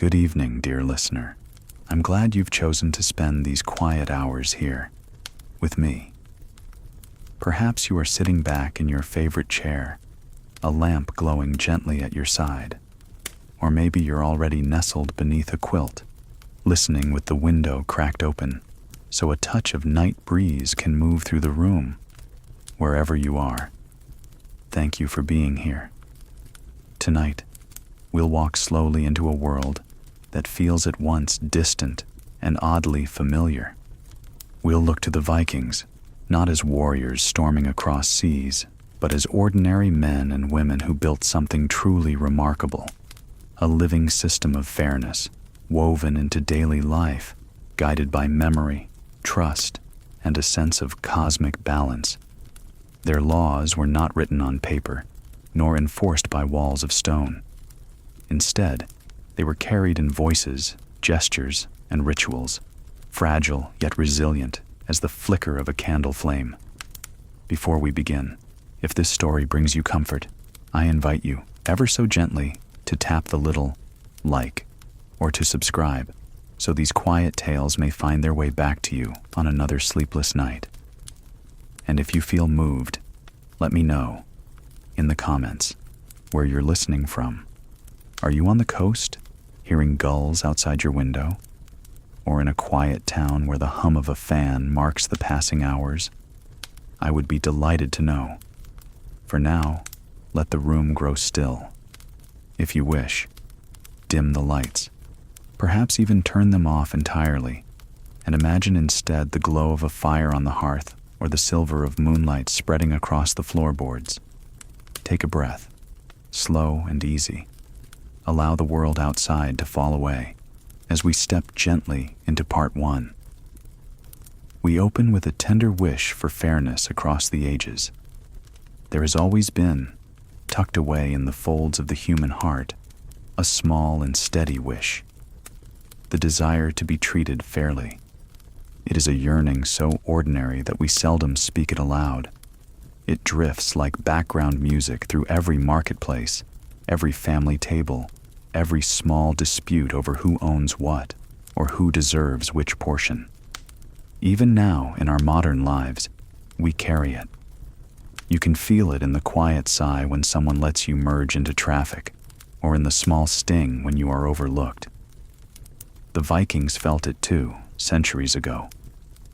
Good evening, dear listener. I'm glad you've chosen to spend these quiet hours here with me. Perhaps you are sitting back in your favorite chair, a lamp glowing gently at your side. Or maybe you're already nestled beneath a quilt, listening with the window cracked open, so a touch of night breeze can move through the room. Wherever you are, thank you for being here. Tonight, we'll walk slowly into a world that feels at once distant and oddly familiar. We'll look to the Vikings, not as warriors storming across seas, but as ordinary men and women who built something truly remarkable, a living system of fairness woven into daily life, guided by memory, trust, and a sense of cosmic balance. Their laws were not written on paper, nor enforced by walls of stone. Instead, they were carried in voices, gestures, and rituals, fragile yet resilient as the flicker of a candle flame. Before we begin, if this story brings you comfort, I invite you, ever so gently, to tap the little like or to subscribe, so these quiet tales may find their way back to you on another sleepless night. And if you feel moved, let me know in the comments where you're listening from. Are you on the coast, hearing gulls outside your window? Or in a quiet town where the hum of a fan marks the passing hours? I would be delighted to know. For now, let the room grow still. If you wish, dim the lights, perhaps even turn them off entirely, and imagine instead the glow of a fire on the hearth or the silver of moonlight spreading across the floorboards. Take a breath, slow and easy. Allow the world outside to fall away as we step gently into part 1. We open with a tender wish for fairness across the ages. There has always been, tucked away in the folds of the human heart, a small and steady wish, the desire to be treated fairly. It is a yearning so ordinary that we seldom speak it aloud. It drifts like background music through every marketplace, every family table, every small dispute over who owns what or who deserves which portion. Even now, in our modern lives, we carry it. You can feel it in the quiet sigh when someone lets you merge into traffic, or in the small sting when you are overlooked. The Vikings felt it too, centuries ago,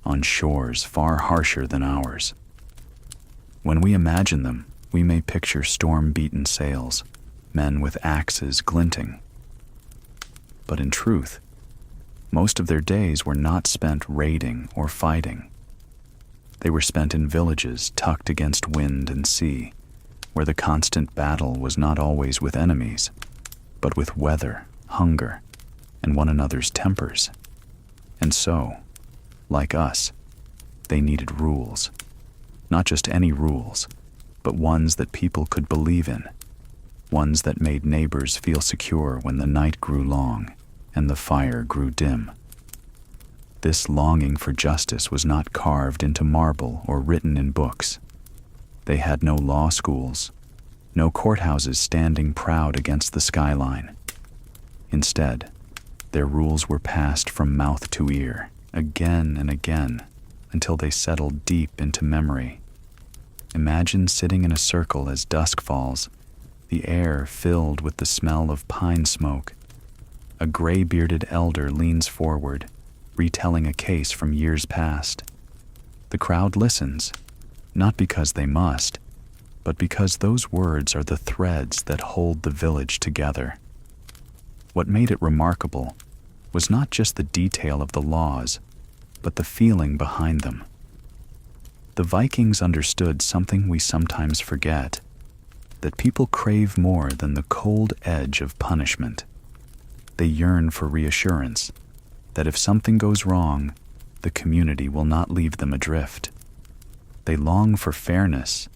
on shores far harsher than ours. When we imagine them, we may picture storm-beaten sails, men with axes glinting. But in truth, most of their days were not spent raiding or fighting. They were spent in villages tucked against wind and sea, where the constant battle was not always with enemies, but with weather, hunger, and one another's tempers. And so, like us, they needed rules. Not just any rules, but ones that people could believe in. Ones that made neighbors feel secure when the night grew long and the fire grew dim. This longing for justice was not carved into marble or written in books. They had no law schools, no courthouses standing proud against the skyline. Instead, their rules were passed from mouth to ear, again and again, until they settled deep into memory. Imagine sitting in a circle as dusk falls, the air filled with the smell of pine smoke. A gray-bearded elder leans forward, retelling a case from years past. The crowd listens, not because they must, but because those words are the threads that hold the village together. What made it remarkable was not just the detail of the laws, but the feeling behind them. The Vikings understood something we sometimes forget, that people crave more than the cold edge of punishment. They yearn for reassurance that if something goes wrong, the community will not leave them adrift. They long for fairness,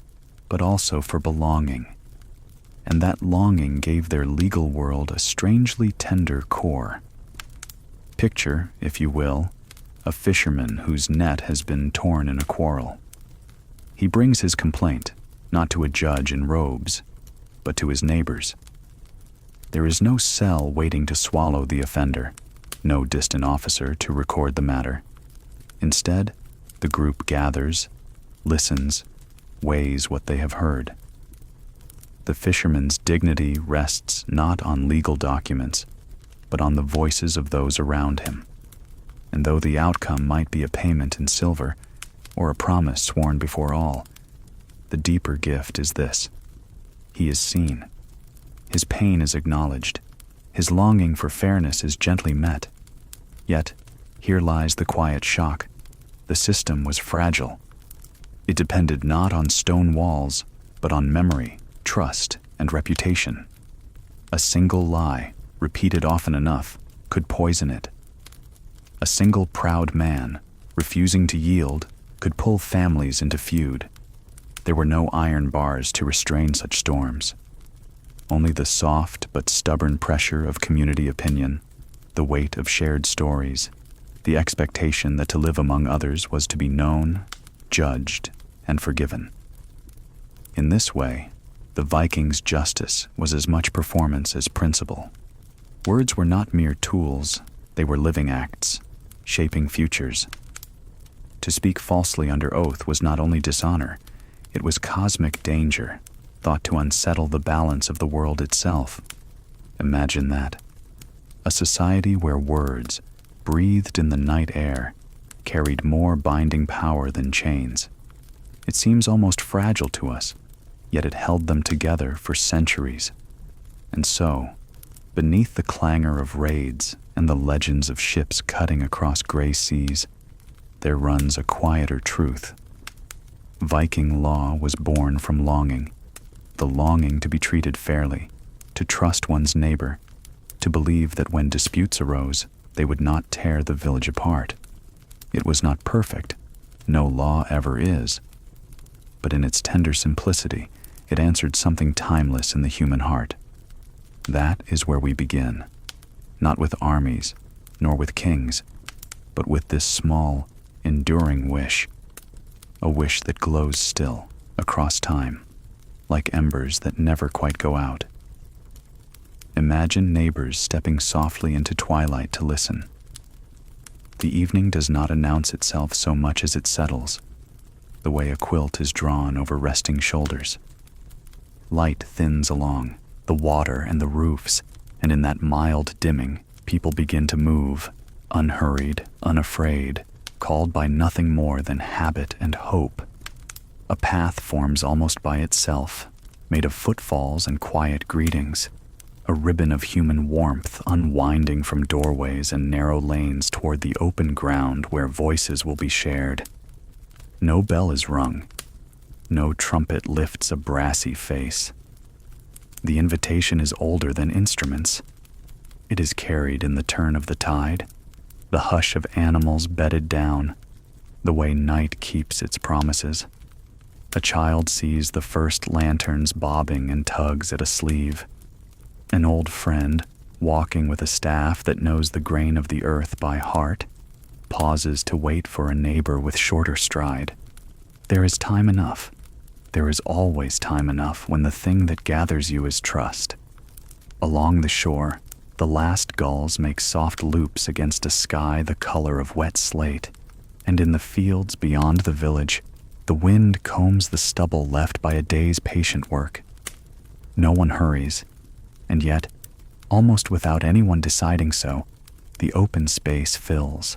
but also for belonging. And that longing gave their legal world a strangely tender core. Picture, if you will, a fisherman whose net has been torn in a quarrel. He brings his complaint, not to a judge in robes, but to his neighbors. There is no cell waiting to swallow the offender, no distant officer to record the matter. Instead, the group gathers, listens, weighs what they have heard. The fisherman's dignity rests not on legal documents, but on the voices of those around him. And though the outcome might be a payment in silver, or a promise sworn before all, the deeper gift is this: he is seen. His pain is acknowledged. His longing for fairness is gently met. Yet, here lies the quiet shock. The system was fragile. It depended not on stone walls, but on memory, trust, and reputation. A single lie, repeated often enough, could poison it. A single proud man, refusing to yield, could pull families into feud. There were no iron bars to restrain such storms. Only the soft but stubborn pressure of community opinion, the weight of shared stories, the expectation that to live among others was to be known, judged, and forgiven. In this way, the Vikings' justice was as much performance as principle. Words were not mere tools, they were living acts, shaping futures. To speak falsely under oath was not only dishonor, it was cosmic danger, thought to unsettle the balance of the world itself. Imagine that. A society where words, breathed in the night air, carried more binding power than chains. It seems almost fragile to us, yet it held them together for centuries. And so, beneath the clangor of raids and the legends of ships cutting across gray seas, there runs a quieter truth. Viking law was born from longing, the longing to be treated fairly, to trust one's neighbor, to believe that when disputes arose, they would not tear the village apart. It was not perfect, no law ever is, but in its tender simplicity, it answered something timeless in the human heart. That is where we begin, not with armies, nor with kings, but with this small, enduring wish, a wish that glows still across time, like embers that never quite go out. Imagine neighbors stepping softly into twilight to listen. The evening does not announce itself so much as it settles, the way a quilt is drawn over resting shoulders. Light thins along the water and the roofs, and in that mild dimming, people begin to move, unhurried, unafraid, called by nothing more than habit and hope. A path forms almost by itself, made of footfalls and quiet greetings, a ribbon of human warmth unwinding from doorways and narrow lanes toward the open ground where voices will be shared. No bell is rung. No trumpet lifts a brassy face. The invitation is older than instruments. It is carried in the turn of the tide, the hush of animals bedded down, the way night keeps its promises. A child sees the first lanterns bobbing and tugs at a sleeve. An old friend, walking with a staff that knows the grain of the earth by heart, pauses to wait for a neighbor with shorter stride. There is time enough. There is always time enough when the thing that gathers you is trust. Along the shore, the last gulls make soft loops against a sky the color of wet slate, and in the fields beyond the village, the wind combs the stubble left by a day's patient work. No one hurries, and yet, almost without anyone deciding so, the open space fills.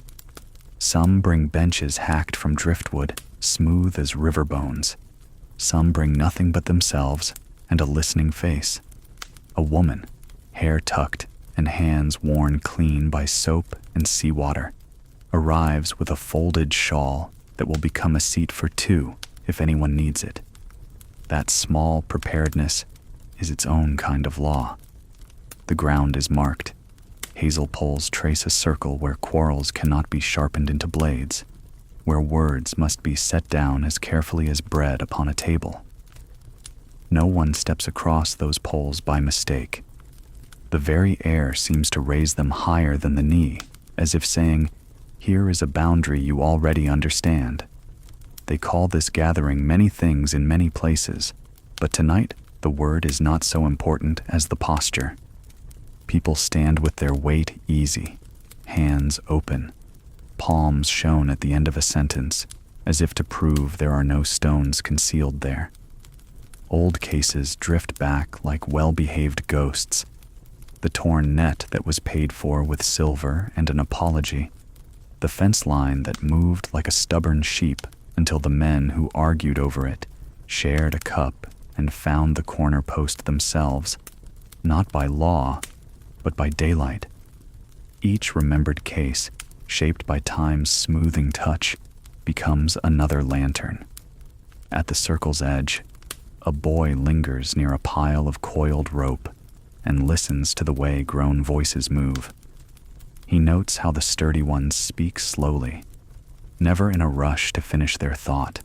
Some bring benches hacked from driftwood, smooth as river bones. Some bring nothing but themselves and a listening face. A woman, hair tucked and hands worn clean by soap and seawater, arrives with a folded shawl that will become a seat for two if anyone needs it. That small preparedness is its own kind of law. The ground is marked. Hazel poles trace a circle where quarrels cannot be sharpened into blades, where words must be set down as carefully as bread upon a table. No one steps across those poles by mistake. The very air seems to raise them higher than the knee, as if saying, "Here is a boundary you already understand." They call this gathering many things in many places, but tonight the word is not so important as the posture. People stand with their weight easy, hands open, palms shown at the end of a sentence, as if to prove there are no stones concealed there. Old cases drift back like well-behaved ghosts. The torn net that was paid for with silver and an apology. The fence line that moved like a stubborn sheep until the men who argued over it shared a cup and found the corner post themselves, not by law, but by daylight. Each remembered case, shaped by time's smoothing touch, becomes another lantern. At the circle's edge, a boy lingers near a pile of coiled rope and listens to the way grown voices move. He notes how the sturdy ones speak slowly, never in a rush to finish their thought,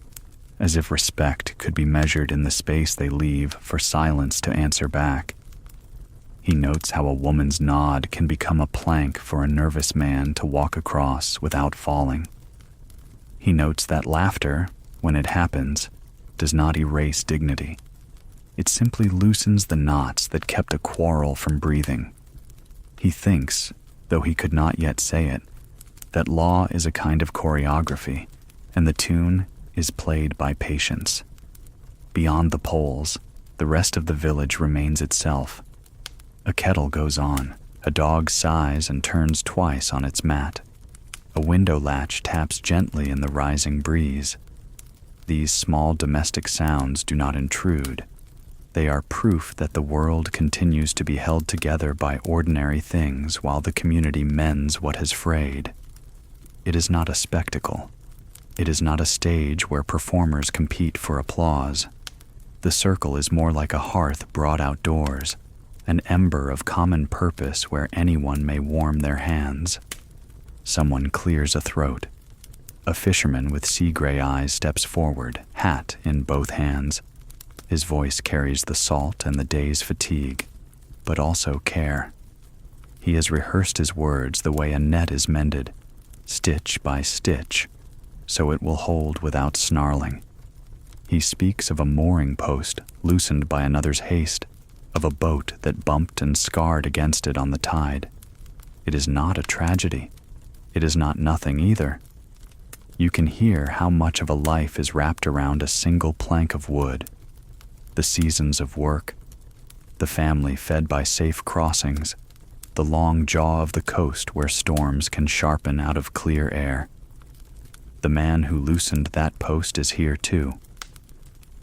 as if respect could be measured in the space they leave for silence to answer back. He notes how a woman's nod can become a plank for a nervous man to walk across without falling. He notes that laughter, when it happens, does not erase dignity. It simply loosens the knots that kept a quarrel from breathing. He thinks, though he could not yet say it, that law is a kind of choreography, and the tune is played by patience. Beyond the poles, the rest of the village remains itself. A kettle goes on, a dog sighs and turns twice on its mat. A window latch taps gently in the rising breeze. These small domestic sounds do not intrude. They are proof that the world continues to be held together by ordinary things while the community mends what has frayed. It is not a spectacle. It is not a stage where performers compete for applause. The circle is more like a hearth brought outdoors, an ember of common purpose where anyone may warm their hands. Someone clears a throat. A fisherman with sea-gray eyes steps forward, hat in both hands. His voice carries the salt and the day's fatigue, but also care. He has rehearsed his words the way a net is mended, stitch by stitch, so it will hold without snarling. He speaks of a mooring post loosened by another's haste, of a boat that bumped and scarred against it on the tide. It is not a tragedy. It is not nothing either. You can hear how much of a life is wrapped around a single plank of wood. The seasons of work, the family fed by safe crossings, the long jaw of the coast where storms can sharpen out of clear air. The man who loosened that post is here too.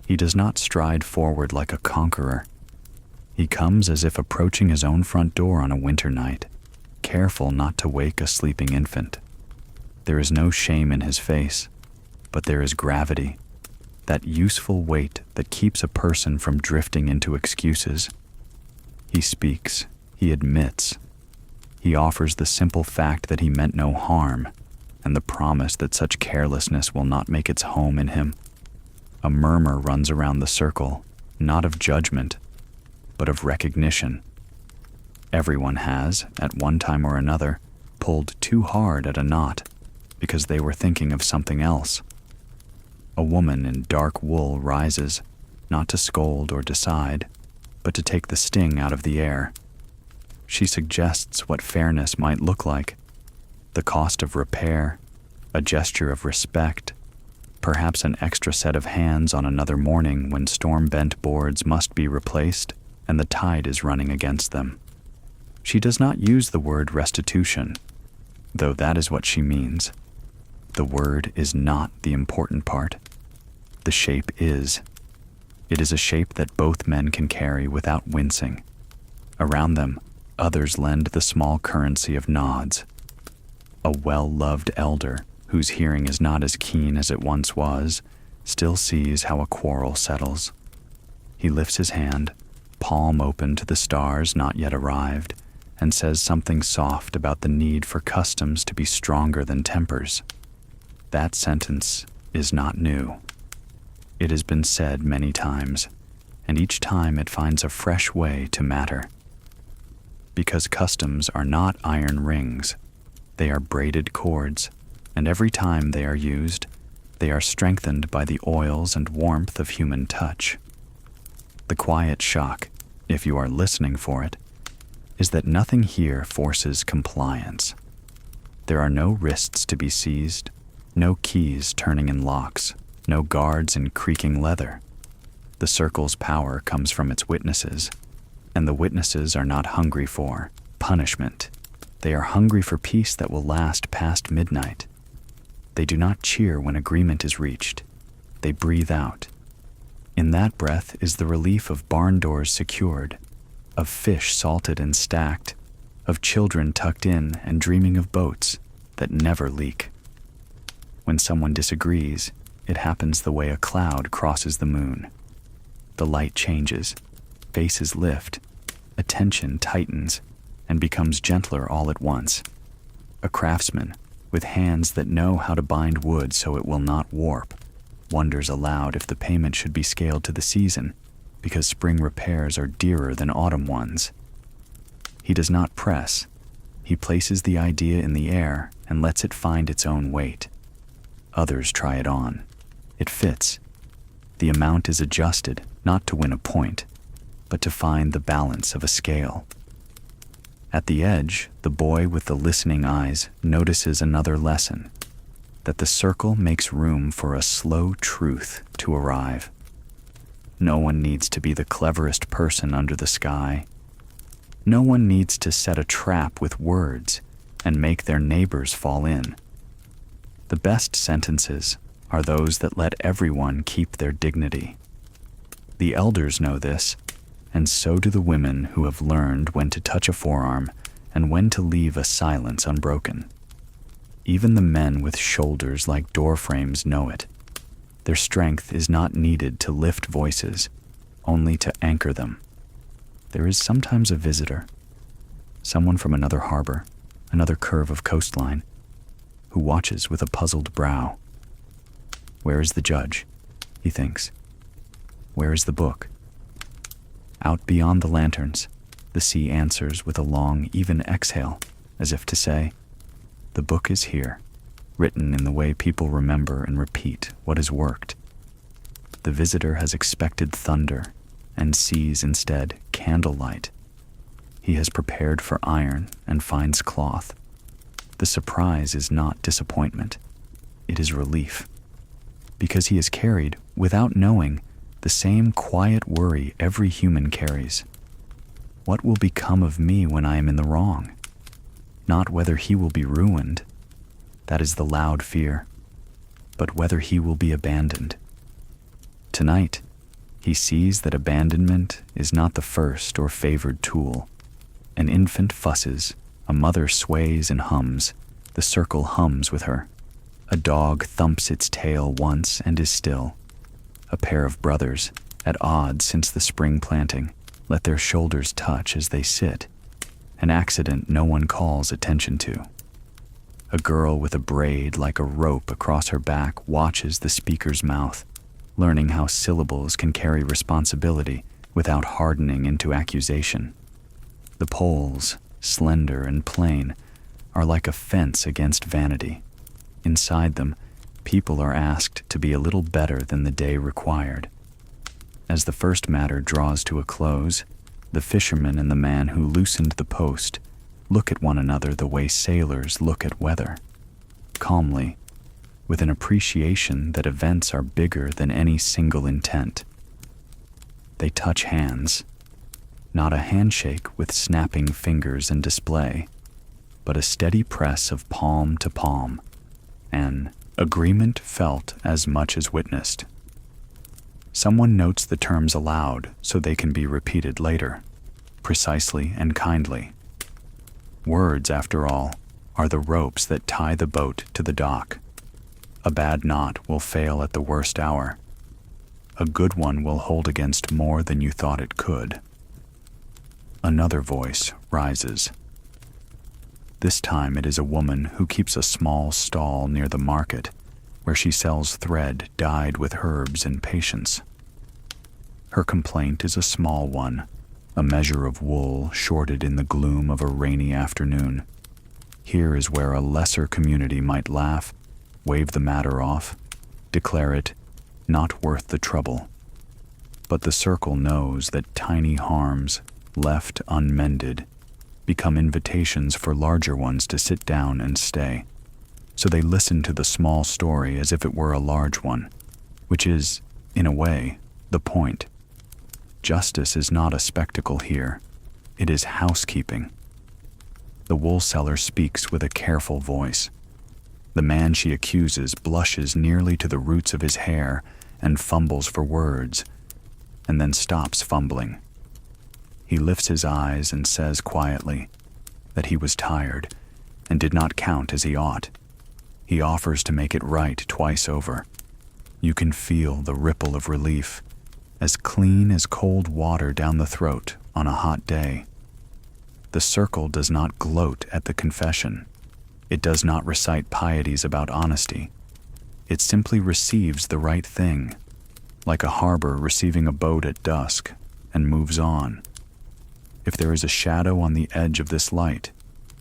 He does not stride forward like a conqueror. He comes as if approaching his own front door on a winter night, careful not to wake a sleeping infant. There is no shame in his face, but there is gravity, that useful weight that keeps a person from drifting into excuses. He speaks, he admits. He offers the simple fact that he meant no harm, and the promise that such carelessness will not make its home in him. A murmur runs around the circle, not of judgment, but of recognition. Everyone has, at one time or another, pulled too hard at a knot because they were thinking of something else. A woman in dark wool rises, not to scold or decide, but to take the sting out of the air. She suggests what fairness might look like, the cost of repair, a gesture of respect, perhaps an extra set of hands on another morning when storm-bent boards must be replaced and the tide is running against them. She does not use the word restitution, though that is what she means. The word is not the important part. The shape is. It is a shape that both men can carry without wincing. Around them, others lend the small currency of nods. A well-loved elder, whose hearing is not as keen as it once was, still sees how a quarrel settles. He lifts his hand, palm open to the stars not yet arrived, and says something soft about the need for customs to be stronger than tempers. That sentence is not new. It has been said many times, and each time it finds a fresh way to matter. Because customs are not iron rings, they are braided cords, and every time they are used, they are strengthened by the oils and warmth of human touch. The quiet shock, if you are listening for it, is that nothing here forces compliance. There are no wrists to be seized, no keys turning in locks, no guards in creaking leather. The circle's power comes from its witnesses, and the witnesses are not hungry for punishment. They are hungry for peace that will last past midnight. They do not cheer when agreement is reached. They breathe out. In that breath is the relief of barn doors secured, of fish salted and stacked, of children tucked in and dreaming of boats that never leak. When someone disagrees, it happens the way a cloud crosses the moon. The light changes, faces lift, attention tightens, and becomes gentler all at once. A craftsman, with hands that know how to bind wood so it will not warp, wonders aloud if the payment should be scaled to the season, because spring repairs are dearer than autumn ones. He does not press. He places the idea in the air and lets it find its own weight. Others try it on. It fits. The amount is adjusted, not to win a point, but to find the balance of a scale. At the edge, the boy with the listening eyes notices another lesson, that the circle makes room for a slow truth to arrive. No one needs to be the cleverest person under the sky. No one needs to set a trap with words and make their neighbors fall in. The best sentences are those that let everyone keep their dignity. The elders know this, and so do the women who have learned when to touch a forearm and when to leave a silence unbroken. Even the men with shoulders like door frames know it. Their strength is not needed to lift voices, only to anchor them. There is sometimes a visitor, someone from another harbor, another curve of coastline, who watches with a puzzled brow. Where is the judge? He thinks. Where is the book? Out beyond the lanterns, the sea answers with a long, even exhale, as if to say, the book is here, written in the way people remember and repeat what has worked. The visitor has expected thunder and sees instead candlelight. He has prepared for iron and finds cloth. The surprise is not disappointment. It is relief. Because he has carried, without knowing, the same quiet worry every human carries. What will become of me when I am in the wrong? Not whether he will be ruined. That is the loud fear. But whether he will be abandoned. Tonight, he sees that abandonment is not the first or favored tool. An infant fusses, a mother sways and hums, the circle hums with her. A dog thumps its tail once and is still. A pair of brothers, at odds since the spring planting, let their shoulders touch as they sit. An accident no one calls attention to. A girl with a braid like a rope across her back watches the speaker's mouth, learning how syllables can carry responsibility without hardening into accusation. The poles, slender and plain, are like a fence against vanity. Inside them, people are asked to be a little better than the day required. As the first matter draws to a close, the fisherman and the man who loosened the post look at one another the way sailors look at weather, calmly, with an appreciation that events are bigger than any single intent. They touch hands, not a handshake with snapping fingers and display, but a steady press of palm to palm, an agreement felt as much as witnessed. Someone notes the terms aloud so they can be repeated later, precisely and kindly. Words, after all, are the ropes that tie the boat to the dock. A bad knot will fail at the worst hour. A good one will hold against more than you thought it could. Another voice rises. This time it is a woman who keeps a small stall near the market, where she sells thread dyed with herbs and patience. Her complaint is a small one, a measure of wool shorted in the gloom of a rainy afternoon. Here is where a lesser community might laugh, wave the matter off, declare it not worth the trouble. But the circle knows that tiny harms, left unmended, become invitations for larger ones to sit down and stay. So they listen to the small story as if it were a large one, which is, in a way, the point. Justice is not a spectacle here. It is housekeeping. The wool seller speaks with a careful voice. The man she accuses blushes nearly to the roots of his hair and fumbles for words, and then stops fumbling. He lifts his eyes and says quietly that he was tired and did not count as he ought. He offers to make it right twice over. You can feel the ripple of relief, as clean as cold water down the throat on a hot day. The circle does not gloat at the confession. It does not recite pieties about honesty. It simply receives the right thing, like a harbor receiving a boat at dusk, and moves on. If there is a shadow on the edge of this light,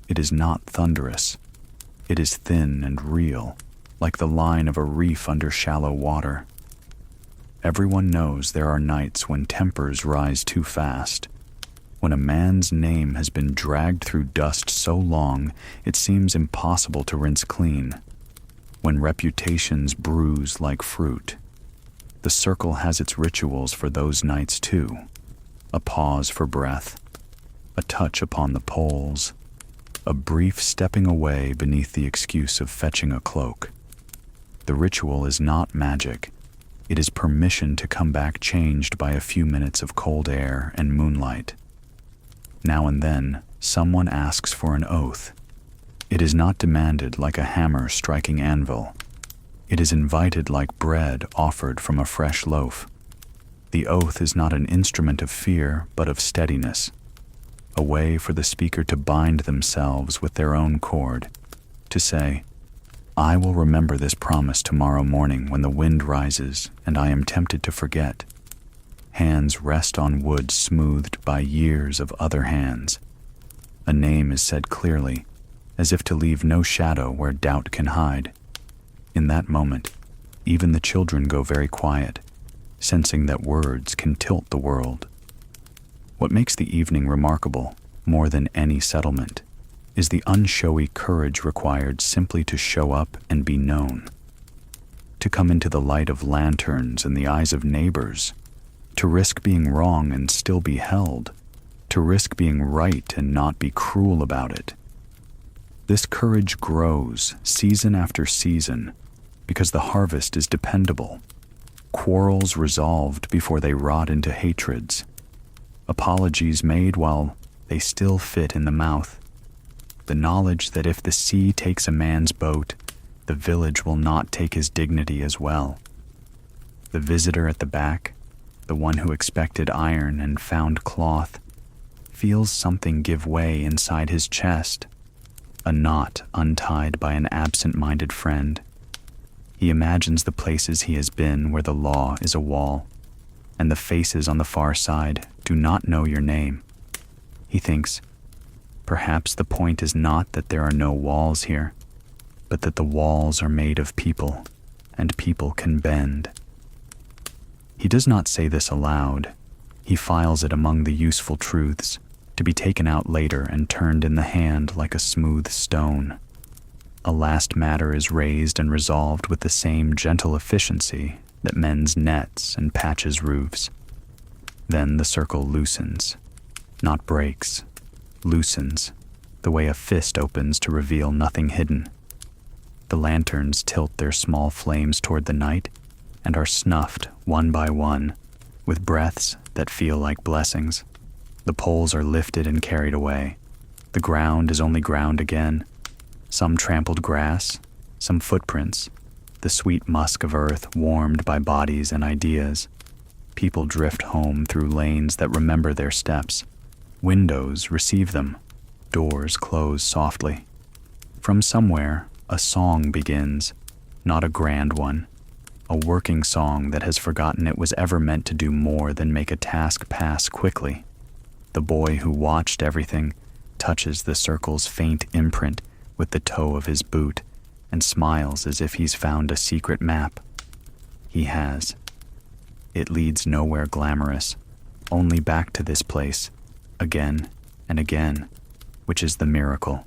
it is not thunderous. It is thin and real, like the line of a reef under shallow water. Everyone knows there are nights when tempers rise too fast, when a man's name has been dragged through dust so long it seems impossible to rinse clean, when reputations bruise like fruit. The circle has its rituals for those nights too. A pause for breath, a touch upon the poles, a brief stepping away beneath the excuse of fetching a cloak. The ritual is not magic. It is permission to come back changed by a few minutes of cold air and moonlight. Now and then, someone asks for an oath. It is not demanded like a hammer striking anvil. It is invited like bread offered from a fresh loaf. The oath is not an instrument of fear, but of steadiness, a way for the speaker to bind themselves with their own cord, to say, I will remember this promise tomorrow morning when the wind rises and I am tempted to forget. Hands rest on wood smoothed by years of other hands. A name is said clearly, as if to leave no shadow where doubt can hide. In that moment, even the children go very quiet, sensing that words can tilt the world. What makes the evening remarkable, more than any settlement, is the unshowy courage required simply to show up and be known. To come into the light of lanterns and the eyes of neighbors, to risk being wrong and still be held, to risk being right and not be cruel about it. This courage grows season after season because the harvest is dependable. Quarrels resolved before they rot into hatreds. Apologies made while they still fit in the mouth. The knowledge that if the sea takes a man's boat, the village will not take his dignity as well. The visitor at the back, the one who expected iron and found cloth, feels something give way inside his chest, a knot untied by an absent-minded friend. He imagines the places he has been where the law is a wall, and the faces on the far side do not know your name. He thinks, perhaps the point is not that there are no walls here, but that the walls are made of people, and people can bend. He does not say this aloud. He files it among the useful truths, to be taken out later and turned in the hand like a smooth stone. A last matter is raised and resolved with the same gentle efficiency that mends nets and patches roofs. Then the circle loosens, not breaks, loosens, the way a fist opens to reveal nothing hidden. The lanterns tilt their small flames toward the night and are snuffed one by one with breaths that feel like blessings. The poles are lifted and carried away. The ground is only ground again. Some trampled grass, some footprints, the sweet musk of earth warmed by bodies and ideas. People drift home through lanes that remember their steps. Windows receive them. Doors close softly. From somewhere, a song begins, not a grand one, a working song that has forgotten it was ever meant to do more than make a task pass quickly. The boy who watched everything touches the circle's faint imprint with the toe of his boot and smiles as if he's found a secret map. He has. It leads nowhere glamorous, only back to this place, again and again. which is the miracle.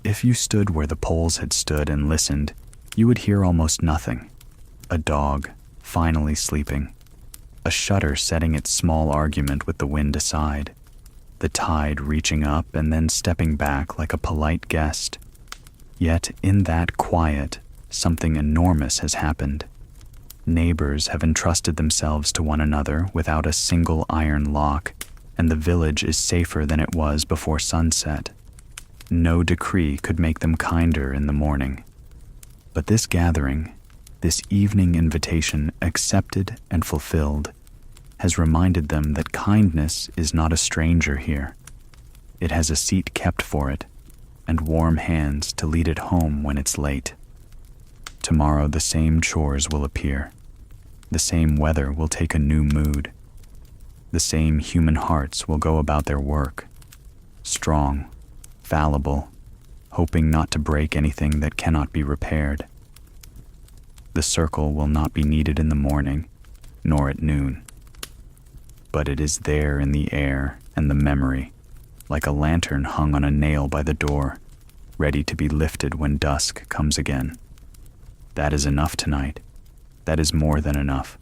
If you stood where the poles had stood and listened, you would hear almost nothing. A dog, finally sleeping. A shutter setting its small argument with the wind aside. The tide reaching up and then stepping back like a polite guest. Yet in that quiet, something enormous has happened. Neighbors have entrusted themselves to one another without a single iron lock, and the village is safer than it was before sunset. No decree could make them kinder in the morning. But this gathering, this evening invitation accepted and fulfilled, has reminded them that kindness is not a stranger here. It has a seat kept for it, and warm hands to lead it home when it's late. Tomorrow the same chores will appear. The same weather will take a new mood. The same human hearts will go about their work, strong, fallible, hoping not to break anything that cannot be repaired. The circle will not be needed in the morning, nor at noon. But it is there in the air and the memory, like a lantern hung on a nail by the door, ready to be lifted when dusk comes again. That is enough tonight. That is more than enough.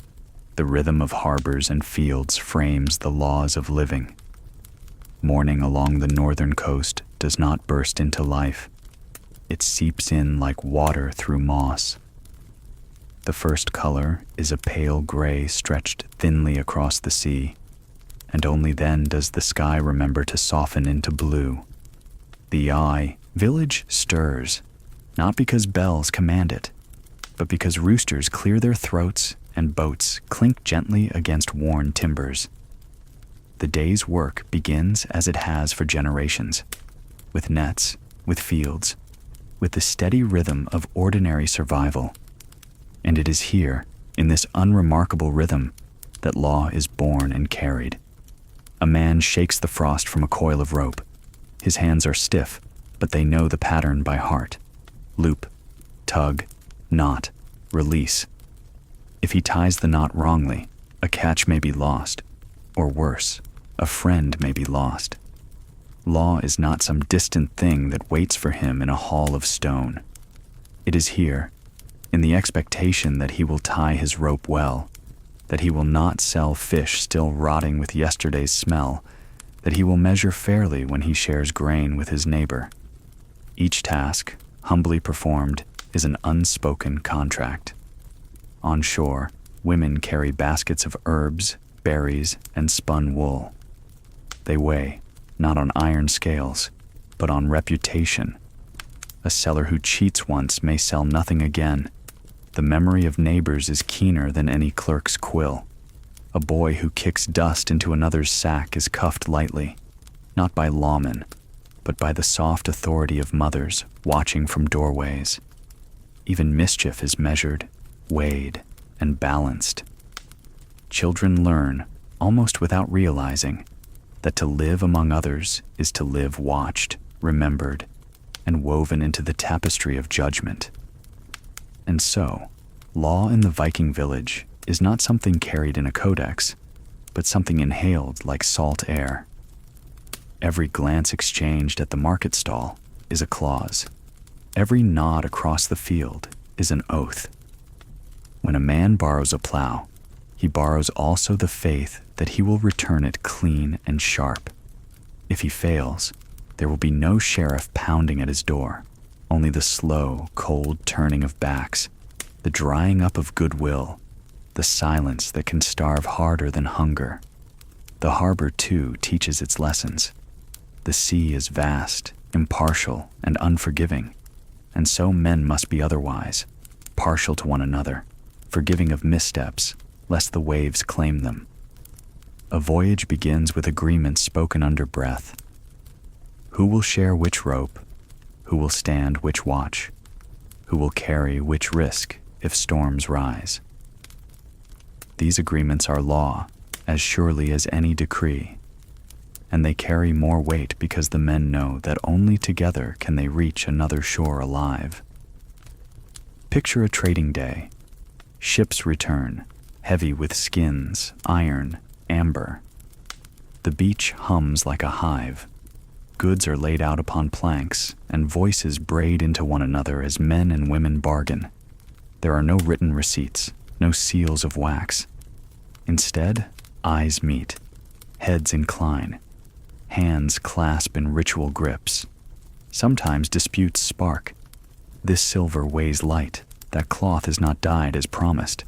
The rhythm of harbors and fields frames the laws of living. Morning along the northern coast does not burst into life. It seeps in like water through moss. The first color is a pale gray stretched thinly across the sea, and only then does the sky remember to soften into blue. The village stirs, not because bells command it, but because roosters clear their throats and boats clink gently against worn timbers. The day's work begins as it has for generations, with nets, with fields, with the steady rhythm of ordinary survival. And it is here, in this unremarkable rhythm, that law is born and carried. A man shakes the frost from a coil of rope. His hands are stiff, but they know the pattern by heart. Loop, tug, knot, release. If he ties the knot wrongly, a catch may be lost, or worse, a friend may be lost. Law is not some distant thing that waits for him in a hall of stone. It is here, in the expectation that he will tie his rope well, that he will not sell fish still rotting with yesterday's smell, that he will measure fairly when he shares grain with his neighbor. Each task, humbly performed, is an unspoken contract. On shore, women carry baskets of herbs, berries, and spun wool. They weigh, not on iron scales, but on reputation. A seller who cheats once may sell nothing again. The memory of neighbors is keener than any clerk's quill. A boy who kicks dust into another's sack is cuffed lightly, not by lawmen, but by the soft authority of mothers watching from doorways. Even mischief is measured, weighed, and balanced. Children learn, almost without realizing, that to live among others is to live watched, remembered, and woven into the tapestry of judgment. And so, law in the Viking village is not something carried in a codex, but something inhaled like salt air. Every glance exchanged at the market stall is a clause. Every nod across the field is an oath. When a man borrows a plow, he borrows also the faith that he will return it clean and sharp. If he fails, there will be no sheriff pounding at his door. Only the slow, cold turning of backs, the drying up of goodwill, the silence that can starve harder than hunger. The harbor, too, teaches its lessons. The sea is vast, impartial, and unforgiving, and so men must be otherwise, partial to one another, forgiving of missteps, lest the waves claim them. A voyage begins with agreements spoken under breath. Who will share which rope? Who will stand which watch? Who will carry which risk if storms rise? These agreements are law, as surely as any decree, and they carry more weight because the men know that only together can they reach another shore alive. Picture a trading day. Ships return, heavy with skins, iron, amber. The beach hums like a hive. goods are laid out upon planks, and voices braid into one another as men and women bargain. There are no written receipts, no seals of wax. Instead, eyes meet, heads incline, hands clasp in ritual grips. Sometimes disputes spark. This silver weighs light, that cloth is not dyed as promised.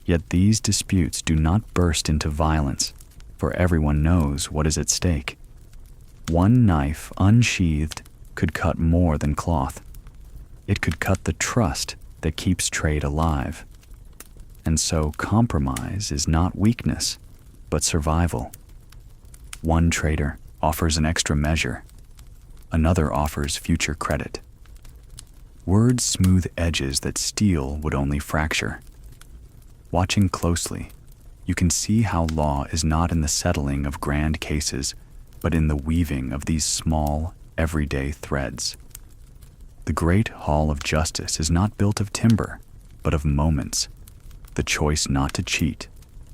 Yet these disputes do not burst into violence, for everyone knows what is at stake. One knife, unsheathed, could cut more than cloth. It could cut the trust that keeps trade alive. And so compromise is not weakness, but survival. One trader offers an extra measure. Another offers future credit. Words smooth edges that steel would only fracture. Watching closely, you can see how law is not in the settling of grand cases, but in the weaving of these small, everyday threads. The great hall of justice is not built of timber, but of moments. The choice not to cheat,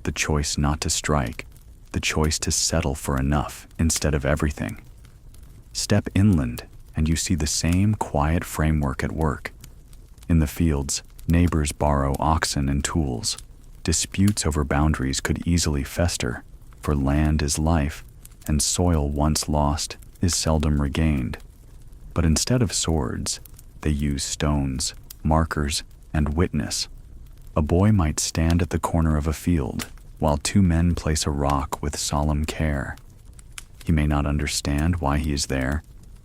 the choice not to strike, the choice to settle for enough instead of everything. Step inland, and you see the same quiet framework at work. In the fields, neighbors borrow oxen and tools. Disputes over boundaries could easily fester, for land is life, and soil once lost is seldom regained. But instead of swords, they use stones, markers, and witness. A boy might stand at the corner of a field, while two men place a rock with solemn care. He may not understand why he is there,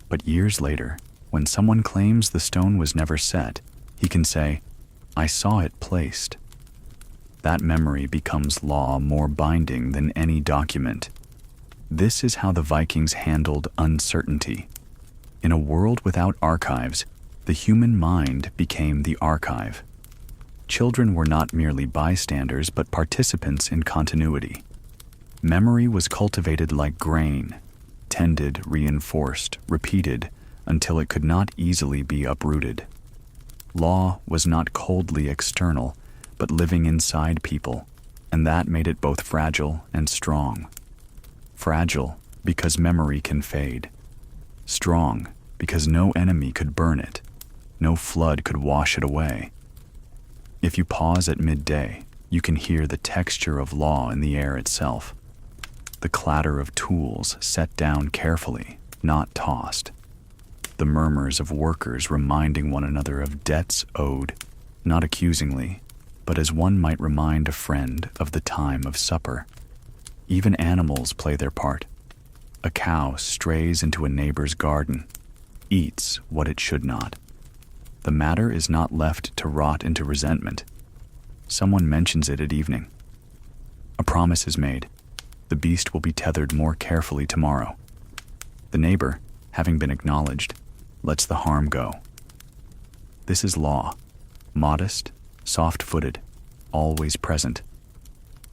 but years later, when someone claims the stone was never set, he can say, "I saw it placed." That memory becomes law more binding than any document. This is how the Vikings handled uncertainty. In a world without archives, the human mind became the archive. Children were not merely bystanders, but participants in continuity. Memory was cultivated like grain, tended, reinforced, repeated, until it could not easily be uprooted. Law was not coldly external, but living inside people, and that made it both fragile and strong. Fragile because memory can fade. Strong because no enemy could burn it, no flood could wash it away. If you pause at midday, you can hear the texture of law in the air itself. The clatter of tools set down carefully, not tossed. The murmurs of workers reminding one another of debts owed, not accusingly, but as one might remind a friend of the time of supper. Even animals play their part. A cow strays into a neighbor's garden, eats what it should not. The matter is not left to rot into resentment. Someone mentions it at evening. A promise is made. The beast will be tethered more carefully tomorrow. The neighbor, having been acknowledged, lets the harm go. This is law, modest, soft-footed, always present.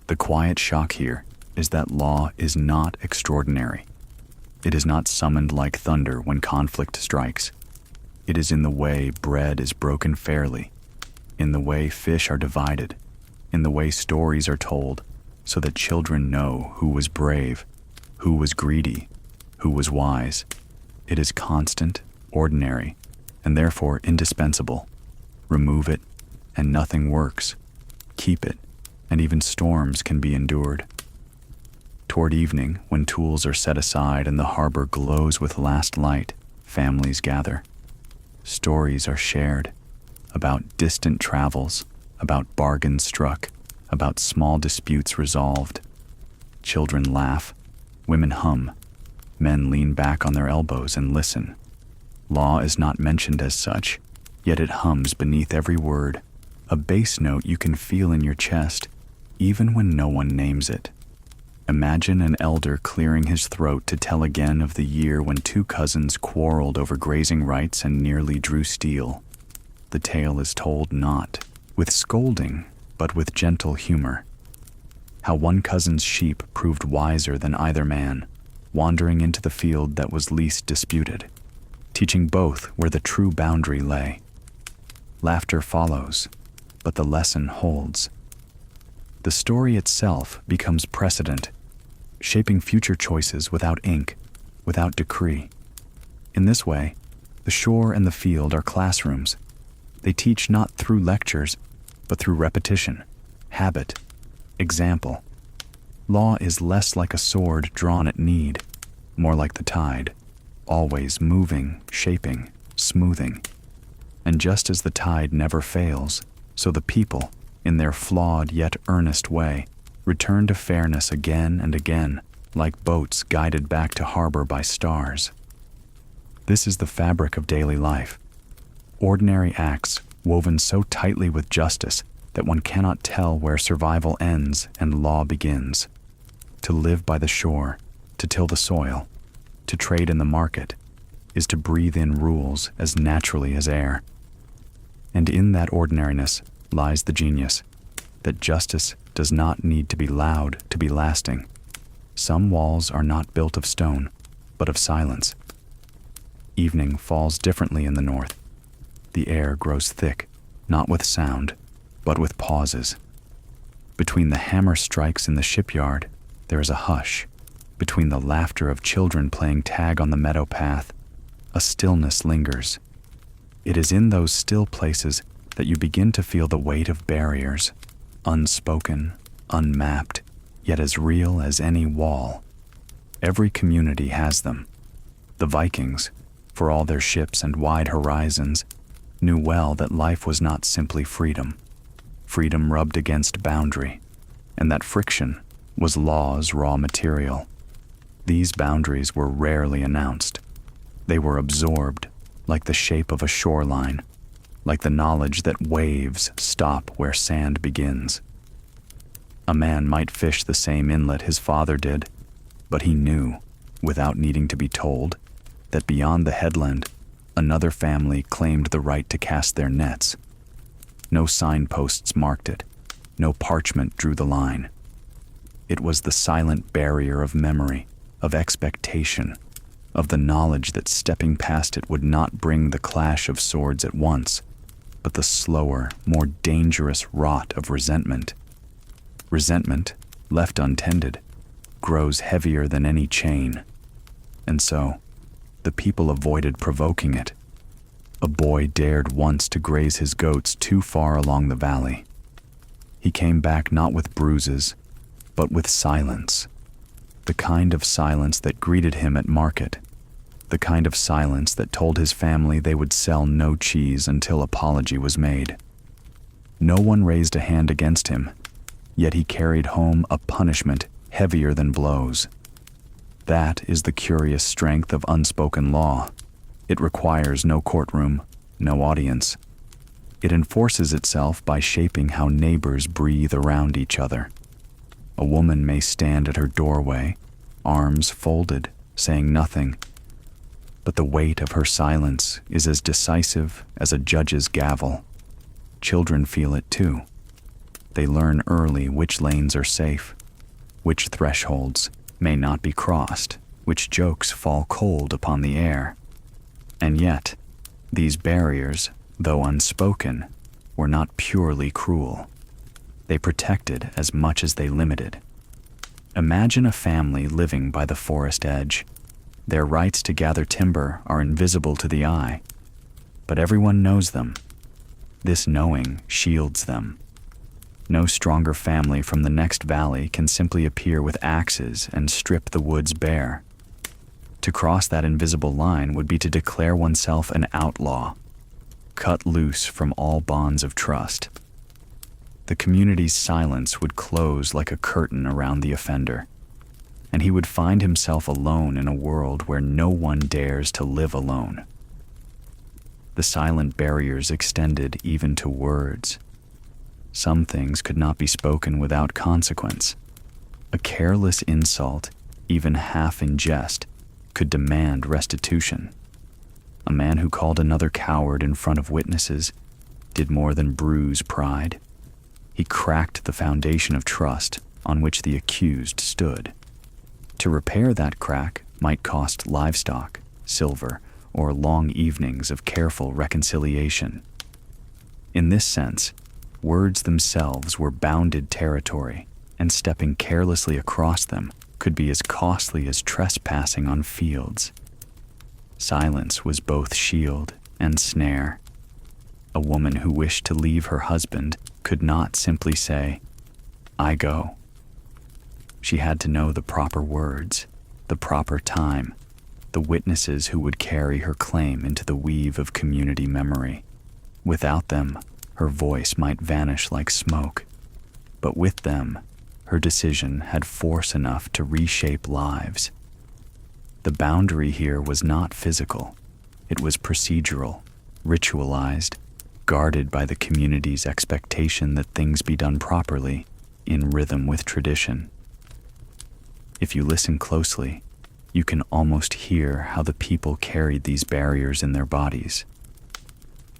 The quiet shock here is that law is not extraordinary. It is not summoned like thunder when conflict strikes. It is in the way bread is broken fairly, in the way fish are divided, in the way stories are told, so that children know who was brave, who was greedy, who was wise. It is constant, ordinary, and therefore indispensable. Remove it, and nothing works. Keep it, and even storms can be endured. Toward evening, when tools are set aside and the harbor glows with last light, families gather. Stories are shared about distant travels, about bargains struck, about small disputes resolved. Children laugh, women hum, men lean back on their elbows and listen. Law is not mentioned as such, yet it hums beneath every word, a bass note you can feel in your chest, even when no one names it. Imagine an elder clearing his throat to tell again of the year when two cousins quarreled over grazing rights and nearly drew steel. The tale is told not with scolding, but with gentle humor. How one cousin's sheep proved wiser than either man, wandering into the field that was least disputed, teaching both where the true boundary lay. Laughter follows, but the lesson holds. The story itself becomes precedent, shaping future choices without ink, without decree, In this way, the shore and the field are classrooms. They teach not through lectures, but through repetition, habit, example. Law is less like a sword drawn at need, more like the tide, always moving, shaping, smoothing. And just as the tide never fails, so the people, in their flawed yet earnest way, return to fairness again and again, like boats guided back to harbor by stars. This is the fabric of daily life. Ordinary acts woven so tightly with justice that one cannot tell where survival ends and law begins. To live by the shore, to till the soil, to trade in the market, is to breathe in rules as naturally as air. And in that ordinariness lies the genius, that justice does not need to be loud to be lasting. Some walls are not built of stone, but of silence. Evening falls differently in the north. The air grows thick, not with sound, but with pauses. Between the hammer strikes in the shipyard, there is a hush. Between the laughter of children playing tag on the meadow path, a stillness lingers. It is in those still places that you begin to feel the weight of barriers, unspoken, unmapped, yet as real as any wall. Every community has them. The Vikings, for all their ships and wide horizons, knew well that life was not simply freedom. Freedom rubbed against boundary, and that friction was law's raw material. These boundaries were rarely announced. They were absorbed, like the shape of a shoreline, like the knowledge that waves stop where sand begins. A man might fish the same inlet his father did, but he knew, without needing to be told, that beyond the headland, another family claimed the right to cast their nets. No signposts marked it, no parchment drew the line. It was the silent barrier of memory, of expectation, of the knowledge that stepping past it would not bring the clash of swords at once, but the slower, more dangerous rot of resentment. Resentment, left untended, grows heavier than any chain. And so, the people avoided provoking it. A boy dared once to graze his goats too far along the valley. He came back not with bruises, but with silence. The kind of silence that greeted him at market. The kind of silence that told his family they would sell no cheese until apology was made. No one raised a hand against him, yet he carried home a punishment heavier than blows. That is the curious strength of unspoken law. It requires no courtroom, no audience. It enforces itself by shaping how neighbors breathe around each other. A woman may stand at her doorway, arms folded, saying nothing, but the weight of her silence is as decisive as a judge's gavel. Children feel it too. They learn early which lanes are safe, which thresholds may not be crossed, which jokes fall cold upon the air. And yet, these barriers, though unspoken, were not purely cruel. They protected as much as they limited. Imagine a family living by the forest edge. Their rights to gather timber are invisible to the eye, but everyone knows them. This knowing shields them. No stronger family from the next valley can simply appear with axes and strip the woods bare. To cross that invisible line would be to declare oneself an outlaw, cut loose from all bonds of trust. The community's silence would close like a curtain around the offender, and he would find himself alone in a world where no one dares to live alone. The silent barriers extended even to words. Some things could not be spoken without consequence. A careless insult, even half in jest, could demand restitution. A man who called another coward in front of witnesses did more than bruise pride. He cracked the foundation of trust on which the accused stood. To repair that crack might cost livestock, silver, or long evenings of careful reconciliation. In this sense, words themselves were bounded territory, and stepping carelessly across them could be as costly as trespassing on fields. Silence was both shield and snare. A woman who wished to leave her husband could not simply say, "I go." She had to know the proper words, the proper time, the witnesses who would carry her claim into the weave of community memory. Without them, her voice might vanish like smoke, but with them, her decision had force enough to reshape lives. The boundary here was not physical. It was procedural, ritualized, guarded by the community's expectation that things be done properly, in rhythm with tradition. If you listen closely, you can almost hear how the people carried these barriers in their bodies.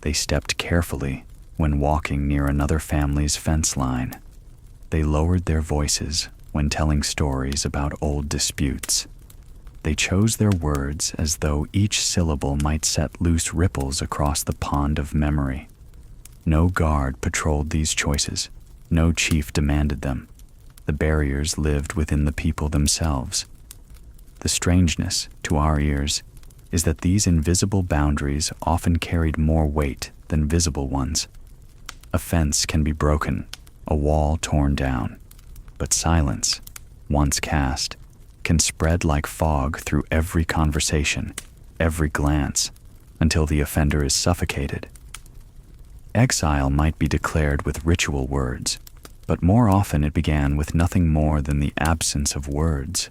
They stepped carefully when walking near another family's fence line. They lowered their voices when telling stories about old disputes. They chose their words as though each syllable might set loose ripples across the pond of memory. No guard patrolled these choices. No chief demanded them. The barriers lived within the people themselves. The strangeness, to our ears, is that these invisible boundaries often carried more weight than visible ones. A fence can be broken, a wall torn down, but silence, once cast, can spread like fog through every conversation, every glance, until the offender is suffocated. Exile might be declared with ritual words, but more often it began with nothing more than the absence of words.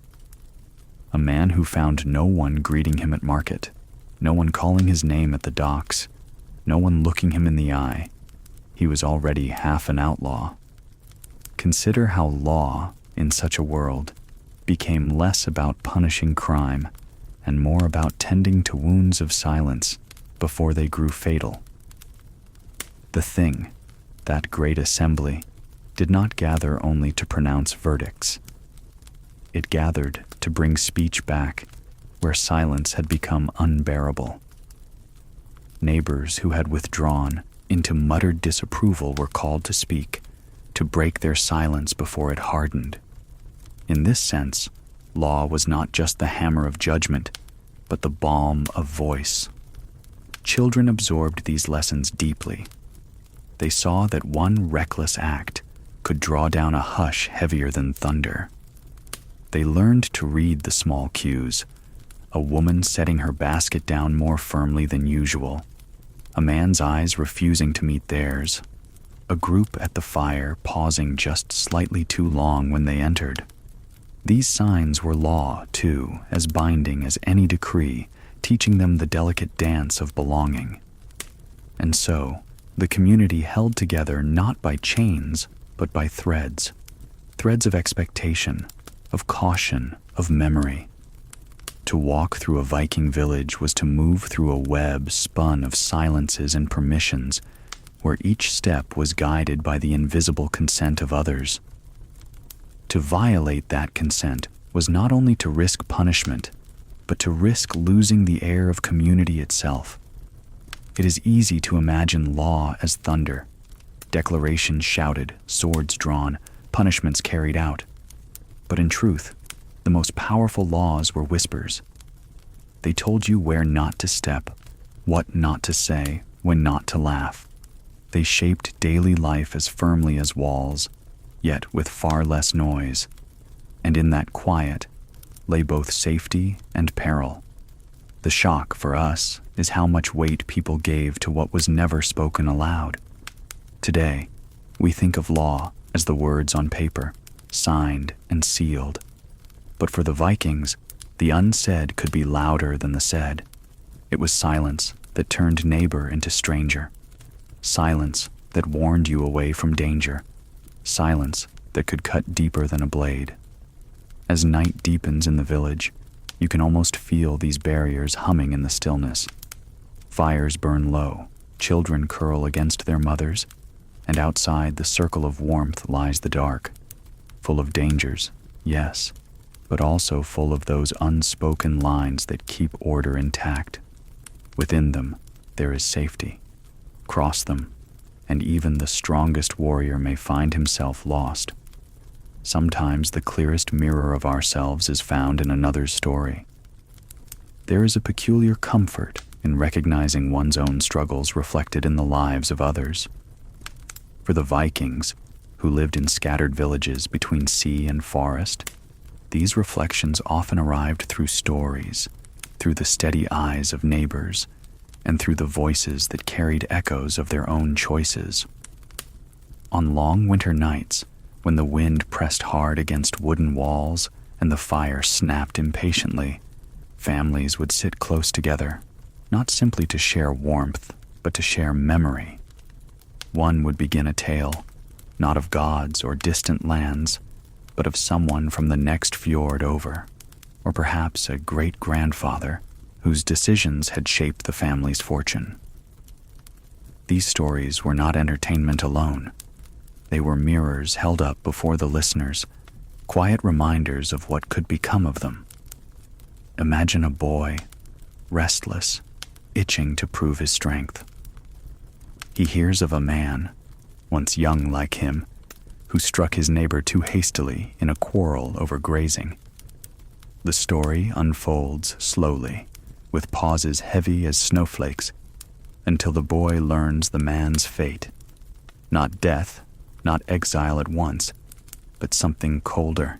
A man who found no one greeting him at market, no one calling his name at the docks, no one looking him in the eye, he was already half an outlaw. Consider how law, in such a world, became less about punishing crime and more about tending to wounds of silence before they grew fatal. The thing, that great assembly, did not gather only to pronounce verdicts. It gathered to bring speech back where silence had become unbearable. Neighbors who had withdrawn into muttered disapproval were called to speak, to break their silence before it hardened. In this sense, law was not just the hammer of judgment, but the balm of voice. Children absorbed these lessons deeply. They saw that one reckless act could draw down a hush heavier than thunder. They learned to read the small cues, a woman setting her basket down more firmly than usual, a man's eyes refusing to meet theirs, a group at the fire pausing just slightly too long when they entered. These signs were law, too, as binding as any decree, teaching them the delicate dance of belonging. And so, the community held together not by chains, but by threads. Threads of expectation, of caution, of memory. To walk through a Viking village was to move through a web spun of silences and permissions, where each step was guided by the invisible consent of others. To violate that consent was not only to risk punishment, but to risk losing the air of community itself. It is easy to imagine law as thunder, declarations shouted, swords drawn, punishments carried out. But in truth, the most powerful laws were whispers. They told you where not to step, what not to say, when not to laugh. They shaped daily life as firmly as walls, yet with far less noise. And in that quiet lay both safety and peril. The shock for us is how much weight people gave to what was never spoken aloud. Today, we think of law as the words on paper, signed and sealed. But for the Vikings, the unsaid could be louder than the said. It was silence that turned neighbor into stranger. Silence that warned you away from danger. Silence that could cut deeper than a blade. As night deepens in the village, you can almost feel these barriers humming in the stillness. Fires burn low, children curl against their mothers, and outside the circle of warmth lies the dark, full of dangers, yes, but also full of those unspoken lines that keep order intact. Within them, there is safety. Cross them, and even the strongest warrior may find himself lost. Sometimes the clearest mirror of ourselves is found in another's story. there is a peculiar comfort in recognizing one's own struggles reflected in the lives of others. For the Vikings, who lived in scattered villages between sea and forest, these reflections often arrived through stories, through the steady eyes of neighbors, and through the voices that carried echoes of their own choices. On long winter nights, when the wind pressed hard against wooden walls and the fire snapped impatiently, families would sit close together, not simply to share warmth, but to share memory. One would begin a tale, not of gods or distant lands, but of someone from the next fjord over, or perhaps a great-grandfather whose decisions had shaped the family's fortune. These stories were not entertainment alone. They were mirrors held up before the listeners, quiet reminders of what could become of them. Imagine a boy, restless, itching to prove his strength. He hears of a man, once young like him, who struck his neighbor too hastily in a quarrel over grazing. The story unfolds slowly, with pauses heavy as snowflakes, until the boy learns the man's fate. Not death, not exile at once, but something colder,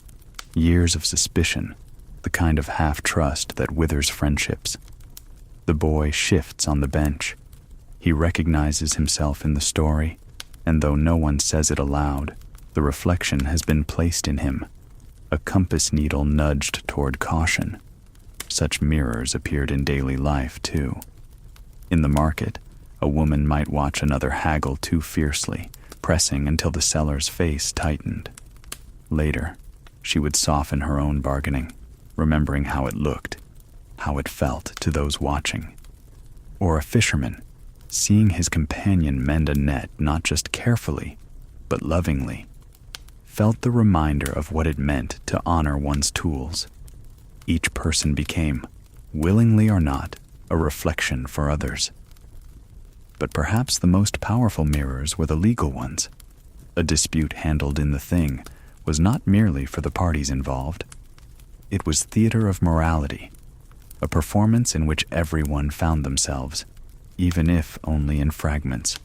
years of suspicion, the kind of half-trust that withers friendships. The boy shifts on the bench. He recognizes himself in the story, and though no one says it aloud, the reflection has been placed in him, a compass needle nudged toward caution. Such mirrors appeared in daily life, too. In the market, a woman might watch another haggle too fiercely, pressing until the seller's face tightened. Later, she would soften her own bargaining, remembering how it looked, how it felt to those watching. Or a fisherman, seeing his companion mend a net not just carefully, but lovingly, felt the reminder of what it meant to honor one's tools. Each person became, willingly or not, a reflection for others. But perhaps the most powerful mirrors were the legal ones. A dispute handled in the thing was not merely for the parties involved. It was theater of morality, a performance in which everyone found themselves, even if only in fragments.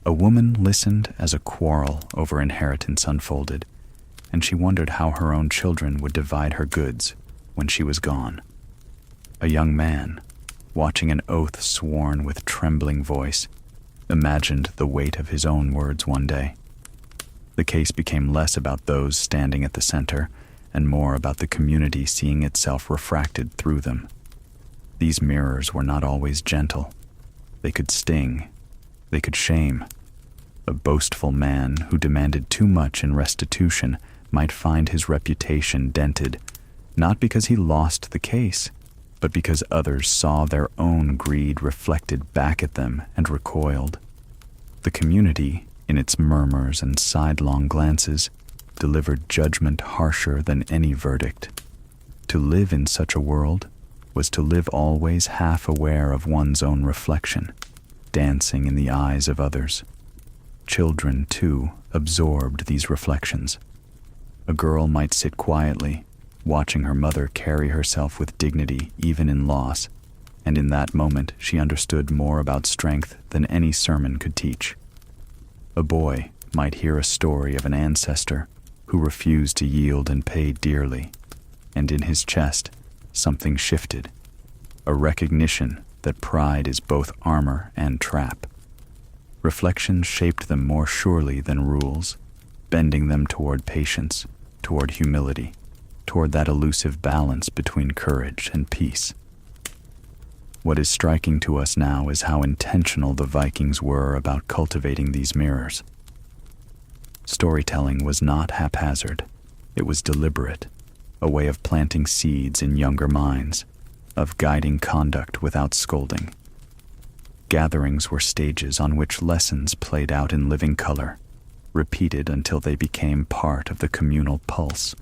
A woman listened as a quarrel over inheritance unfolded, and she wondered how her own children would divide her goods when she was gone. A young man, watching an oath sworn with trembling voice, imagined the weight of his own words one day. The case became less about those standing at the center and more about the community seeing itself refracted through them. These mirrors were not always gentle. They could sting. They could shame. A boastful man who demanded too much in restitution might find his reputation dented, not because he lost the case, but because others saw their own greed reflected back at them and recoiled. The community, in its murmurs and sidelong glances, delivered judgment harsher than any verdict. To live in such a world was to live always half aware of one's own reflection, dancing in the eyes of others. Children, too, absorbed these reflections. A girl might sit quietly, watching her mother carry herself with dignity even in loss, and in that moment she understood more about strength than any sermon could teach. A boy might hear a story of an ancestor who refused to yield and pay dearly, and in his chest something shifted, a recognition that pride is both armor and trap. Reflection shaped them more surely than rules, bending them toward patience, toward humility, toward that elusive balance between courage and peace. What is striking to us now is how intentional the Vikings were about cultivating these mirrors. Storytelling was not haphazard. It was deliberate, a way of planting seeds in younger minds, of guiding conduct without scolding. Gatherings were stages on which lessons played out in living color, repeated until they became part of the communal pulse.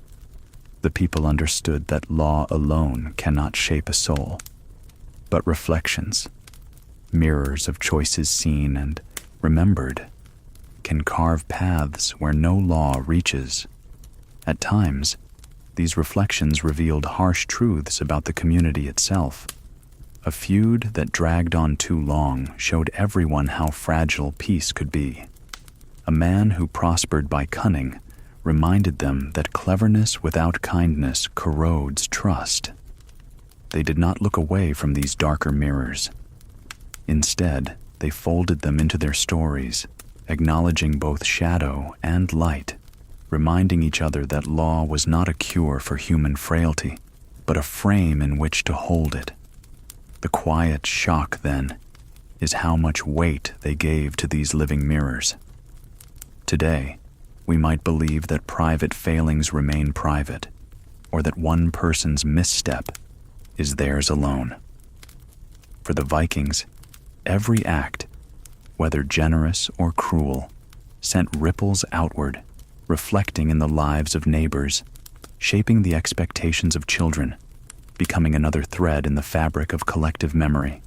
The people understood that law alone cannot shape a soul, but reflections, mirrors of choices seen and remembered, can carve paths where no law reaches. At times, these reflections revealed harsh truths about the community itself. A feud that dragged on too long showed everyone how fragile peace could be. A man who prospered by cunning reminded them that cleverness without kindness corrodes trust. They did not look away from these darker mirrors. Instead, they folded them into their stories, acknowledging both shadow and light, reminding each other that law was not a cure for human frailty, but a frame in which to hold it. The quiet shock, then, is how much weight they gave to these living mirrors. Today, we might believe that private failings remain private, or that one person's misstep is theirs alone. For the Vikings, every act, whether generous or cruel, sent ripples outward, reflecting in the lives of neighbors, shaping the expectations of children, becoming another thread in the fabric of collective memory.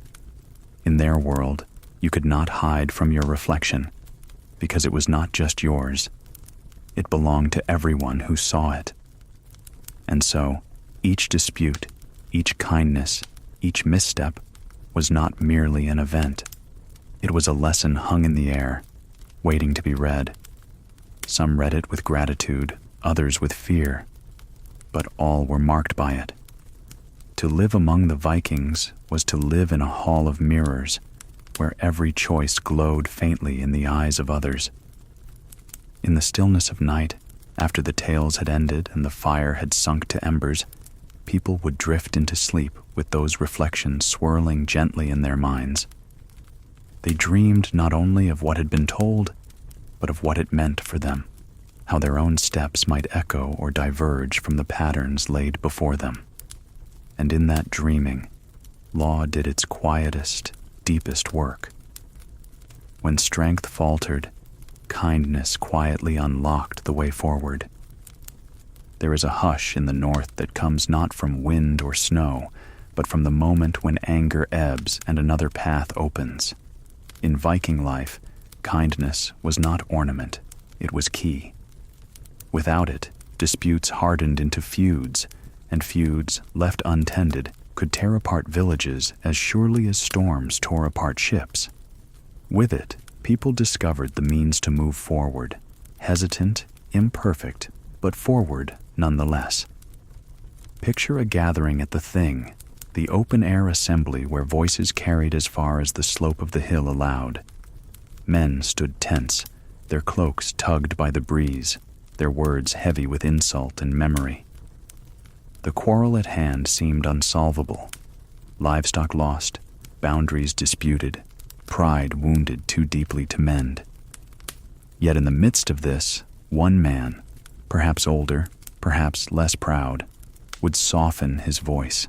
In their world, you could not hide from your reflection, because it was not just yours. It belonged to everyone who saw it. And so, each dispute, each kindness, each misstep was not merely an event. It was a lesson hung in the air, waiting to be read. Some read it with gratitude, others with fear, but all were marked by it. To live among the Vikings was to live in a hall of mirrors, where every choice glowed faintly in the eyes of others. In the stillness of night, after the tales had ended and the fire had sunk to embers, people would drift into sleep with those reflections swirling gently in their minds. They dreamed not only of what had been told, but of what it meant for them, how their own steps might echo or diverge from the patterns laid before them. And in that dreaming, law did its quietest, deepest work. When strength faltered, kindness quietly unlocked the way forward. There is a hush in the north that comes not from wind or snow, but from the moment when anger ebbs and another path opens. In Viking life, kindness was not ornament, it was key. Without it, disputes hardened into feuds, and feuds, left untended, could tear apart villages as surely as storms tore apart ships. With it, people discovered the means to move forward, hesitant, imperfect, but forward nonetheless. Picture a gathering at the Thing, the open-air assembly where voices carried as far as the slope of the hill allowed. Men stood tense, their cloaks tugged by the breeze, their words heavy with insult and memory. The quarrel at hand seemed unsolvable. Livestock lost, boundaries disputed, pride wounded too deeply to mend. Yet in the midst of this, one man, perhaps older, perhaps less proud, would soften his voice.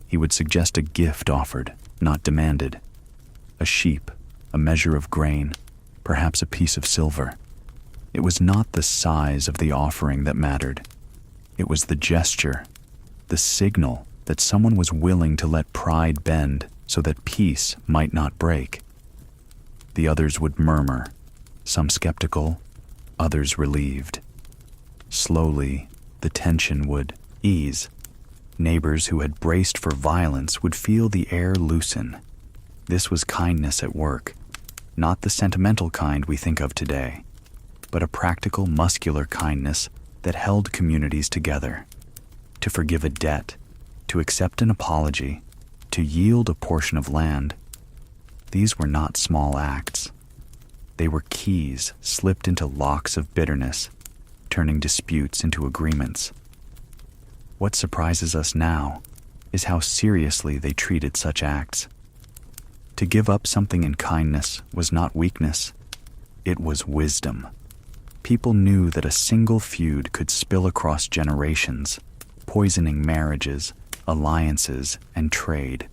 He would suggest a gift offered, not demanded. A sheep, a measure of grain, perhaps a piece of silver. It was not the size of the offering that mattered. It was the gesture, the signal that someone was willing to let pride bend so that peace might not break. The others would murmur, some skeptical, others relieved. Slowly, the tension would ease. Neighbors who had braced for violence would feel the air loosen. This was kindness at work, not the sentimental kind we think of today, but a practical, muscular kindness that held communities together. To forgive a debt, to accept an apology, to yield a portion of land. These were not small acts. They were keys slipped into locks of bitterness, turning disputes into agreements. What surprises us now is how seriously they treated such acts. To give up something in kindness was not weakness, it was wisdom. People knew that a single feud could spill across generations, poisoning marriages, alliances, and trade.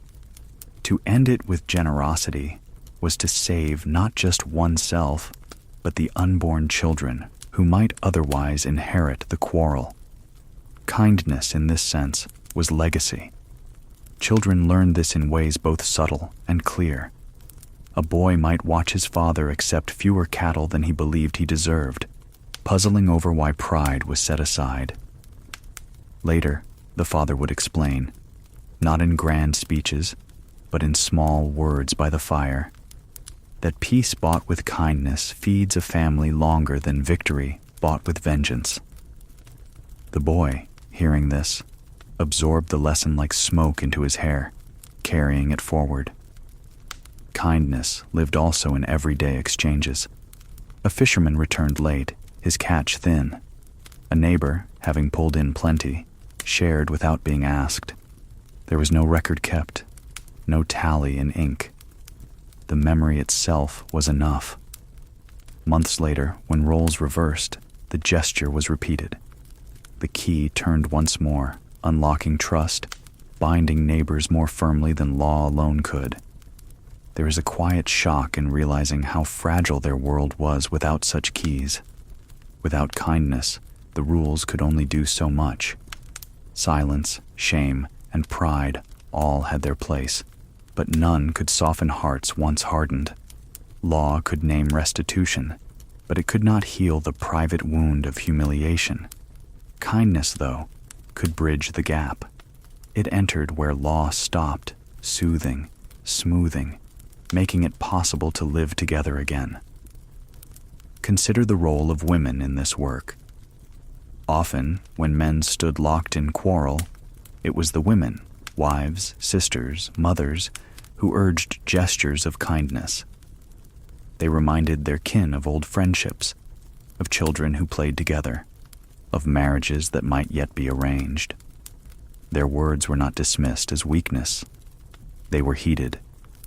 To end it with generosity was to save not just oneself, but the unborn children who might otherwise inherit the quarrel. Kindness, in this sense, was legacy. Children learned this in ways both subtle and clear. A boy might watch his father accept fewer cattle than he believed he deserved, puzzling over why pride was set aside. Later, the father would explain, not in grand speeches, but in small words by the fire, that peace bought with kindness feeds a family longer than victory bought with vengeance. The boy, hearing this, absorbed the lesson like smoke into his hair, carrying it forward. Kindness lived also in everyday exchanges. A fisherman returned late, his catch thin. A neighbor, having pulled in plenty, shared without being asked. There was no record kept, no tally in ink. The memory itself was enough. Months later, when roles reversed, the gesture was repeated. The key turned once more, unlocking trust, binding neighbors more firmly than law alone could. There is a quiet shock in realizing how fragile their world was without such keys. Without kindness, the rules could only do so much. Silence, shame, and pride all had their place, but none could soften hearts once hardened. Law could name restitution, but it could not heal the private wound of humiliation. Kindness, though, could bridge the gap. It entered where law stopped, soothing, smoothing, making it possible to live together again. Consider the role of women in this work. Often, when men stood locked in quarrel, it was the women, wives, sisters, mothers, who urged gestures of kindness. They reminded their kin of old friendships, of children who played together, of marriages that might yet be arranged. Their words were not dismissed as weakness. They were heeded,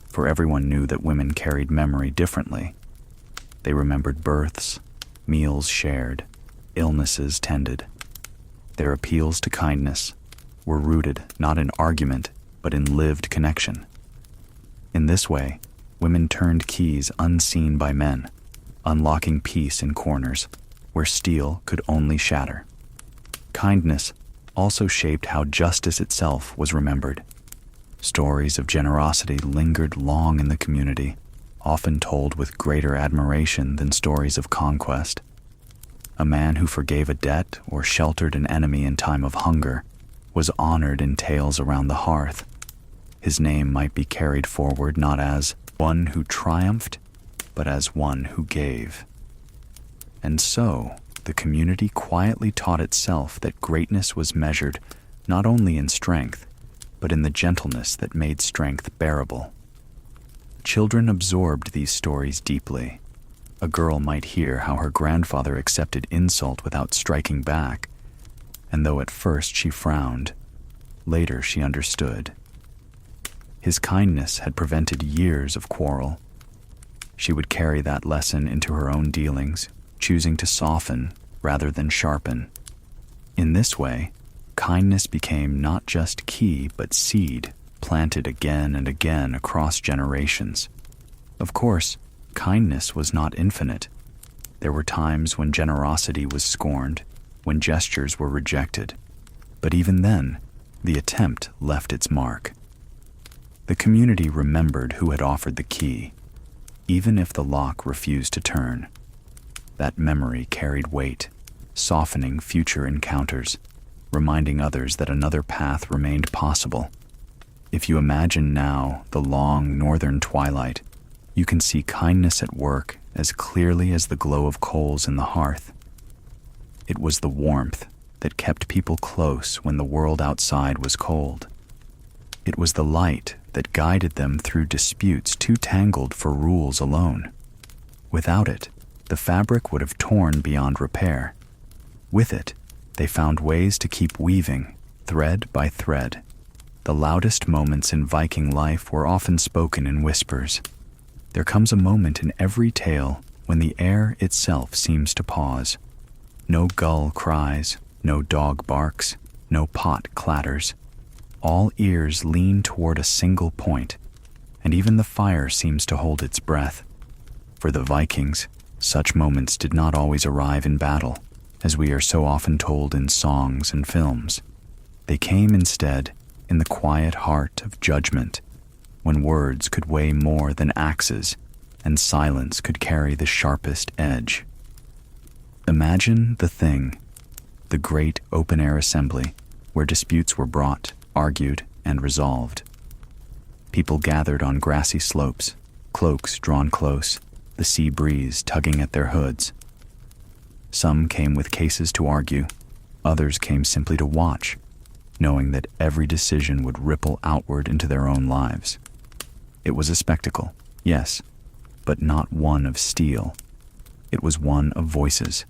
for everyone knew that women carried memory differently. They remembered births, meals shared, illnesses tended. Their appeals to kindness were rooted not in argument, but in lived connection. In this way, women turned keys unseen by men, unlocking peace in corners where steel could only shatter. Kindness also shaped how justice itself was remembered. Stories of generosity lingered long in the community, often told with greater admiration than stories of conquest. A man who forgave a debt or sheltered an enemy in time of hunger was honored in tales around the hearth. His name might be carried forward not as one who triumphed, but as one who gave. And so, the community quietly taught itself that greatness was measured not only in strength, but in the gentleness that made strength bearable. Children absorbed these stories deeply. A girl might hear how her grandfather accepted insult without striking back, and though at first she frowned, later she understood. His kindness had prevented years of quarrel. She would carry that lesson into her own dealings, choosing to soften rather than sharpen. In this way, kindness became not just key but seed, planted again and again across generations. Of course, kindness was not infinite. There were times when generosity was scorned, when gestures were rejected. But even then, the attempt left its mark. The community remembered who had offered the key, even if the lock refused to turn. That memory carried weight, softening future encounters, reminding others that another path remained possible. If you imagine now the long northern twilight, you can see kindness at work as clearly as the glow of coals in the hearth. It was the warmth that kept people close when the world outside was cold. It was the light that guided them through disputes too tangled for rules alone. Without it, the fabric would have torn beyond repair. With it, they found ways to keep weaving, thread by thread. The loudest moments in Viking life were often spoken in whispers. There comes a moment in every tale when the air itself seems to pause. No gull cries, no dog barks, no pot clatters. All ears lean toward a single point, and even the fire seems to hold its breath. For the Vikings, such moments did not always arrive in battle, as we are so often told in songs and films. They came instead in the quiet heart of judgment, when words could weigh more than axes, and silence could carry the sharpest edge. Imagine the thing, the great open-air assembly, where disputes were brought, argued, and resolved. People gathered on grassy slopes, cloaks drawn close, the sea breeze tugging at their hoods. Some came with cases to argue, others came simply to watch, knowing that every decision would ripple outward into their own lives. It was a spectacle, yes, but not one of steel. It was one of voices.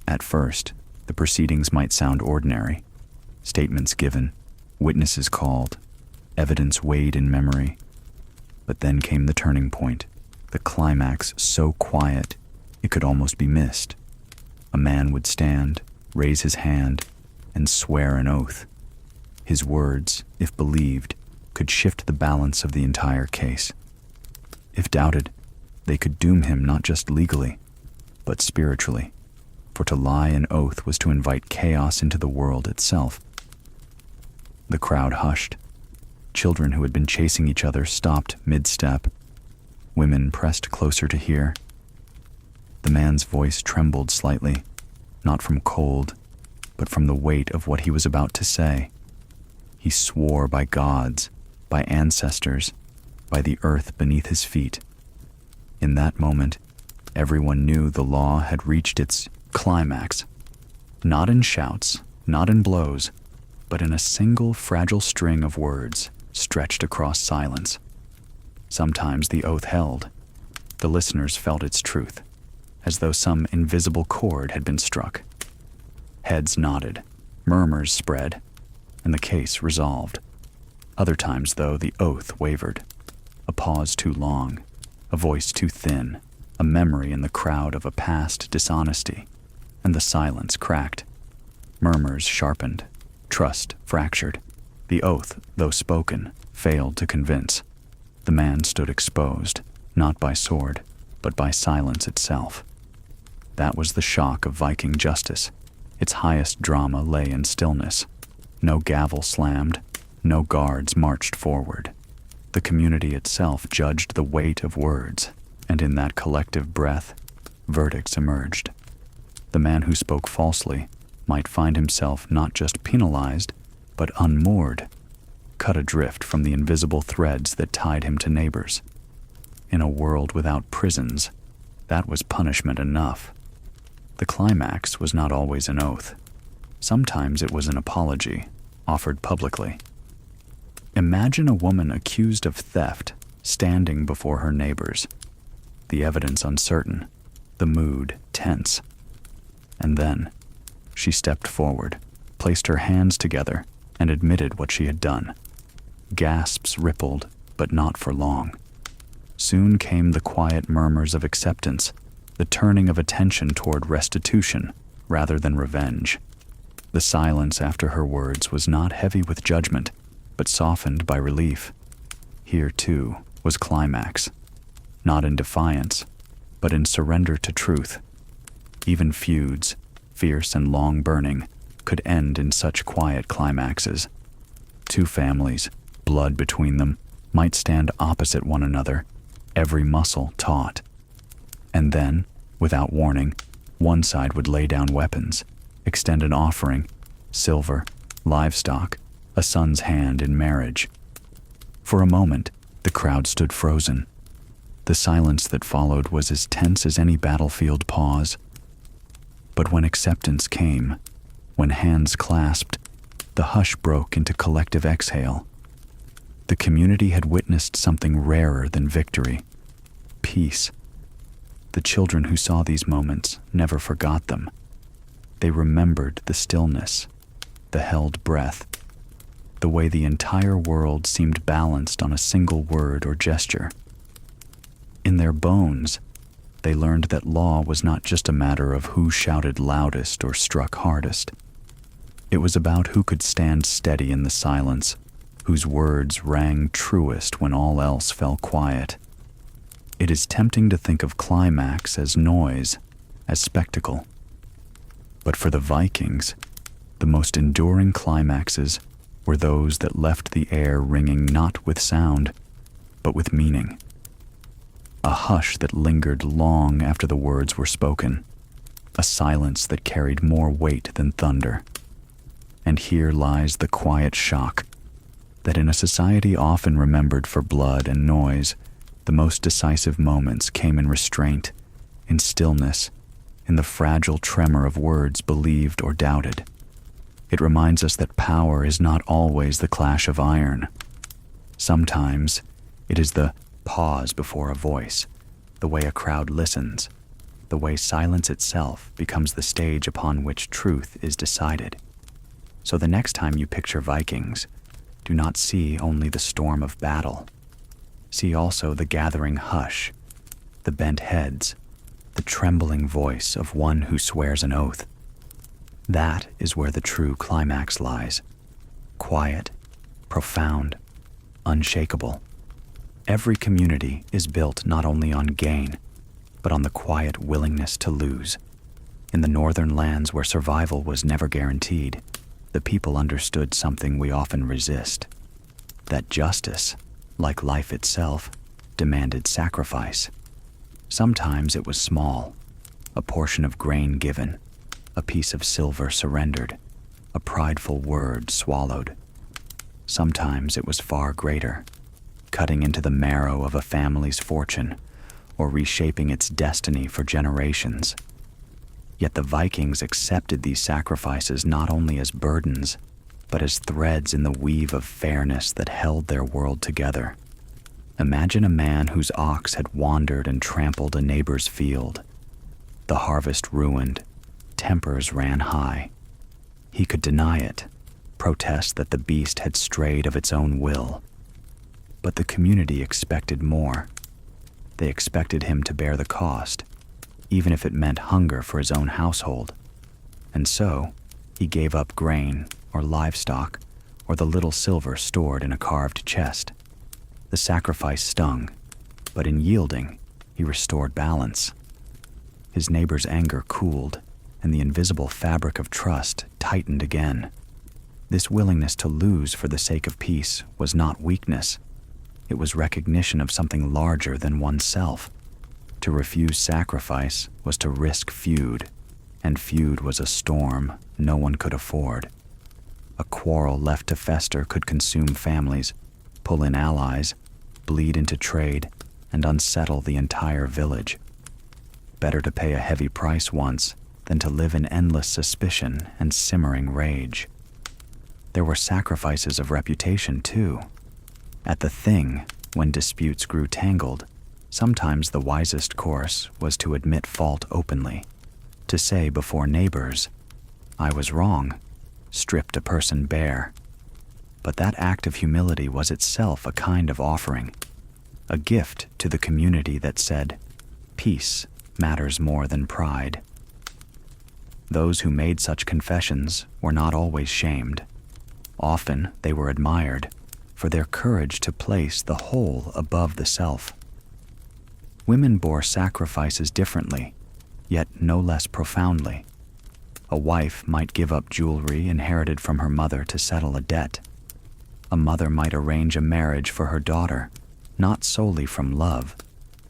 At first, the proceedings might sound ordinary. Statements given, witnesses called, evidence weighed in memory. But then came the turning point, the climax so quiet it could almost be missed. A man would stand, raise his hand, and swear an oath. His words, if believed, could shift the balance of the entire case. If doubted, they could doom him not just legally, but spiritually, for to lie an oath was to invite chaos into the world itself. The crowd hushed. Children who had been chasing each other stopped mid-step. Women pressed closer to hear. The man's voice trembled slightly, not from cold, but from the weight of what he was about to say. He swore by gods, by ancestors, by the earth beneath his feet. In that moment, everyone knew the law had reached its climax. Not in shouts, not in blows, but in a single fragile string of words stretched across silence. Sometimes the oath held. The listeners felt its truth, as though some invisible chord had been struck. Heads nodded, murmurs spread, and the case resolved. Other times, though, the oath wavered. A pause too long, a voice too thin, a memory in the crowd of a past dishonesty, and the silence cracked. Murmurs sharpened, trust fractured. The oath, though spoken, failed to convince. The man stood exposed, not by sword, but by silence itself. That was the shock of Viking justice. Its highest drama lay in stillness. No gavel slammed, no guards marched forward. The community itself judged the weight of words, and in that collective breath, verdicts emerged. The man who spoke falsely might find himself not just penalized, but unmoored, cut adrift from the invisible threads that tied him to neighbors. In a world without prisons, that was punishment enough. The climax was not always an oath. Sometimes it was an apology, offered publicly. Imagine a woman accused of theft standing before her neighbors, the evidence uncertain, the mood tense. And then she stepped forward, placed her hands together, and admitted what she had done. Gasps rippled, but not for long. Soon came the quiet murmurs of acceptance, the turning of attention toward restitution rather than revenge. The silence after her words was not heavy with judgment, but softened by relief. Here, too, was climax, not in defiance, but in surrender to truth. Even feuds, fierce and long-burning, could end in such quiet climaxes. Two families, blood between them, might stand opposite one another, every muscle taut. And then, without warning, one side would lay down weapons, extend an offering, silver, livestock, a son's hand in marriage. For a moment, the crowd stood frozen. The silence that followed was as tense as any battlefield pause. But when acceptance came, when hands clasped, the hush broke into collective exhale. The community had witnessed something rarer than victory: peace. The children who saw these moments never forgot them. They remembered the stillness, the held breath, the way the entire world seemed balanced on a single word or gesture. In their bones, they learned that law was not just a matter of who shouted loudest or struck hardest. It was about who could stand steady in the silence, whose words rang truest when all else fell quiet. It is tempting to think of climax as noise, as spectacle. But for the Vikings, the most enduring climaxes were those that left the air ringing not with sound, but with meaning. A hush that lingered long after the words were spoken, a silence that carried more weight than thunder. And here lies the quiet shock that in a society often remembered for blood and noise, the most decisive moments came in restraint, in stillness, in the fragile tremor of words believed or doubted. It reminds us that power is not always the clash of iron. Sometimes it is the pause before a voice, the way a crowd listens, the way silence itself becomes the stage upon which truth is decided. So the next time you picture Vikings, do not see only the storm of battle. See also the gathering hush, the bent heads, the trembling voice of one who swears an oath. That is where the true climax lies. Quiet, profound, unshakable. Every community is built not only on gain, but on the quiet willingness to lose. In the northern lands where survival was never guaranteed, the people understood something we often resist, that justice, like life itself, demanded sacrifice. Sometimes it was small, a portion of grain given, a piece of silver surrendered, a prideful word swallowed. Sometimes it was far greater, cutting into the marrow of a family's fortune or reshaping its destiny for generations. Yet the Vikings accepted these sacrifices not only as burdens, but as threads in the weave of fairness that held their world together. Imagine a man whose ox had wandered and trampled a neighbor's field. The harvest ruined, tempers ran high. He could deny it, protest that the beast had strayed of its own will. But the community expected more. They expected him to bear the cost, even if it meant hunger for his own household. And so, he gave up grain or livestock or the little silver stored in a carved chest. The sacrifice stung, but in yielding, he restored balance. His neighbor's anger cooled, and the invisible fabric of trust tightened again. This willingness to lose for the sake of peace was not weakness. It was recognition of something larger than oneself. To refuse sacrifice was to risk feud, and feud was a storm no one could afford. A quarrel left to fester could consume families, pull in allies, bleed into trade, and unsettle the entire village. Better to pay a heavy price once than to live in endless suspicion and simmering rage. There were sacrifices of reputation, too. At the Thing, when disputes grew tangled, sometimes the wisest course was to admit fault openly, to say before neighbors, "I was wrong," stripped a person bare. But that act of humility was itself a kind of offering, a gift to the community that said, "Peace matters more than pride." Those who made such confessions were not always shamed. Often they were admired for their courage to place the whole above the self. Women bore sacrifices differently, yet no less profoundly. A wife might give up jewelry inherited from her mother to settle a debt. A mother might arrange a marriage for her daughter, not solely from love,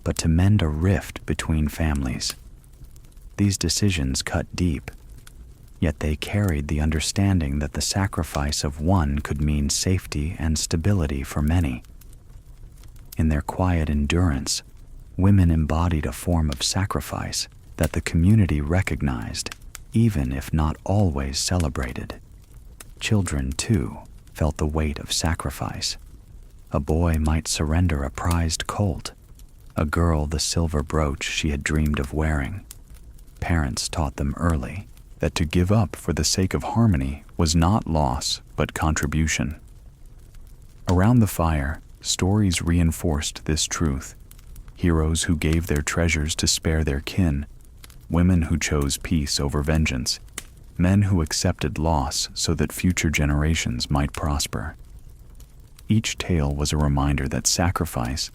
but to mend a rift between families. These decisions cut deep, yet they carried the understanding that the sacrifice of one could mean safety and stability for many. In their quiet endurance, women embodied a form of sacrifice that the community recognized, even if not always celebrated. Children, too, felt the weight of sacrifice. A boy might surrender a prized colt, a girl the silver brooch she had dreamed of wearing. Parents taught them early that to give up for the sake of harmony was not loss, but contribution. Around the fire, stories reinforced this truth. Heroes who gave their treasures to spare their kin, women who chose peace over vengeance, men who accepted loss so that future generations might prosper. Each tale was a reminder that sacrifice,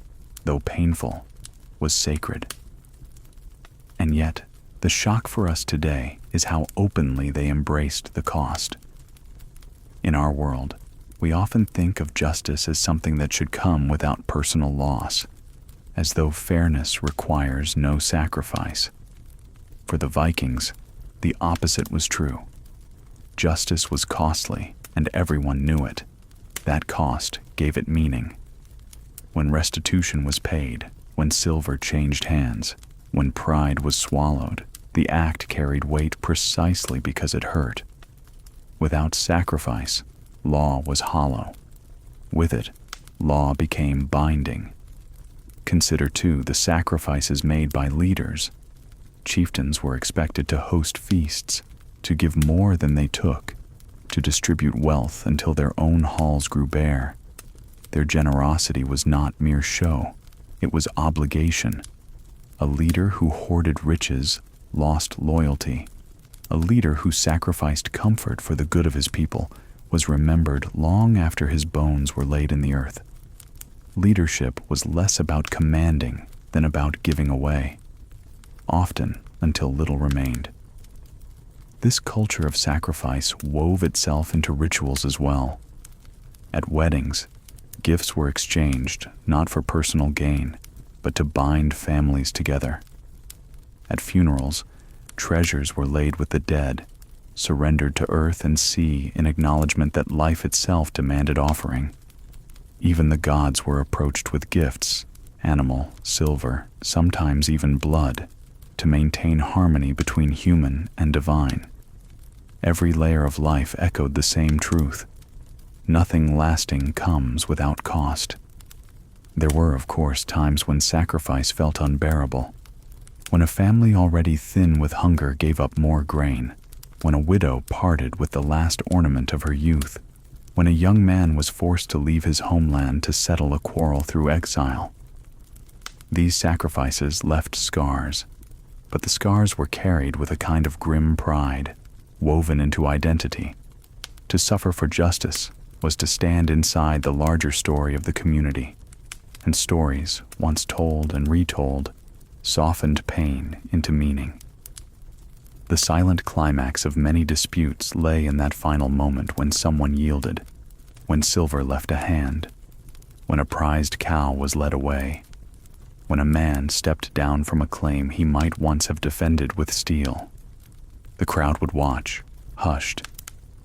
though painful, was sacred. And yet, the shock for us today is how openly they embraced the cost. In our world, we often think of justice as something that should come without personal loss, as though fairness requires no sacrifice. For the Vikings, the opposite was true. Justice was costly, and everyone knew it. That cost gave it meaning. When restitution was paid, when silver changed hands, when pride was swallowed, the act carried weight precisely because it hurt. Without sacrifice, law was hollow. With it, law became binding. Consider, too, the sacrifices made by leaders. Chieftains were expected to host feasts, to give more than they took, to distribute wealth until their own halls grew bare. Their generosity was not mere show, it was obligation. A leader who hoarded riches lost loyalty. A leader who sacrificed comfort for the good of his people was remembered long after his bones were laid in the earth. Leadership was less about commanding than about giving away, often until little remained. This culture of sacrifice wove itself into rituals as well. At weddings, gifts were exchanged not for personal gain, but to bind families together. At funerals, treasures were laid with the dead, surrendered to earth and sea in acknowledgement that life itself demanded offering. Even the gods were approached with gifts, animal, silver, sometimes even blood, to maintain harmony between human and divine. Every layer of life echoed the same truth. Nothing lasting comes without cost. There were, of course, times when sacrifice felt unbearable. When a family already thin with hunger gave up more grain, when a widow parted with the last ornament of her youth, when a young man was forced to leave his homeland to settle a quarrel through exile. These sacrifices left scars, but the scars were carried with a kind of grim pride, woven into identity. To suffer for justice was to stand inside the larger story of the community, and stories, once told and retold, softened pain into meaning. The silent climax of many disputes lay in that final moment when someone yielded, when silver left a hand, when a prized cow was led away, when a man stepped down from a claim he might once have defended with steel. The crowd would watch, hushed.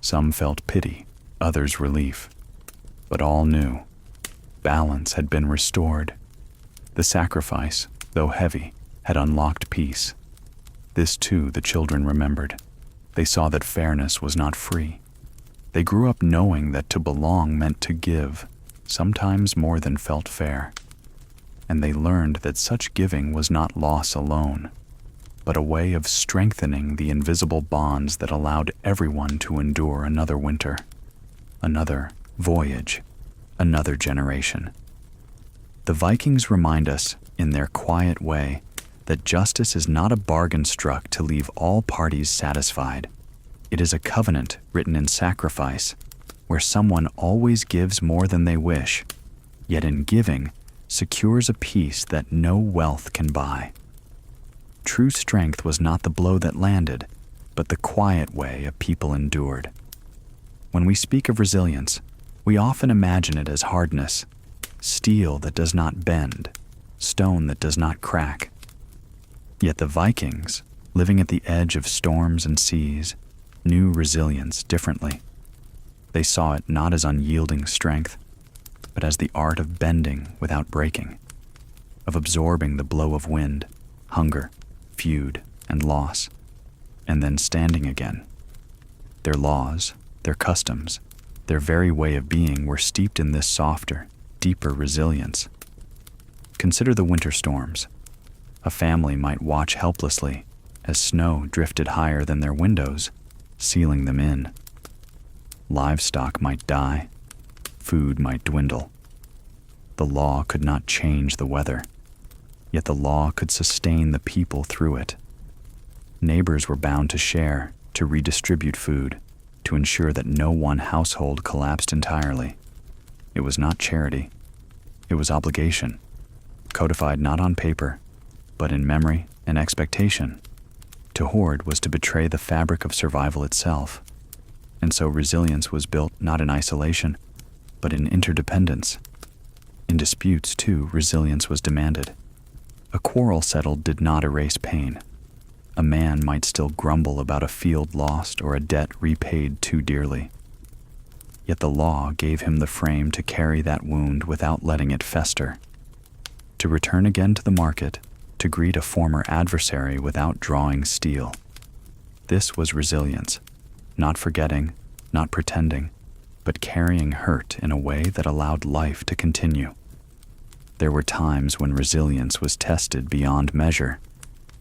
Some felt pity, others relief. But all knew balance had been restored. The sacrifice, though heavy, had unlocked peace. This too the children remembered. They saw that fairness was not free. They grew up knowing that to belong meant to give, sometimes more than felt fair. And they learned that such giving was not loss alone, but a way of strengthening the invisible bonds that allowed everyone to endure another winter, another voyage, another generation. The Vikings remind us, in their quiet way, that justice is not a bargain struck to leave all parties satisfied. It is a covenant written in sacrifice, where someone always gives more than they wish, yet in giving secures a peace that no wealth can buy. True strength was not the blow that landed, but the quiet way a people endured. When we speak of resilience, we often imagine it as hardness, steel that does not bend, stone that does not crack. Yet the Vikings, living at the edge of storms and seas, knew resilience differently. They saw it not as unyielding strength, but as the art of bending without breaking, of absorbing the blow of wind, hunger, feud, and loss, and then standing again. Their laws, their customs, their very way of being were steeped in this softer, deeper resilience. Consider the winter storms. A family might watch helplessly as snow drifted higher than their windows, sealing them in. Livestock might die, food might dwindle. The law could not change the weather, yet the law could sustain the people through it. Neighbors were bound to share, to redistribute food, to ensure that no one household collapsed entirely. It was not charity, it was obligation, codified not on paper, but in memory and expectation. To hoard was to betray the fabric of survival itself, and so resilience was built not in isolation, but in interdependence. In disputes, too, resilience was demanded. A quarrel settled did not erase pain. A man might still grumble about a field lost or a debt repaid too dearly. Yet the law gave him the frame to carry that wound without letting it fester, to return again to the market, to greet a former adversary without drawing steel. This was resilience, not forgetting, not pretending, but carrying hurt in a way that allowed life to continue. There were times when resilience was tested beyond measure.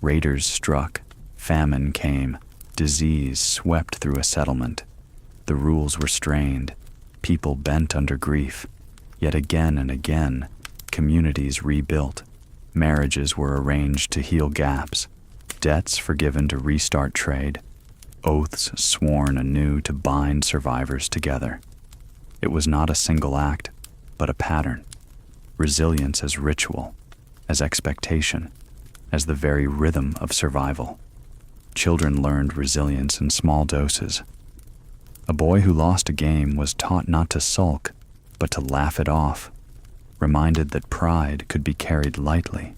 Raiders struck, famine came, disease swept through a settlement. The rules were strained, people bent under grief. Yet again and again, communities rebuilt. Marriages were arranged to heal gaps, debts forgiven to restart trade, oaths sworn anew to bind survivors together. It was not a single act, but a pattern. Resilience as ritual, as expectation, as the very rhythm of survival. Children learned resilience in small doses. A boy who lost a game was taught not to sulk, but to laugh it off, reminded that pride could be carried lightly.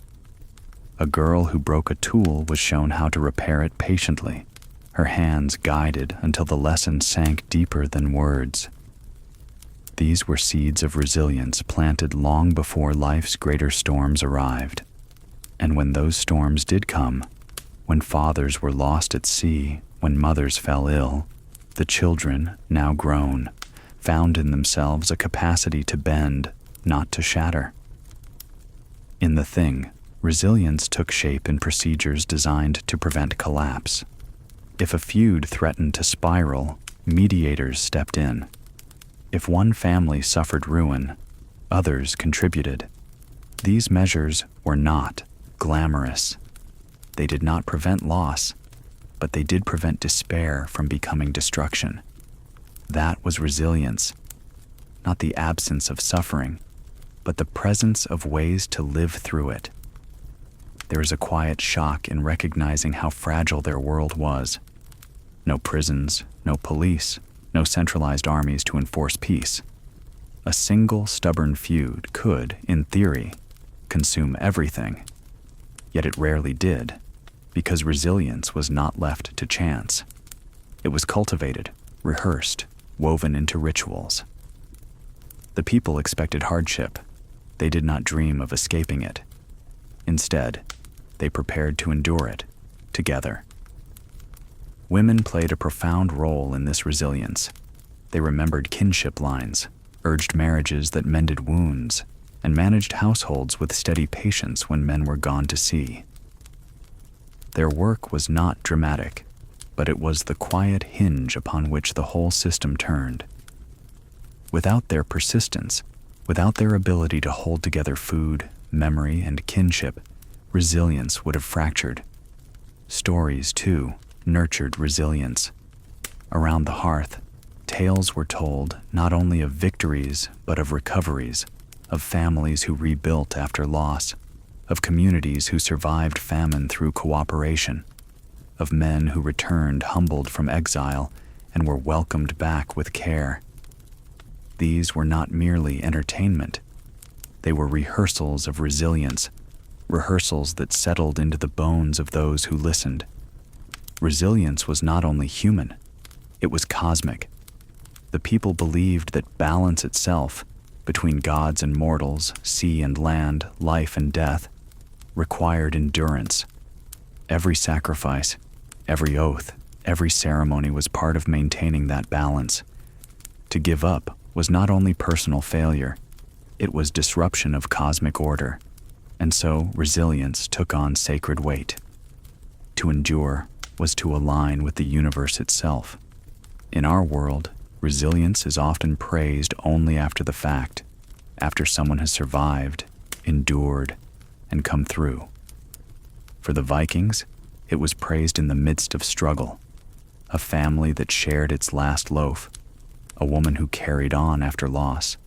A girl who broke a tool was shown how to repair it patiently, her hands guided until the lesson sank deeper than words. These were seeds of resilience planted long before life's greater storms arrived. And when those storms did come, when fathers were lost at sea, when mothers fell ill, the children, now grown, found in themselves a capacity to bend, not to shatter. In The Thing, resilience took shape in procedures designed to prevent collapse. If a feud threatened to spiral, mediators stepped in. If one family suffered ruin, others contributed. These measures were not glamorous. They did not prevent loss, but they did prevent despair from becoming destruction. That was resilience, not the absence of suffering, but the presence of ways to live through it. There is a quiet shock in recognizing how fragile their world was. No prisons, no police, no centralized armies to enforce peace. A single stubborn feud could, in theory, consume everything. Yet it rarely did, because resilience was not left to chance. It was cultivated, rehearsed, woven into rituals. The people expected hardship. They did not dream of escaping it. Instead, they prepared to endure it, together. Women played a profound role in this resilience. They remembered kinship lines, urged marriages that mended wounds, and managed households with steady patience when men were gone to sea. Their work was not dramatic, but it was the quiet hinge upon which the whole system turned. Without their persistence, without their ability to hold together food, memory, and kinship, resilience would have fractured. Stories, too, nurtured resilience. Around the hearth, tales were told not only of victories, but of recoveries, of families who rebuilt after loss, of communities who survived famine through cooperation, of men who returned humbled from exile and were welcomed back with care. These were not merely entertainment. They were rehearsals of resilience, rehearsals that settled into the bones of those who listened. Resilience was not only human, it was cosmic. The people believed that balance itself, between gods and mortals, sea and land, life and death, required endurance. Every sacrifice, every oath, every ceremony was part of maintaining that balance. To give up was not only personal failure, it was disruption of cosmic order, and so resilience took on sacred weight. To endure was to align with the universe itself. In our world, resilience is often praised only after the fact, after someone has survived, endured, and come through. For the Vikings, it was praised in the midst of struggle, a family that shared its last loaf, a woman who carried on after loss,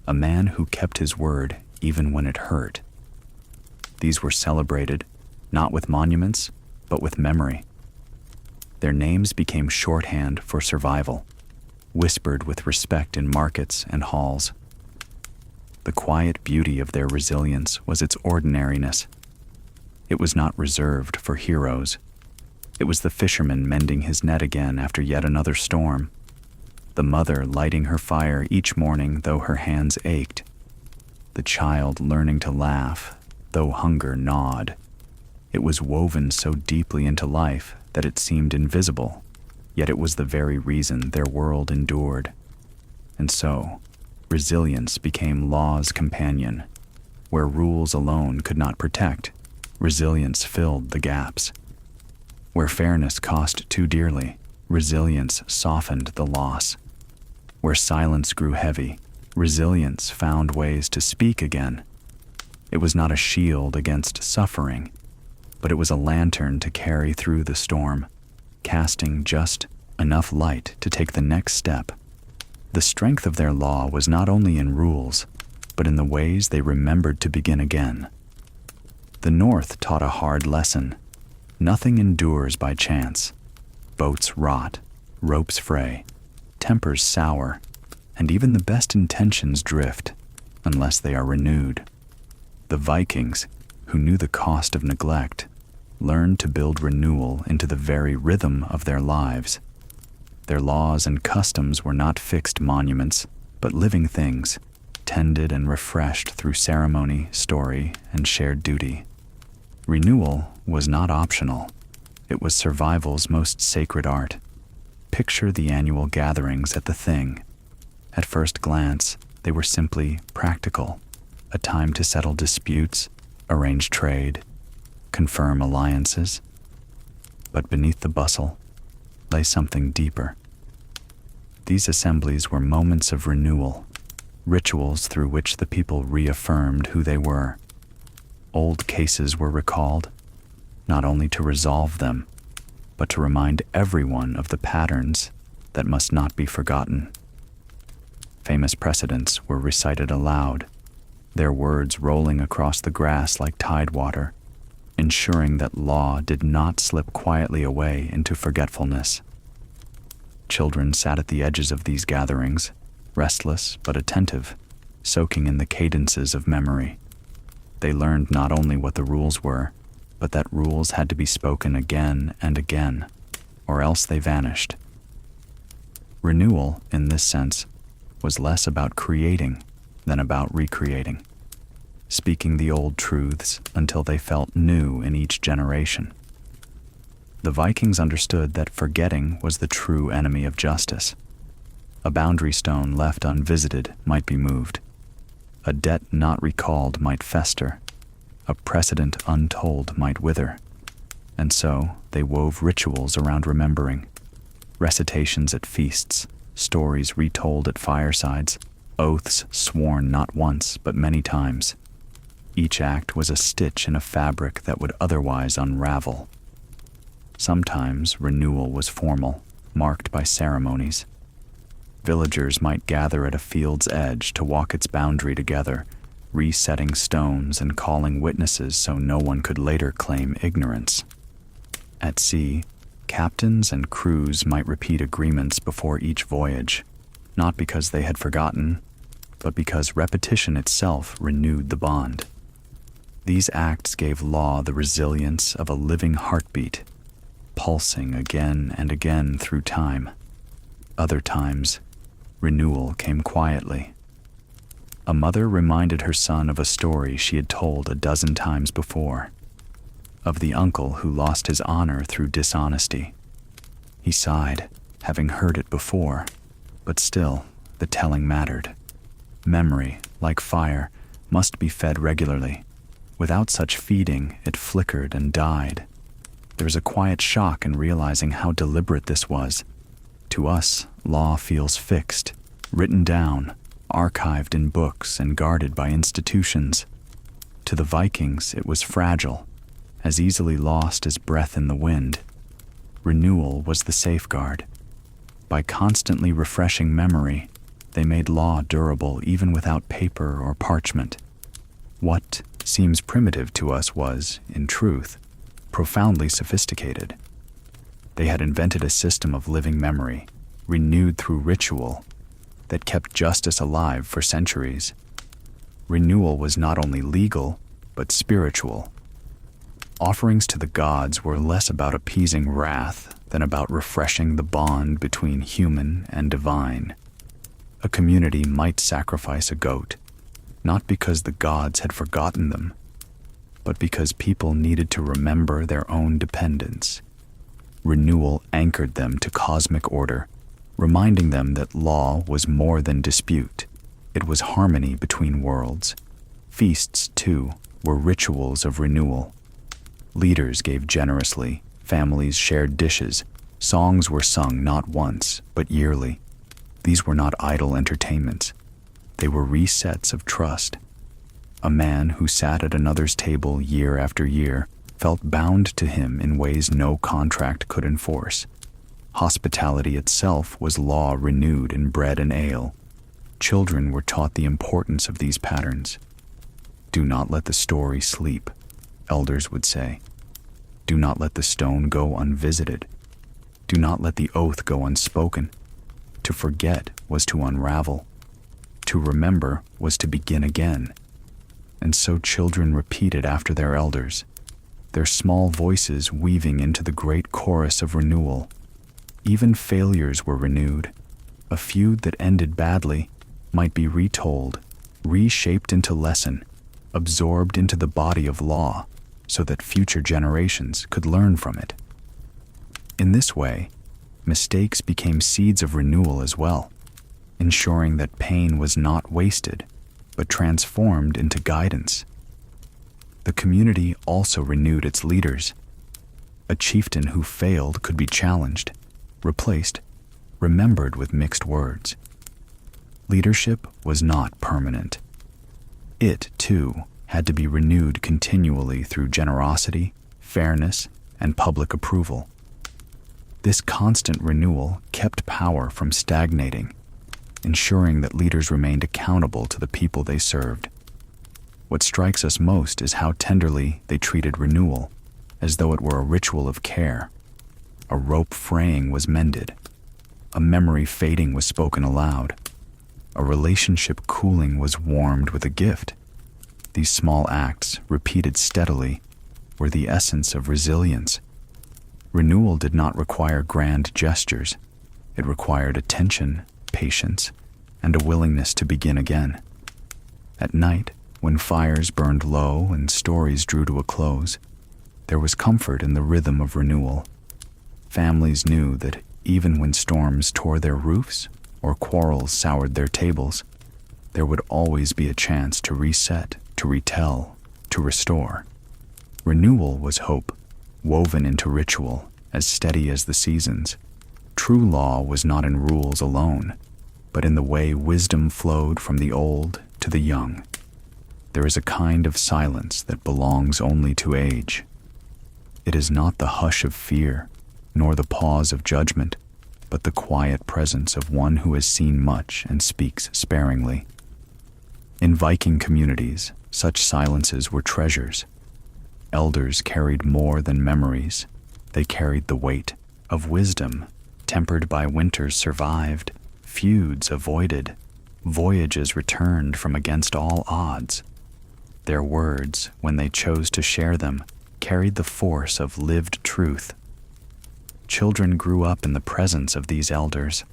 a man who kept his word even when it hurt. These were celebrated, not with monuments, but with memory. Their names became shorthand for survival, whispered with respect in markets and halls. The quiet beauty of their resilience was its ordinariness. It was not reserved for heroes. It was the fisherman mending his net again after yet another storm. The mother lighting her fire each morning though her hands ached. The child learning to laugh though hunger gnawed. It was woven so deeply into life that it seemed invisible, yet it was the very reason their world endured. And so, resilience became law's companion. Where rules alone could not protect, resilience filled the gaps. Where fairness cost too dearly, resilience softened the loss. Where silence grew heavy, resilience found ways to speak again. It was not a shield against suffering, but it was a lantern to carry through the storm, casting just enough light to take the next step. The strength of their law was not only in rules, but in the ways they remembered to begin again. The North taught a hard lesson. Nothing endures by chance. Boats rot, ropes fray, tempers sour, and even the best intentions drift, unless they are renewed. The Vikings, who knew the cost of neglect, learned to build renewal into the very rhythm of their lives. Their laws and customs were not fixed monuments, but living things, tended and refreshed through ceremony, story, and shared duty. Renewal was not optional. It was survival's most sacred art. Picture the annual gatherings at the Thing. At first glance, they were simply practical, a time to settle disputes, arrange trade, confirm alliances. But beneath the bustle lay something deeper. These assemblies were moments of renewal, rituals through which the people reaffirmed who they were. Old cases were recalled, not only to resolve them, but to remind everyone of the patterns that must not be forgotten. Famous precedents were recited aloud, their words rolling across the grass like tidewater, ensuring that law did not slip quietly away into forgetfulness. Children sat at the edges of these gatherings, restless but attentive, soaking in the cadences of memory. They learned not only what the rules were, but that rules had to be spoken again and again, or else they vanished. Renewal, in this sense, was less about creating than about recreating, speaking the old truths until they felt new in each generation. The Vikings understood that forgetting was the true enemy of justice. A boundary stone left unvisited might be moved. A debt not recalled might fester. A precedent untold might wither. And so they wove rituals around remembering. Recitations at feasts, stories retold at firesides, oaths sworn not once but many times. Each act was a stitch in a fabric that would otherwise unravel. Sometimes renewal was formal, marked by ceremonies. Villagers might gather at a field's edge to walk its boundary together, resetting stones and calling witnesses so no one could later claim ignorance. At sea, captains and crews might repeat agreements before each voyage, not because they had forgotten, but because repetition itself renewed the bond. These acts gave law the resilience of a living heartbeat, pulsing again and again through time. Other times, renewal came quietly. A mother reminded her son of a story she had told a dozen times before, of the uncle who lost his honor through dishonesty. He sighed, having heard it before, but still, the telling mattered. Memory, like fire, must be fed regularly. Without such feeding, it flickered and died. There was a quiet shock in realizing how deliberate this was. To us, law feels fixed, written down, archived in books and guarded by institutions. To the Vikings, it was fragile, as easily lost as breath in the wind. Renewal was the safeguard. By constantly refreshing memory, they made law durable even without paper or parchment. What seems primitive to us was, in truth, profoundly sophisticated. They had invented a system of living memory, renewed through ritual, that kept justice alive for centuries. Renewal was not only legal, but spiritual. Offerings to the gods were less about appeasing wrath than about refreshing the bond between human and divine. A community might sacrifice a goat, not because the gods had forgotten them, but because people needed to remember their own dependence. Renewal anchored them to cosmic order, reminding them that law was more than dispute. It was harmony between worlds. Feasts, too, were rituals of renewal. Leaders gave generously, families shared dishes, songs were sung not once, but yearly. These were not idle entertainments. They were resets of trust. A man who sat at another's table year after year felt bound to him in ways no contract could enforce. Hospitality itself was law renewed in bread and ale. Children were taught the importance of these patterns. "Do not let the story sleep," elders would say. "Do not let the stone go unvisited. Do not let the oath go unspoken." To forget was to unravel. To remember was to begin again. And so children repeated after their elders, their small voices weaving into the great chorus of renewal. Even failures were renewed. A feud that ended badly might be retold, reshaped into lesson, absorbed into the body of law, so that future generations could learn from it. In this way, mistakes became seeds of renewal as well, ensuring that pain was not wasted, but transformed into guidance. The community also renewed its leaders. A chieftain who failed could be challenged, replaced, remembered with mixed words. Leadership was not permanent. It, too, had to be renewed continually through generosity, fairness, and public approval. This constant renewal kept power from stagnating, ensuring that leaders remained accountable to the people they served. What strikes us most is how tenderly they treated renewal, as though it were a ritual of care. A rope fraying was mended. A memory fading was spoken aloud. A relationship cooling was warmed with a gift. These small acts, repeated steadily, were the essence of resilience. Renewal did not require grand gestures. It required attention, patience, and a willingness to begin again. At night, when fires burned low and stories drew to a close, there was comfort in the rhythm of renewal. Families knew that even when storms tore their roofs or quarrels soured their tables, there would always be a chance to reset, to retell, to restore. Renewal was hope, woven into ritual, as steady as the seasons. True law was not in rules alone, but in the way wisdom flowed from the old to the young. There is a kind of silence that belongs only to age. It is not the hush of fear, nor the pause of judgment, but the quiet presence of one who has seen much and speaks sparingly. In Viking communities, such silences were treasures. Elders carried more than memories. They carried the weight of wisdom, tempered by winters survived, feuds avoided, voyages returned from against all odds. Their words, when they chose to share them, carried the force of lived truth. Children grew up in the presence of these elders.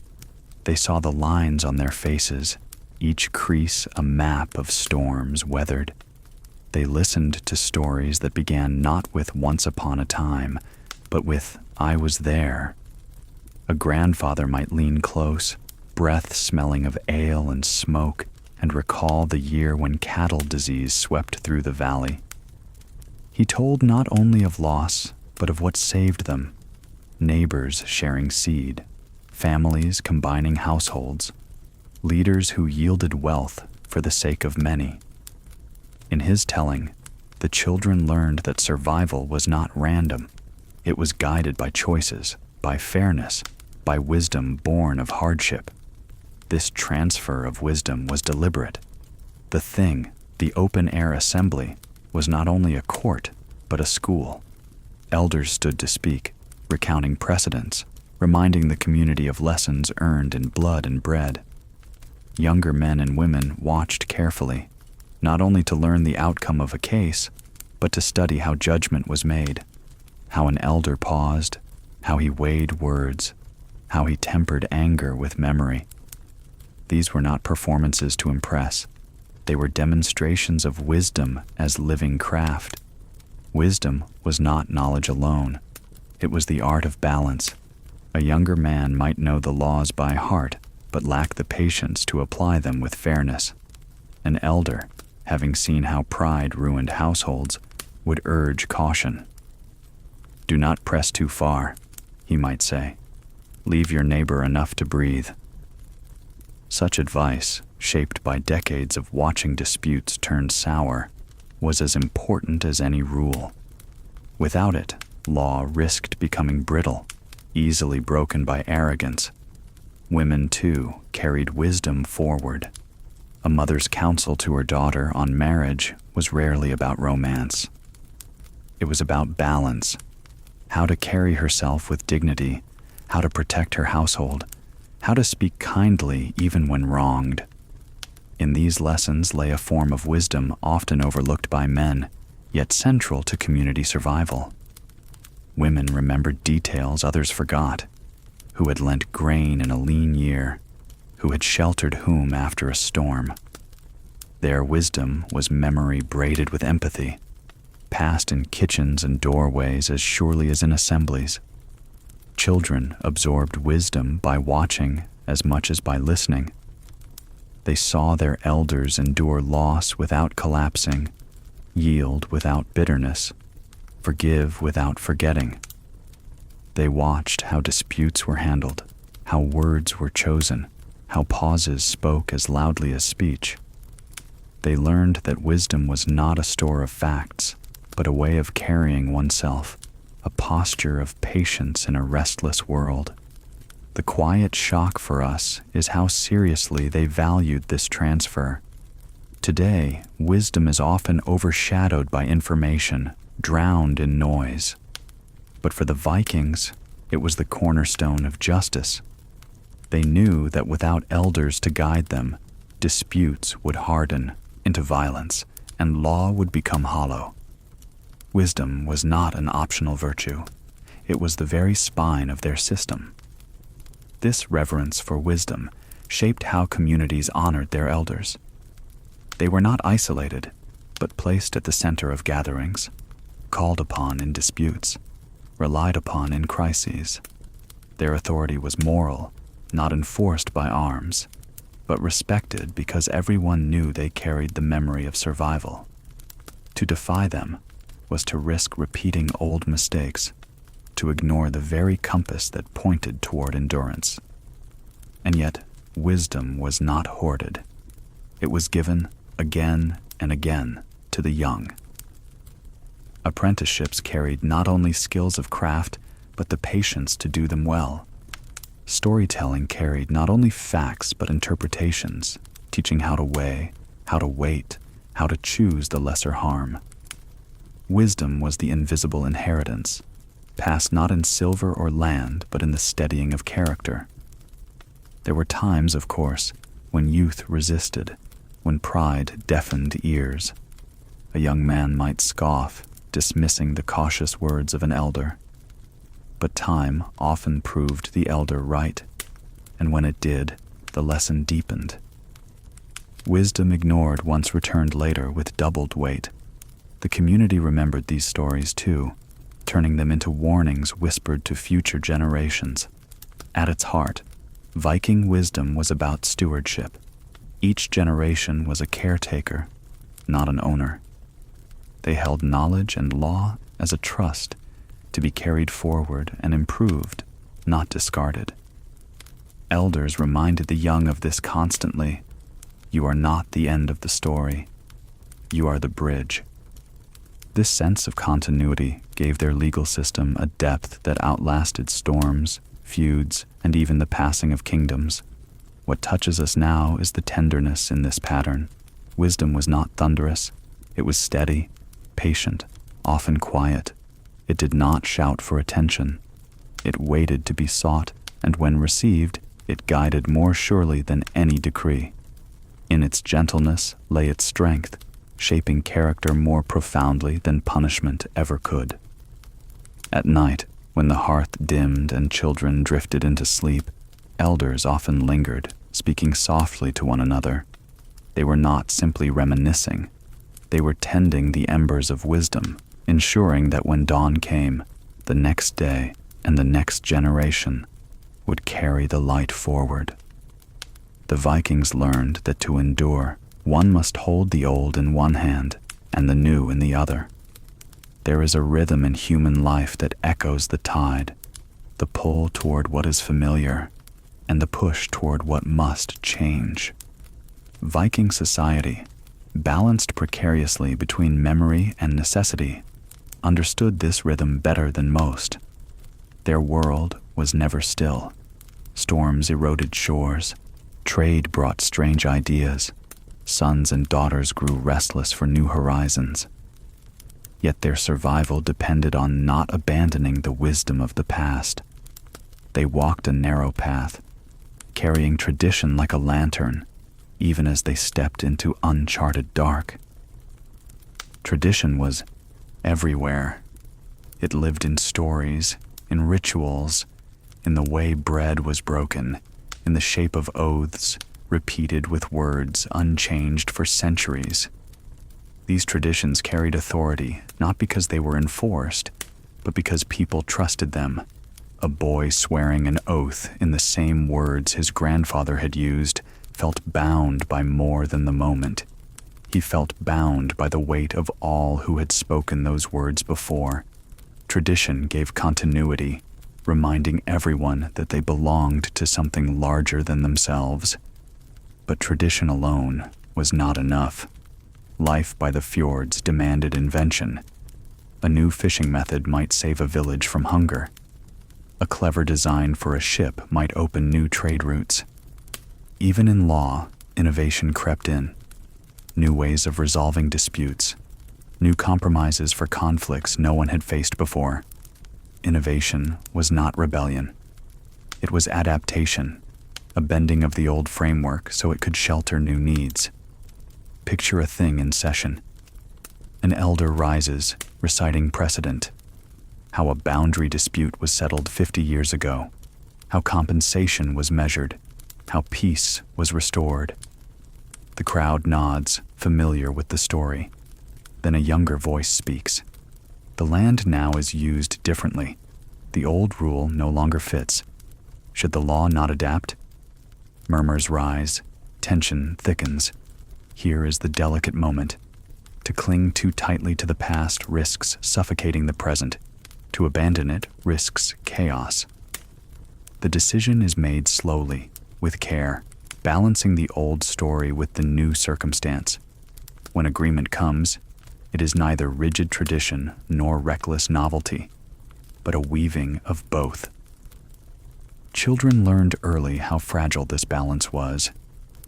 They saw the lines on their faces, each crease a map of storms weathered. They listened to stories that began not with "once upon a time," but with "I was there." A grandfather might lean close, breath smelling of ale and smoke, and recall the year when cattle disease swept through the valley. He told not only of loss, but of what saved them. Neighbors sharing seed, families combining households, leaders who yielded wealth for the sake of many. In his telling, the children learned that survival was not random. It was guided by choices, by fairness, by wisdom born of hardship. This transfer of wisdom was deliberate. The thing, the open-air assembly, was not only a court, but a school. Elders stood to speak, recounting precedents, reminding the community of lessons earned in blood and bread. Younger men and women watched carefully, not only to learn the outcome of a case, but to study how judgment was made, how an elder paused, how he weighed words, how he tempered anger with memory. These were not performances to impress. They were demonstrations of wisdom as living craft. Wisdom was not knowledge alone. It was the art of balance. A younger man might know the laws by heart, but lack the patience to apply them with fairness. An elder, having seen how pride ruined households, would urge caution. "Do not press too far," he might say. "Leave your neighbor enough to breathe." Such advice, shaped by decades of watching disputes turn sour, was as important as any rule. Without it, law risked becoming brittle, easily broken by arrogance. Women, too, carried wisdom forward. A mother's counsel to her daughter on marriage was rarely about romance. It was about balance, how to carry herself with dignity, how to protect her household, how to speak kindly even when wronged. In these lessons lay a form of wisdom often overlooked by men, yet central to community survival. Women remembered details others forgot: who had lent grain in a lean year, who had sheltered whom after a storm. Their wisdom was memory braided with empathy, passed in kitchens and doorways as surely as in assemblies. Children absorbed wisdom by watching as much as by listening. They saw their elders endure loss without collapsing, yield without bitterness, forgive without forgetting. They watched how disputes were handled, how words were chosen, how pauses spoke as loudly as speech. They learned that wisdom was not a store of facts, but a way of carrying oneself, a posture of patience in a restless world. The quiet shock for us is how seriously they valued this transfer. Today, wisdom is often overshadowed by information, drowned in noise. But for the Vikings, it was the cornerstone of justice. They knew that without elders to guide them, disputes would harden into violence, and law would become hollow. Wisdom was not an optional virtue. It was the very spine of their system. This reverence for wisdom shaped how communities honored their elders. They were not isolated, but placed at the center of gatherings, called upon in disputes, relied upon in crises. Their authority was moral, not enforced by arms, but respected because everyone knew they carried the memory of survival. To defy them was to risk repeating old mistakes, to ignore the very compass that pointed toward endurance. And yet, wisdom was not hoarded. It was given again and again to the young. Apprenticeships carried not only skills of craft, but the patience to do them well. Storytelling carried not only facts, but interpretations, teaching how to weigh, how to wait, how to choose the lesser harm. Wisdom was the invisible inheritance, passed not in silver or land, but in the steadying of character. There were times, of course, when youth resisted, when pride deafened ears. A young man might scoff, dismissing the cautious words of an elder. But time often proved the elder right, and when it did, the lesson deepened. Wisdom ignored once returned later with doubled weight. The community remembered these stories too, turning them into warnings whispered to future generations. At its heart, Viking wisdom was about stewardship. Each generation was a caretaker, not an owner. They held knowledge and law as a trust, to be carried forward and improved, not discarded. Elders reminded the young of this constantly. You are not the end of the story. You are the bridge. This sense of continuity gave their legal system a depth that outlasted storms, feuds, and even the passing of kingdoms. What touches us now is the tenderness in this pattern. Wisdom was not thunderous. It was steady, patient, often quiet. It did not shout for attention. It waited to be sought, and when received, it guided more surely than any decree. In its gentleness lay its strength. shaping character more profoundly than punishment ever could. At night, when the hearth dimmed and children drifted into sleep, elders often lingered, speaking softly to one another. They were not simply reminiscing. They were tending the embers of wisdom, ensuring that when dawn came, the next day and the next generation would carry the light forward. The Vikings learned that to endure, one must hold the old in one hand and the new in the other. There is a rhythm in human life that echoes the tide, the pull toward what is familiar and the push toward what must change. Viking society, balanced precariously between memory and necessity, understood this rhythm better than most. Their world was never still. Storms eroded shores. Trade brought strange ideas. Sons and daughters grew restless for new horizons. Yet their survival depended on not abandoning the wisdom of the past. They walked a narrow path, carrying tradition like a lantern, even as they stepped into uncharted dark. Tradition was everywhere. It lived in stories, in rituals, in the way bread was broken, in the shape of oaths, repeated with words unchanged for centuries. These traditions carried authority, not because they were enforced, but because people trusted them. A boy swearing an oath in the same words his grandfather had used felt bound by more than the moment. He felt bound by the weight of all who had spoken those words before. Tradition gave continuity, reminding everyone that they belonged to something larger than themselves. But tradition alone was not enough. Life by the fjords demanded invention. A new fishing method might save a village from hunger. A clever design for a ship might open new trade routes. Even in law, innovation crept in. New ways of resolving disputes, new compromises for conflicts no one had faced before. Innovation was not rebellion. It was adaptation, a bending of the old framework so it could shelter new needs. Picture a thing in session. An elder rises, reciting precedent. How a boundary dispute was settled 50 years ago. How compensation was measured. How peace was restored. The crowd nods, familiar with the story. Then a younger voice speaks. The land now is used differently. The old rule no longer fits. Should the law not adapt? Murmurs rise. Tension thickens. Here is the delicate moment. To cling too tightly to the past risks suffocating the present. To abandon it risks chaos. The decision is made slowly, with care, balancing the old story with the new circumstance. When agreement comes, it is neither rigid tradition nor reckless novelty, but a weaving of both. Children learned early how fragile this balance was.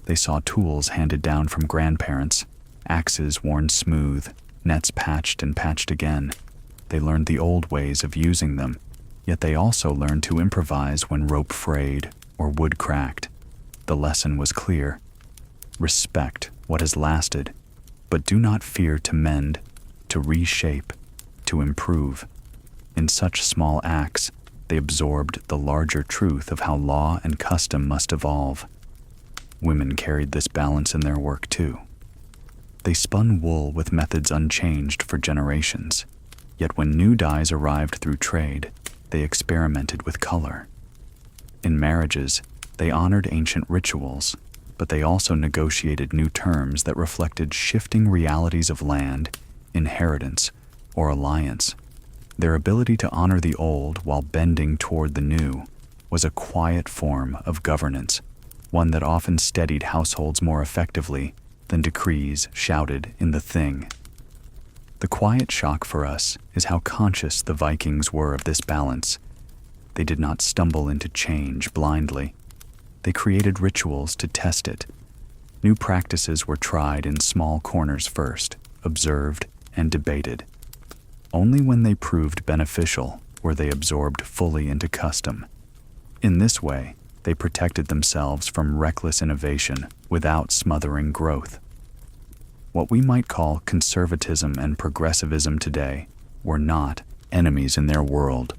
They saw tools handed down from grandparents, axes worn smooth, nets patched and patched again. They learned the old ways of using them, yet they also learned to improvise when rope frayed or wood cracked. The lesson was clear. Respect what has lasted, but do not fear to mend, to reshape, to improve. In such small acts, they absorbed the larger truth of how law and custom must evolve. Women carried this balance in their work too. They spun wool with methods unchanged for generations, yet when new dyes arrived through trade, they experimented with color. In marriages, they honored ancient rituals, but they also negotiated new terms that reflected shifting realities of land, inheritance, or alliance. Their ability to honor the old while bending toward the new was a quiet form of governance, one that often steadied households more effectively than decrees shouted in the thing. The quiet shock for us is how conscious the Vikings were of this balance. They did not stumble into change blindly. They created rituals to test it. New practices were tried in small corners first, observed and debated. Only when they proved beneficial were they absorbed fully into custom. In this way, they protected themselves from reckless innovation without smothering growth. What we might call conservatism and progressivism today were not enemies in their world,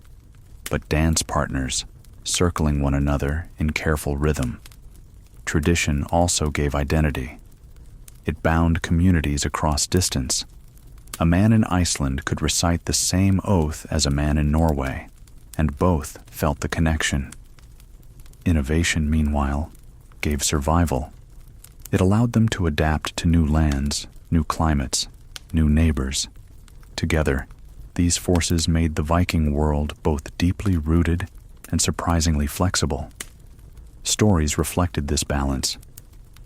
but dance partners, circling one another in careful rhythm. Tradition also gave identity. It bound communities across distance. A man in Iceland could recite the same oath as a man in Norway, and both felt the connection. Innovation, meanwhile, gave survival. It allowed them to adapt to new lands, new climates, new neighbors. Together, these forces made the Viking world both deeply rooted and surprisingly flexible. Stories reflected this balance.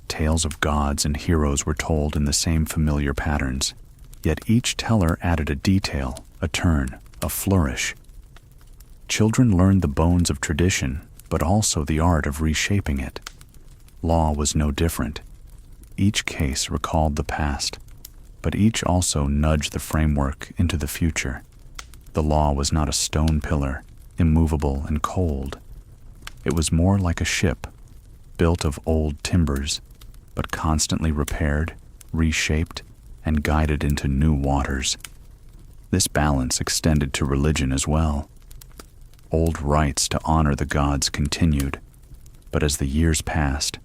Tales of gods and heroes were told in the same familiar patterns, yet each teller added a detail, a turn, a flourish. Children learned the bones of tradition, but also the art of reshaping it. Law was no different. Each case recalled the past, but each also nudged the framework into the future. The law was not a stone pillar, immovable and cold. It was more like a ship, built of old timbers, but constantly repaired, reshaped, and guided into new waters. This balance extended to religion as well. Old rites to honor the gods continued, but as the years passed,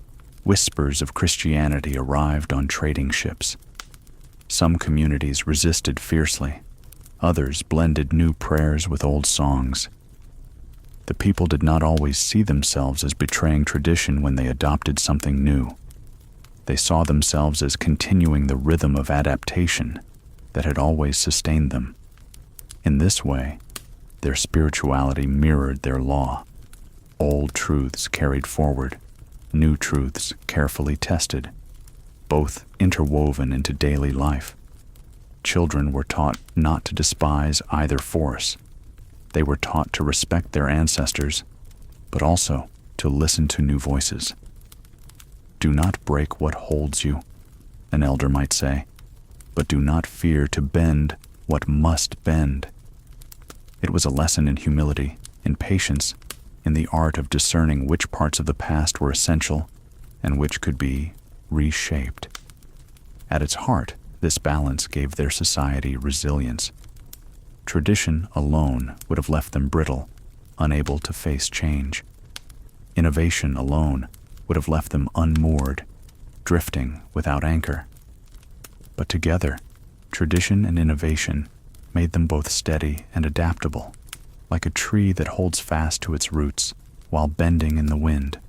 whispers of Christianity arrived on trading ships. Some communities resisted fiercely. Others blended new prayers with old songs. The people did not always see themselves as betraying tradition when they adopted something new. They saw themselves as continuing the rhythm of adaptation that had always sustained them. In this way, their spirituality mirrored their law. Old truths carried forward, new truths carefully tested, both interwoven into daily life. Children were taught not to despise either force. They were taught to respect their ancestors, but also to listen to new voices. Do not break what holds you, an elder might say, but do not fear to bend what must bend. It was a lesson in humility, in patience, in the art of discerning which parts of the past were essential and which could be reshaped. At its heart, this balance gave their society resilience. Tradition alone would have left them brittle, unable to face change. Innovation alone would have left them unmoored, drifting without anchor. But together, tradition and innovation made them both steady and adaptable, like a tree that holds fast to its roots while bending in the wind.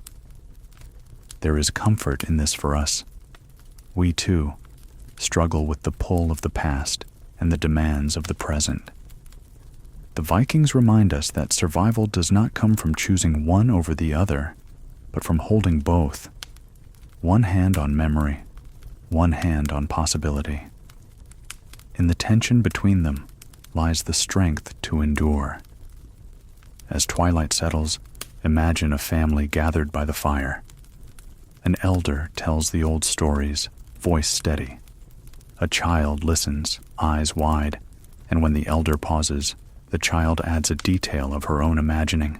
There is comfort in this for us. We, too, struggle with the pull of the past and the demands of the present. The Vikings remind us that survival does not come from choosing one over the other, but from holding both. One hand on memory, one hand on possibility. In the tension between them lies the strength to endure. As twilight settles, imagine a family gathered by the fire. An elder tells the old stories, voice steady. A child listens, eyes wide, and when the elder pauses, the child adds a detail of her own imagining.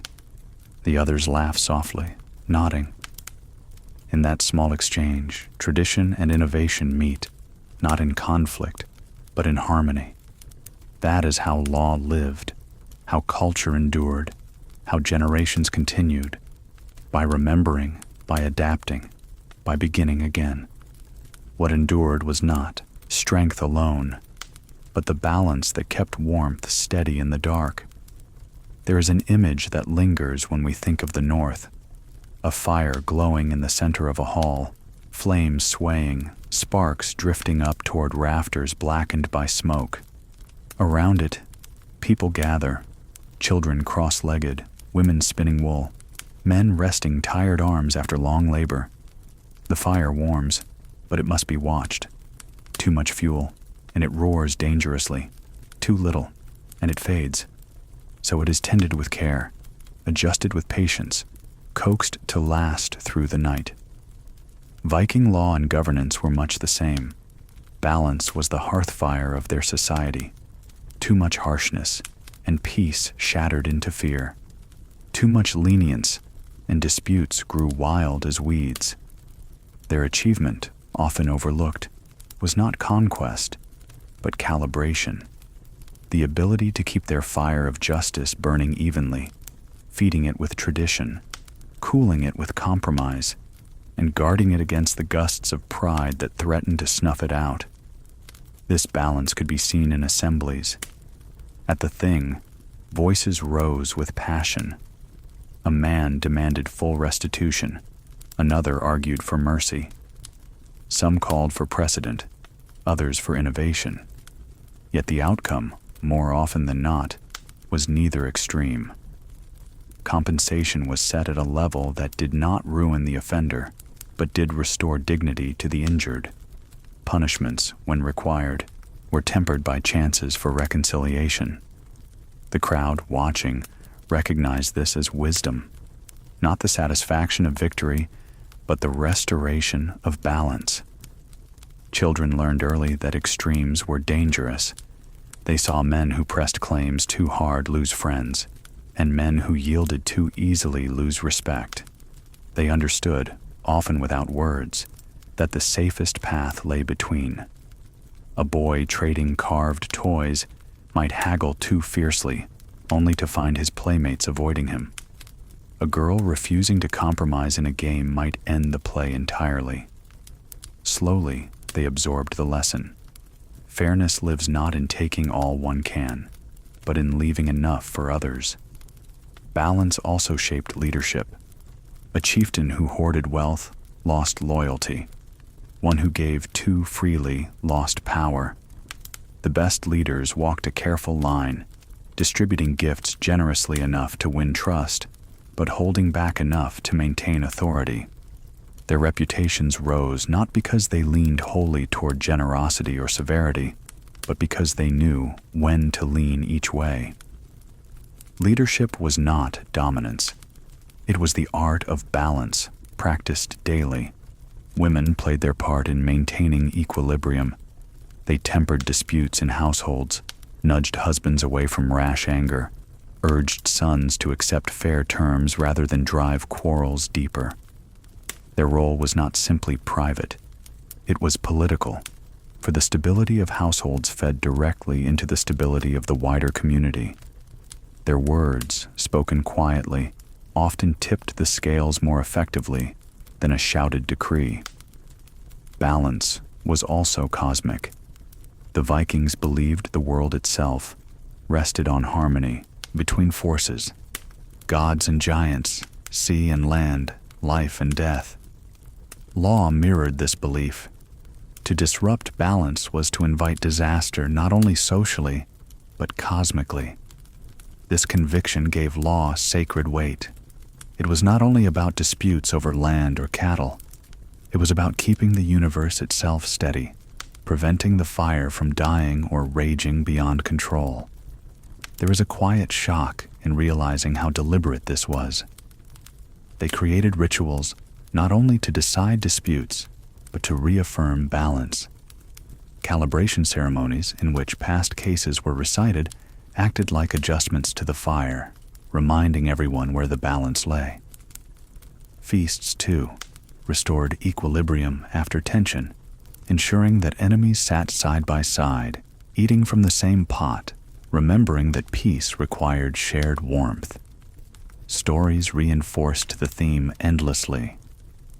The others laugh softly, nodding. In that small exchange, tradition and innovation meet, not in conflict, but in harmony. That is how law lived, how culture endured, how generations continued, by remembering, by adapting, by beginning again. What endured was not strength alone, but the balance that kept warmth steady in the dark. There is an image that lingers when we think of the North, a fire glowing in the center of a hall, flames swaying, sparks drifting up toward rafters blackened by smoke. Around it, people gather, children cross-legged, women spinning wool, men resting tired arms after long labor. The fire warms, but it must be watched. Too much fuel, and it roars dangerously. Too little, and it fades. So it is tended with care, adjusted with patience, coaxed to last through the night. Viking law and governance were much the same. Balance was the hearth fire of their society. Too much harshness, and peace shattered into fear. Too much lenience, and disputes grew wild as weeds. Their achievement, often overlooked, was not conquest, but calibration, the ability to keep their fire of justice burning evenly, feeding it with tradition, cooling it with compromise, and guarding it against the gusts of pride that threatened to snuff it out. This balance could be seen in assemblies. At the Thing, voices rose with passion. A man demanded full restitution, another argued for mercy. Some called for precedent, others for innovation. Yet the outcome, more often than not, was neither extreme. Compensation was set at a level that did not ruin the offender, but did restore dignity to the injured. Punishments, when required, were tempered by chances for reconciliation. The crowd watching recognized this as wisdom, not the satisfaction of victory, but the restoration of balance. Children learned early that extremes were dangerous. They saw men who pressed claims too hard lose friends, and men who yielded too easily lose respect. They understood, often without words, that the safest path lay between. A boy trading carved toys might haggle too fiercely, only to find his playmates avoiding him. A girl refusing to compromise in a game might end the play entirely. Slowly, they absorbed the lesson. Fairness lives not in taking all one can, but in leaving enough for others. Balance also shaped leadership. A chieftain who hoarded wealth lost loyalty. One who gave too freely lost power. The best leaders walked a careful line, distributing gifts generously enough to win trust, but holding back enough to maintain authority. Their reputations rose not because they leaned wholly toward generosity or severity, but because they knew when to lean each way. Leadership was not dominance. It was the art of balance, practiced daily. Women played their part in maintaining equilibrium. They tempered disputes in households, nudged husbands away from rash anger, urged sons to accept fair terms rather than drive quarrels deeper. Their role was not simply private. It was political, for the stability of households fed directly into the stability of the wider community. Their words, spoken quietly, often tipped the scales more effectively than a shouted decree. Balance was also cosmic. The Vikings believed the world itself rested on harmony between forces, gods and giants, sea and land, life and death. Law mirrored this belief. To disrupt balance was to invite disaster not only socially, but cosmically. This conviction gave law sacred weight. It was not only about disputes over land or cattle. It was about keeping the universe itself steady, preventing the fire from dying or raging beyond control. There is a quiet shock in realizing how deliberate this was. They created rituals not only to decide disputes, but to reaffirm balance. Calibration ceremonies in which past cases were recited acted like adjustments to the fire, reminding everyone where the balance lay. Feasts, too, restored equilibrium after tension, ensuring that enemies sat side by side, eating from the same pot, remembering that peace required shared warmth. Stories reinforced the theme endlessly.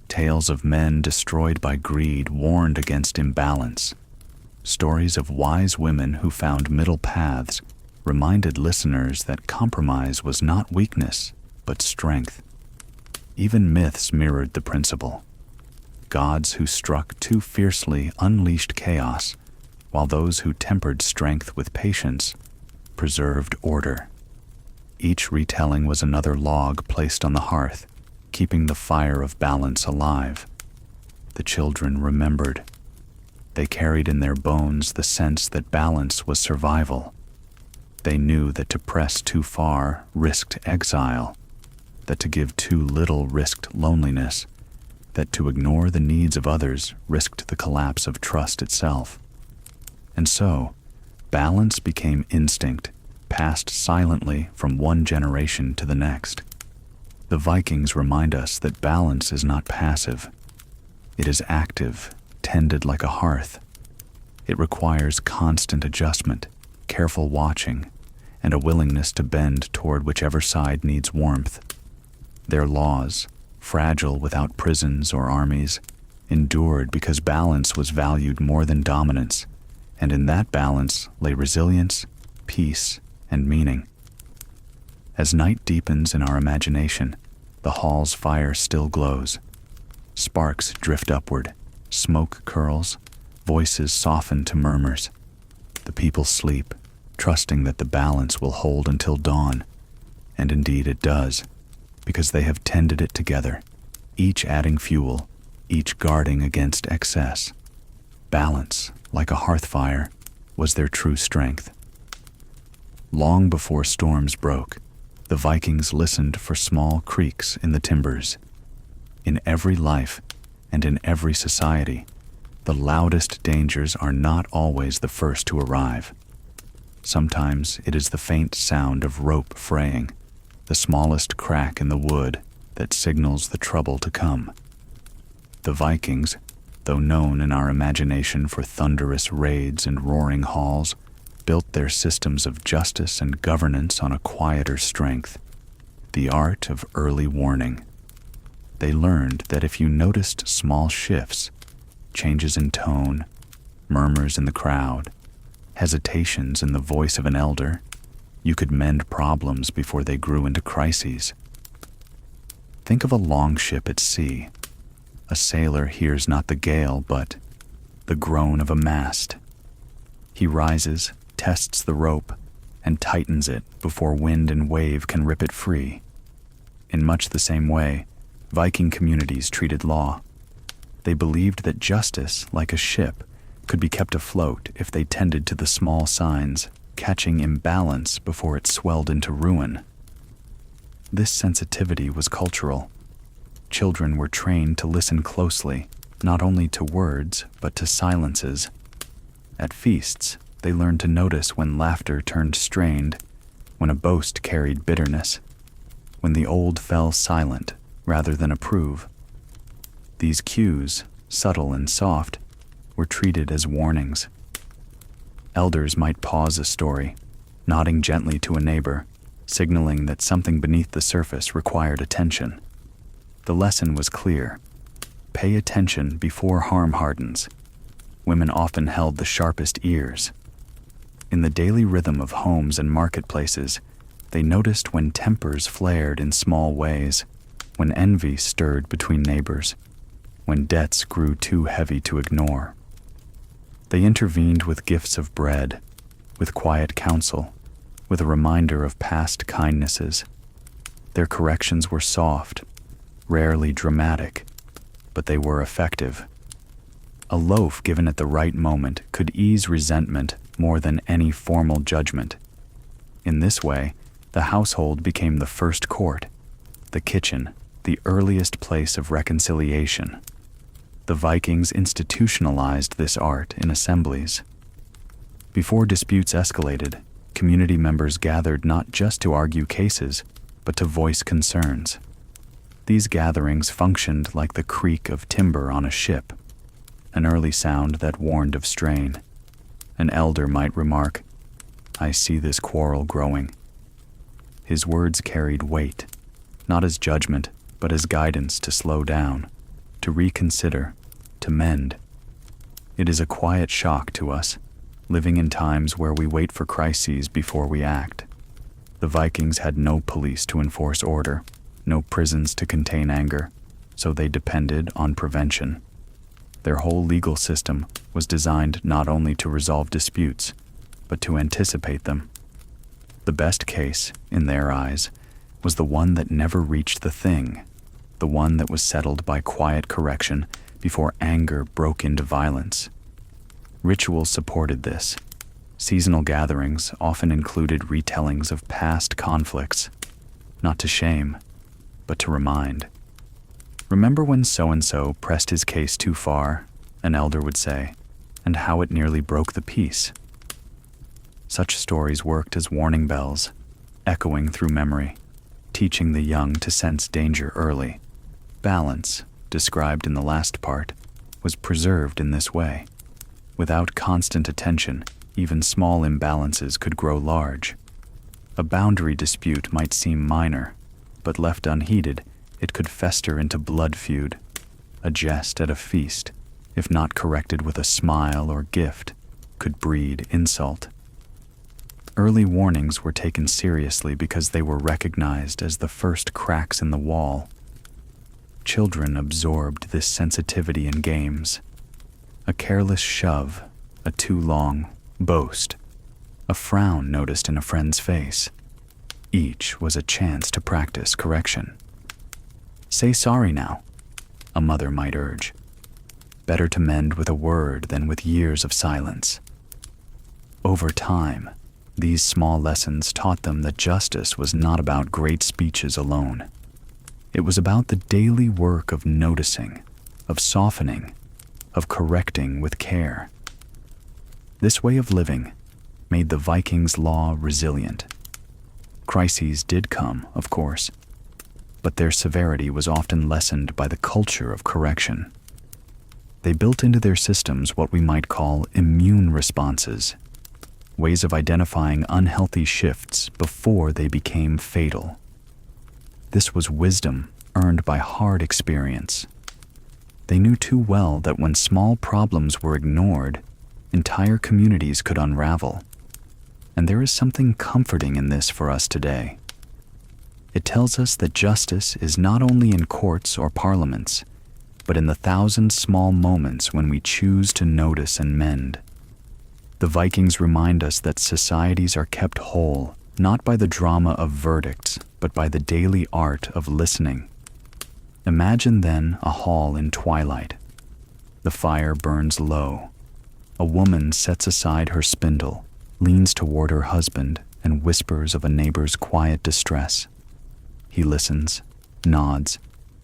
Tales of men destroyed by greed warned against imbalance. Stories of wise women who found middle paths reminded listeners that compromise was not weakness, but strength. Even myths mirrored the principle. Gods who struck too fiercely unleashed chaos, while those who tempered strength with patience preserved order. Each retelling was another log placed on the hearth, keeping the fire of balance alive. The children remembered. They carried in their bones the sense that balance was survival. They knew that to press too far risked exile, that to give too little risked loneliness, that to ignore the needs of others risked the collapse of trust itself. And so, balance became instinct, passed silently from one generation to the next. The Vikings remind us that balance is not passive. It is active, tended like a hearth, It requires constant adjustment, careful watching, and a willingness to bend toward whichever side needs warmth. Their laws, fragile without prisons or armies, endured because balance was valued more than dominance, and in that balance lay resilience, peace, and meaning. As night deepens in our imagination, the hall's fire still glows. Sparks drift upward, smoke curls, voices soften to murmurs. The people sleep, trusting that the balance will hold until dawn, and indeed it does, because they have tended it together, each adding fuel, each guarding against excess. Balance, like a hearth fire, was their true strength. Long before storms broke, the Vikings listened for small creaks in the timbers. In every life and in every society, the loudest dangers are not always the first to arrive. Sometimes it is the faint sound of rope fraying, the smallest crack in the wood that signals the trouble to come. The Vikings, though known in our imagination for thunderous raids and roaring halls, built their systems of justice and governance on a quieter strength, the art of early warning. They learned that if you noticed small shifts, changes in tone, murmurs in the crowd, hesitations in the voice of an elder, you could mend problems before they grew into crises. Think of a longship at sea. A sailor hears not the gale, but the groan of a mast. He rises, tests the rope, and tightens it before wind and wave can rip it free. In much the same way, Viking communities treated law. They believed that justice, like a ship, could be kept afloat if they tended to the small signs, catching imbalance before it swelled into ruin. This sensitivity was cultural. Children were trained to listen closely, not only to words, but to silences. At feasts, they learned to notice when laughter turned strained, when a boast carried bitterness, when the old fell silent rather than approve. These cues, subtle and soft, were treated as warnings. Elders might pause a story, nodding gently to a neighbor, signaling that something beneath the surface required attention. The lesson was clear. Pay attention before harm hardens. Women often held the sharpest ears. In the daily rhythm of homes and marketplaces, they noticed when tempers flared in small ways, when envy stirred between neighbors, when debts grew too heavy to ignore. They intervened with gifts of bread, with quiet counsel, with a reminder of past kindnesses. Their corrections were soft, rarely dramatic, but they were effective. A loaf given at the right moment could ease resentment more than any formal judgment. In this way, the household became the first court, the kitchen, the earliest place of reconciliation. The Vikings institutionalized this art in assemblies. Before disputes escalated, community members gathered not just to argue cases, but to voice concerns. These gatherings functioned like the creak of timber on a ship, an early sound that warned of strain. An elder might remark, "I see this quarrel growing." His words carried weight, not as judgment, but as guidance to slow down, to reconsider, to mend. It is a quiet shock to us, living in times where we wait for crises before we act. The Vikings had no police to enforce order, no prisons to contain anger, so they depended on prevention. Their whole legal system was designed not only to resolve disputes, but to anticipate them. The best case, in their eyes, was the one that never reached the thing, the one that was settled by quiet correction before anger broke into violence. Rituals supported this. Seasonal gatherings often included retellings of past conflicts, not to shame, but to remind. "Remember when so-and-so pressed his case too far," an elder would say, "and how it nearly broke the peace?" Such stories worked as warning bells, echoing through memory, teaching the young to sense danger early. Balance, described in the last part, was preserved in this way. Without constant attention, even small imbalances could grow large. A boundary dispute might seem minor, but left unheeded, it could fester into blood feud. A jest at a feast, if not corrected with a smile or gift, could breed insult. Early warnings were taken seriously because they were recognized as the first cracks in the wall. Children absorbed this sensitivity in games. A careless shove, a too long boast, a frown noticed in a friend's face. Each was a chance to practice correction. Say sorry now, a mother might urge. Better to mend with a word than with years of silence. Over time, these small lessons taught them that justice was not about great speeches alone. It was about the daily work of noticing, of softening, of correcting with care. This way of living made the Vikings' law resilient. Crises did come, of course, but their severity was often lessened by the culture of correction. They built into their systems what we might call immune responses, ways of identifying unhealthy shifts before they became fatal. This was wisdom earned by hard experience. They knew too well that when small problems were ignored, entire communities could unravel. And there is something comforting in this for us today. It tells us that justice is not only in courts or parliaments, but in the thousand small moments when we choose to notice and mend. The Vikings remind us that societies are kept whole, not by the drama of verdicts, but by the daily art of listening. Imagine then a hall in twilight. The fire burns low. A woman sets aside her spindle, leans toward her husband, and whispers of a neighbor's quiet distress. He listens, nods,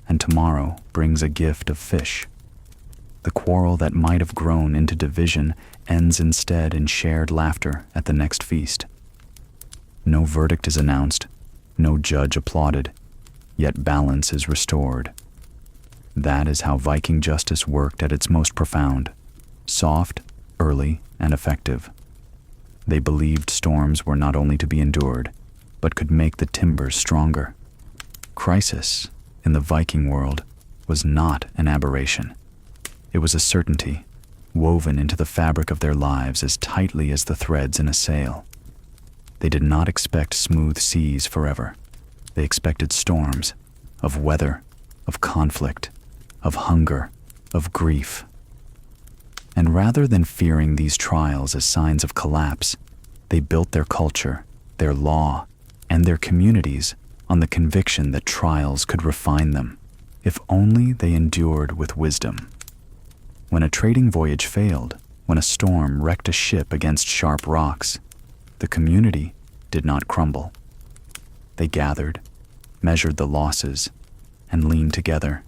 and tomorrow brings a gift of fish. The quarrel that might have grown into division ends instead in shared laughter at the next feast. No verdict is announced, no judge applauded, yet balance is restored. That is how Viking justice worked at its most profound, soft, early, and effective. They believed storms were not only to be endured, but could make the timbers stronger. Crisis, in the Viking world, was not an aberration. It was a certainty, woven into the fabric of their lives as tightly as the threads in a sail. They did not expect smooth seas forever. They expected storms, of weather, of conflict, of hunger, of grief. And rather than fearing these trials as signs of collapse, they built their culture, their law, and their communities on the conviction that trials could refine them, if only they endured with wisdom. When a trading voyage failed, when a storm wrecked a ship against sharp rocks, the community did not crumble. They gathered, measured the losses, and leaned together.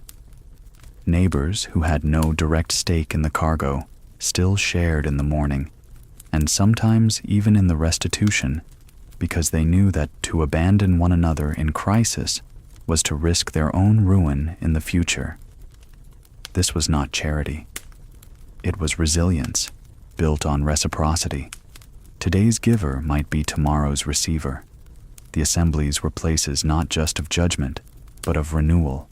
Neighbors who had no direct stake in the cargo still shared in the mourning, and sometimes even in the restitution, because they knew that to abandon one another in crisis was to risk their own ruin in the future. This was not charity. It was resilience, built on reciprocity. Today's giver might be tomorrow's receiver. The assemblies were places not just of judgment, but of renewal.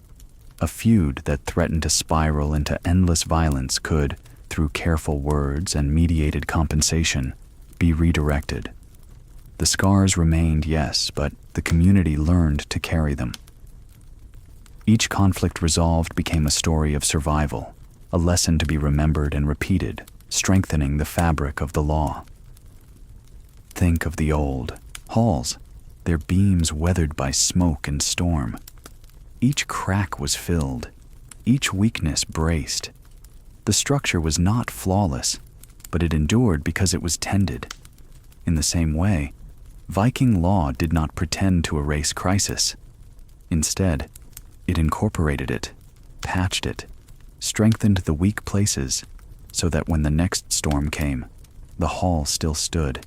A feud that threatened to spiral into endless violence could, through careful words and mediated compensation, be redirected. The scars remained, yes, but the community learned to carry them. Each conflict resolved became a story of survival, a lesson to be remembered and repeated, strengthening the fabric of the law. Think of the old halls, their beams weathered by smoke and storm. Each crack was filled, each weakness braced. The structure was not flawless, but it endured because it was tended. In the same way, Viking law did not pretend to erase crisis. Instead, it incorporated it, patched it, strengthened the weak places, so that when the next storm came, the hall still stood.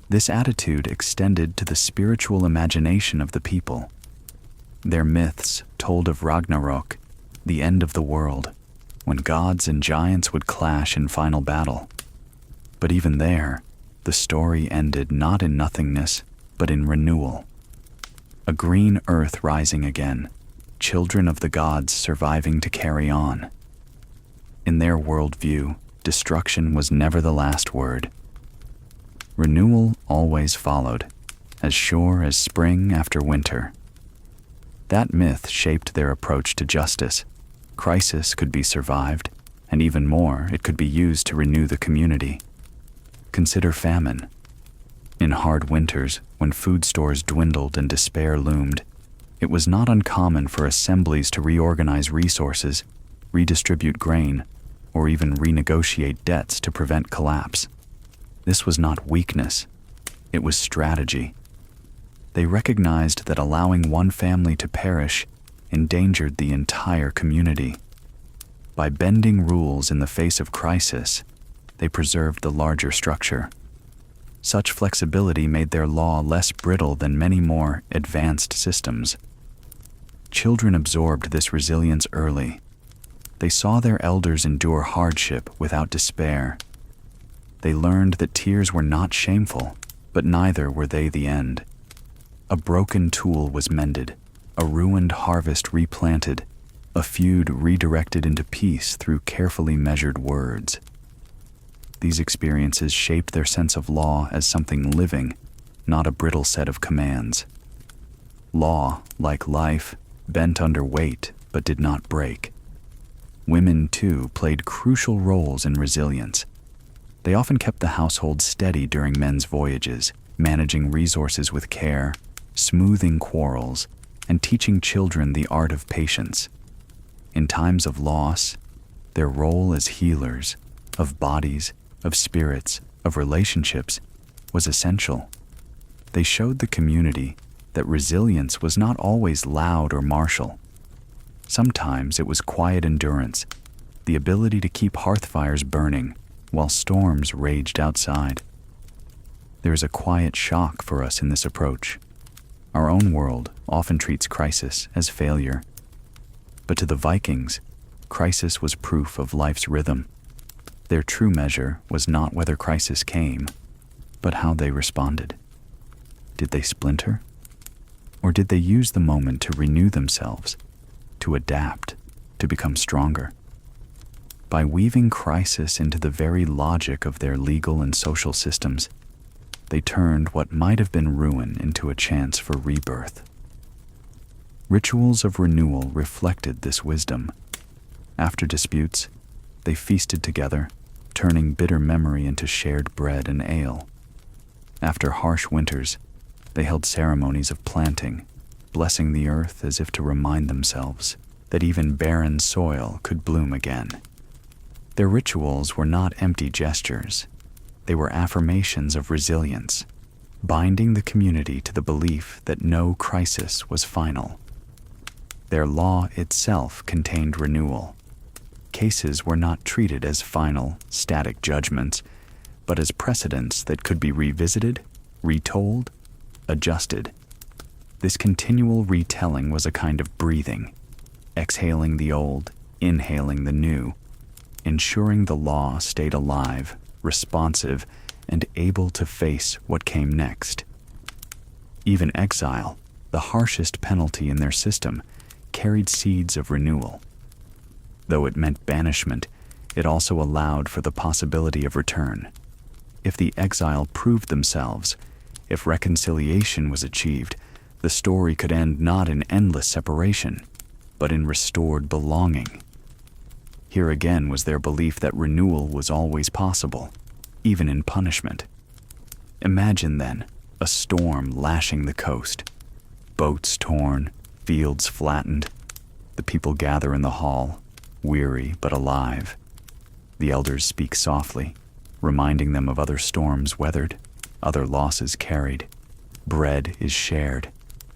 This attitude extended to the spiritual imagination of the people. Their myths told of Ragnarok, the end of the world, when gods and giants would clash in final battle. But even there, the story ended not in nothingness, but in renewal. A green earth rising again, children of the gods surviving to carry on. In their worldview, destruction was never the last word. Renewal always followed, as sure as spring after winter. That myth shaped their approach to justice. Crisis could be survived, and even more, it could be used to renew the community. Consider famine. In hard winters, when food stores dwindled and despair loomed, it was not uncommon for assemblies to reorganize resources, redistribute grain, or even renegotiate debts to prevent collapse. This was not weakness, it was strategy. They recognized that allowing one family to perish endangered the entire community. By bending rules in the face of crisis, they preserved the larger structure. Such flexibility made their law less brittle than many more advanced systems. Children absorbed this resilience early. They saw their elders endure hardship without despair. They learned that tears were not shameful, but neither were they the end. A broken tool was mended, a ruined harvest replanted, a feud redirected into peace through carefully measured words. These experiences shaped their sense of law as something living, not a brittle set of commands. Law, like life, bent under weight but did not break. Women, too, played crucial roles in resilience. They often kept the household steady during men's voyages, managing resources with care, smoothing quarrels, and teaching children the art of patience. In times of loss, their role as healers, of bodies, of spirits, of relationships, was essential. They showed the community that resilience was not always loud or martial. Sometimes it was quiet endurance, the ability to keep hearth fires burning while storms raged outside. There is a quiet shock for us in this approach. Our own world often treats crisis as failure. But to the Vikings, crisis was proof of life's rhythm. Their true measure was not whether crisis came, but how they responded. Did they splinter? Or did they use the moment to renew themselves, to adapt, to become stronger? By weaving crisis into the very logic of their legal and social systems, they turned what might have been ruin into a chance for rebirth. Rituals of renewal reflected this wisdom. After disputes, they feasted together, turning bitter memory into shared bread and ale. After harsh winters, they held ceremonies of planting, blessing the earth as if to remind themselves that even barren soil could bloom again. Their rituals were not empty gestures. They were affirmations of resilience, binding the community to the belief that no crisis was final. Their law itself contained renewal. Cases were not treated as final, static judgments, but as precedents that could be revisited, retold, adjusted. This continual retelling was a kind of breathing, exhaling the old, inhaling the new, ensuring the law stayed alive, responsive, and able to face what came next. Even exile, the harshest penalty in their system, carried seeds of renewal. Though it meant banishment, it also allowed for the possibility of return. If the exile proved themselves, if reconciliation was achieved, the story could end not in endless separation, but in restored belonging. Here again was their belief that renewal was always possible, even in punishment. Imagine then a storm lashing the coast, boats torn, fields flattened. The people gather in the hall, weary but alive. The elders speak softly, reminding them of other storms weathered, other losses carried. Bread is shared.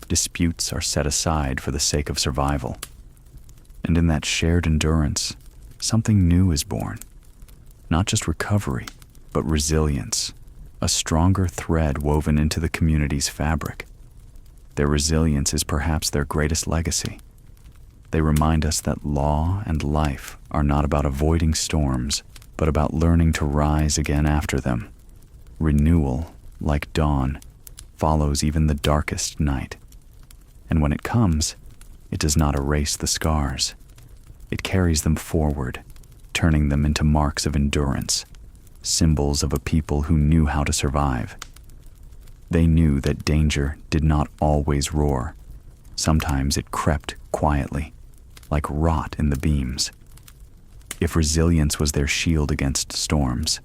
Disputes are set aside for the sake of survival. And in that shared endurance, something new is born. Not just recovery, but resilience, a stronger thread woven into the community's fabric. Their resilience is perhaps their greatest legacy. They remind us that law and life are not about avoiding storms, but about learning to rise again after them. Renewal, like dawn, follows even the darkest night. And when it comes, it does not erase the scars. It carries them forward, turning them into marks of endurance, symbols of a people who knew how to survive. They knew that danger did not always roar. Sometimes it crept quietly, like rot in the beams. If resilience was their shield against storms,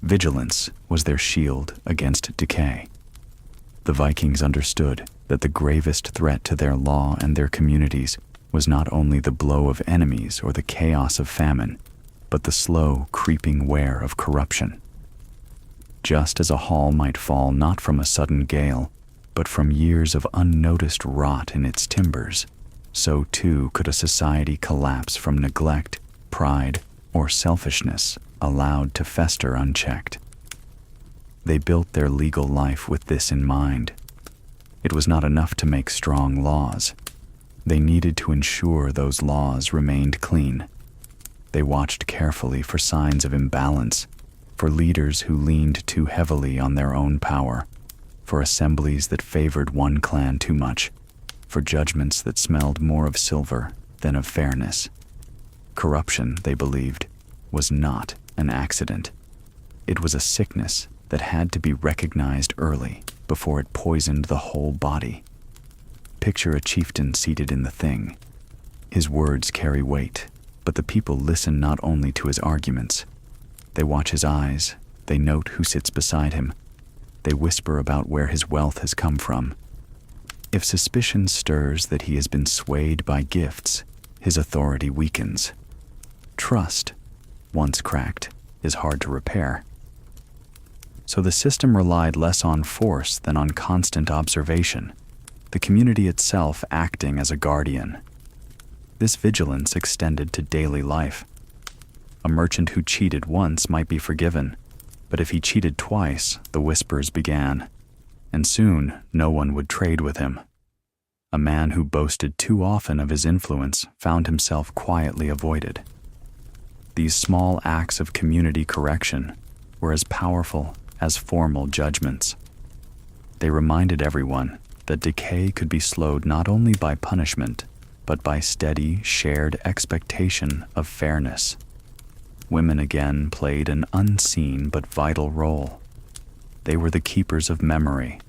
vigilance was their shield against decay. The Vikings understood that the gravest threat to their law and their communities was not only the blow of enemies or the chaos of famine, but the slow, creeping wear of corruption. Just as a hall might fall not from a sudden gale, but from years of unnoticed rot in its timbers, so too could a society collapse from neglect, pride, or selfishness allowed to fester unchecked. They built their legal life with this in mind. It was not enough to make strong laws. They needed to ensure those laws remained clean. They watched carefully for signs of imbalance, for leaders who leaned too heavily on their own power, for assemblies that favored one clan too much, for judgments that smelled more of silver than of fairness. Corruption, they believed, was not an accident. It was a sickness that had to be recognized early before it poisoned the whole body. Picture a chieftain seated in the thing. His words carry weight, but the people listen not only to his arguments. They watch his eyes, they note who sits beside him, they whisper about where his wealth has come from. If suspicion stirs that he has been swayed by gifts, his authority weakens. Trust, once cracked, is hard to repair. So the system relied less on force than on constant observation, the community itself acting as a guardian. This vigilance extended to daily life. A merchant who cheated once might be forgiven, but if he cheated twice, the whispers began, and soon no one would trade with him. A man who boasted too often of his influence found himself quietly avoided. These small acts of community correction were as powerful as formal judgments. They reminded everyone that decay could be slowed not only by punishment, but by steady, shared expectation of fairness. Women again played an unseen but vital role. They were the keepers of memory.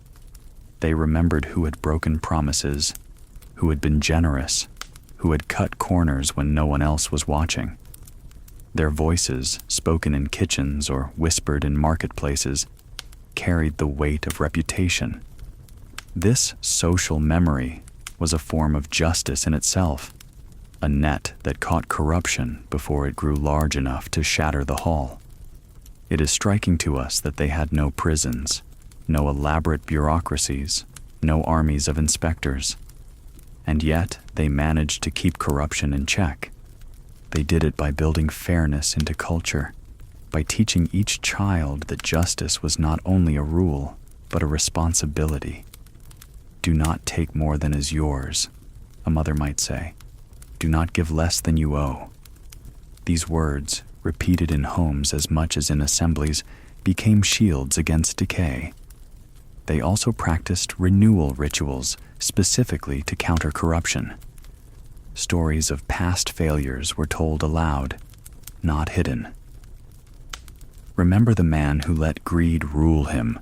They remembered who had broken promises, who had been generous, who had cut corners when no one else was watching. Their voices, spoken in kitchens or whispered in marketplaces, carried the weight of reputation. This social memory was a form of justice in itself, a net that caught corruption before it grew large enough to shatter the hull. It is striking to us that they had no prisons, no elaborate bureaucracies, no armies of inspectors. And yet they managed to keep corruption in check. They did it by building fairness into culture, by teaching each child that justice was not only a rule, but a responsibility. Do not take more than is yours, a mother might say. Do not give less than you owe. These words, repeated in homes as much as in assemblies, became shields against decay. They also practiced renewal rituals specifically to counter corruption. Stories of past failures were told aloud, not hidden. Remember the man who let greed rule him,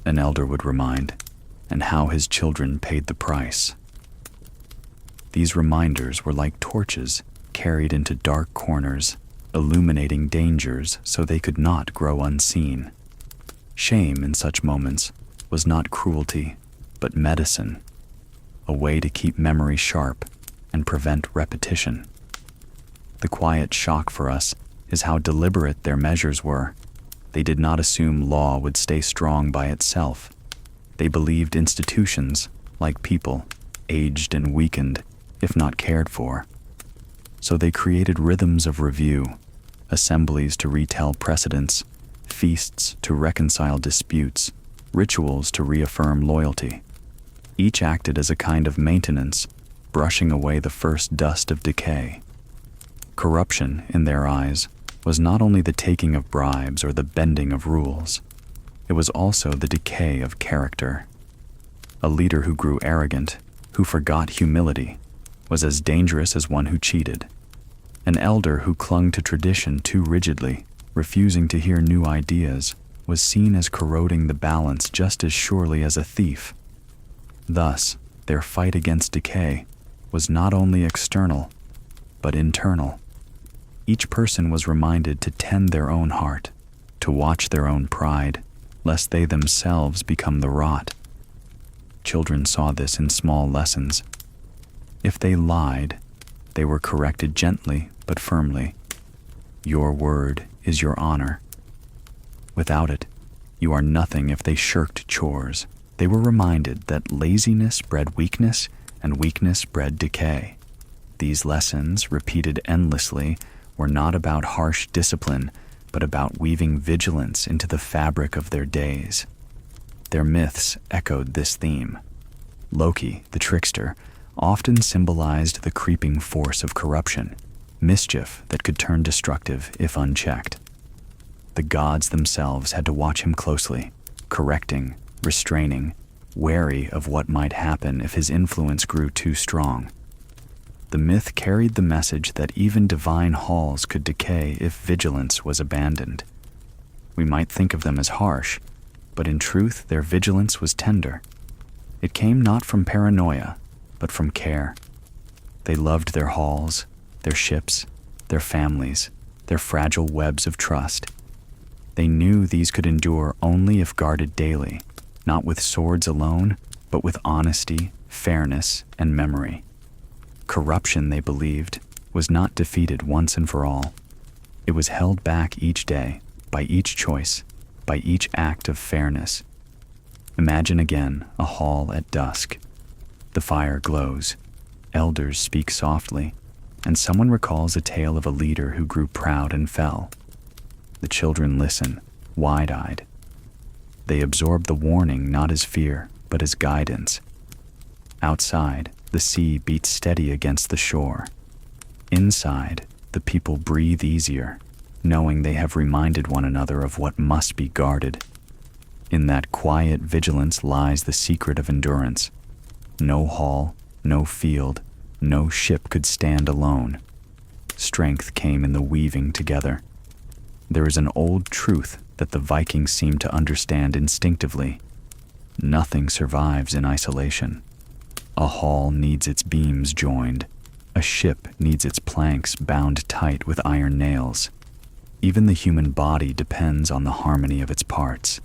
an elder would remind, and how his children paid the price. These reminders were like torches carried into dark corners, illuminating dangers so they could not grow unseen. Shame in such moments was not cruelty, but medicine, a way to keep memory sharp and prevent repetition. The quiet shock for us is how deliberate their measures were. They did not assume law would stay strong by itself. They believed institutions, like people, aged and weakened, if not cared for. So they created rhythms of review, assemblies to retell precedents, feasts to reconcile disputes, rituals to reaffirm loyalty. Each acted as a kind of maintenance, brushing away the first dust of decay. Corruption, in their eyes, was not only the taking of bribes or the bending of rules, it was also the decay of character. A leader who grew arrogant, who forgot humility, was as dangerous as one who cheated. An elder who clung to tradition too rigidly, refusing to hear new ideas, was seen as corroding the balance just as surely as a thief. Thus, their fight against decay was not only external, but internal. Each person was reminded to tend their own heart, to watch their own pride, lest they themselves become the rot. Children saw this in small lessons. If they lied, they were corrected gently but firmly. Your word is your honor. Without it, you are nothing. If they shirked chores, they were reminded that laziness bred weakness and weakness bred decay. These lessons, repeated endlessly, were not about harsh discipline, but about weaving vigilance into the fabric of their days. Their myths echoed this theme. Loki, the trickster, often symbolized the creeping force of corruption, mischief that could turn destructive if unchecked. The gods themselves had to watch him closely, correcting, restraining, wary of what might happen if his influence grew too strong. The myth carried the message that even divine halls could decay if vigilance was abandoned. We might think of them as harsh, but in truth their vigilance was tender. It came not from paranoia, but from care. They loved their halls, their ships, their families, their fragile webs of trust. They knew these could endure only if guarded daily, not with swords alone, but with honesty, fairness, and memory. Corruption, they believed, was not defeated once and for all. It was held back each day, by each choice, by each act of fairness. Imagine again a hall at dusk. The fire glows, elders speak softly, and someone recalls a tale of a leader who grew proud and fell. The children listen, wide-eyed. They absorb the warning not as fear, but as guidance. Outside, the sea beats steady against the shore. Inside, the people breathe easier, knowing they have reminded one another of what must be guarded. In that quiet vigilance lies the secret of endurance. No hall, no field, no ship could stand alone. Strength came in the weaving together. There is an old truth that the Vikings seem to understand instinctively. Nothing survives in isolation. A hall needs its beams joined. A ship needs its planks bound tight with iron nails. Even the human body depends on the harmony of its parts.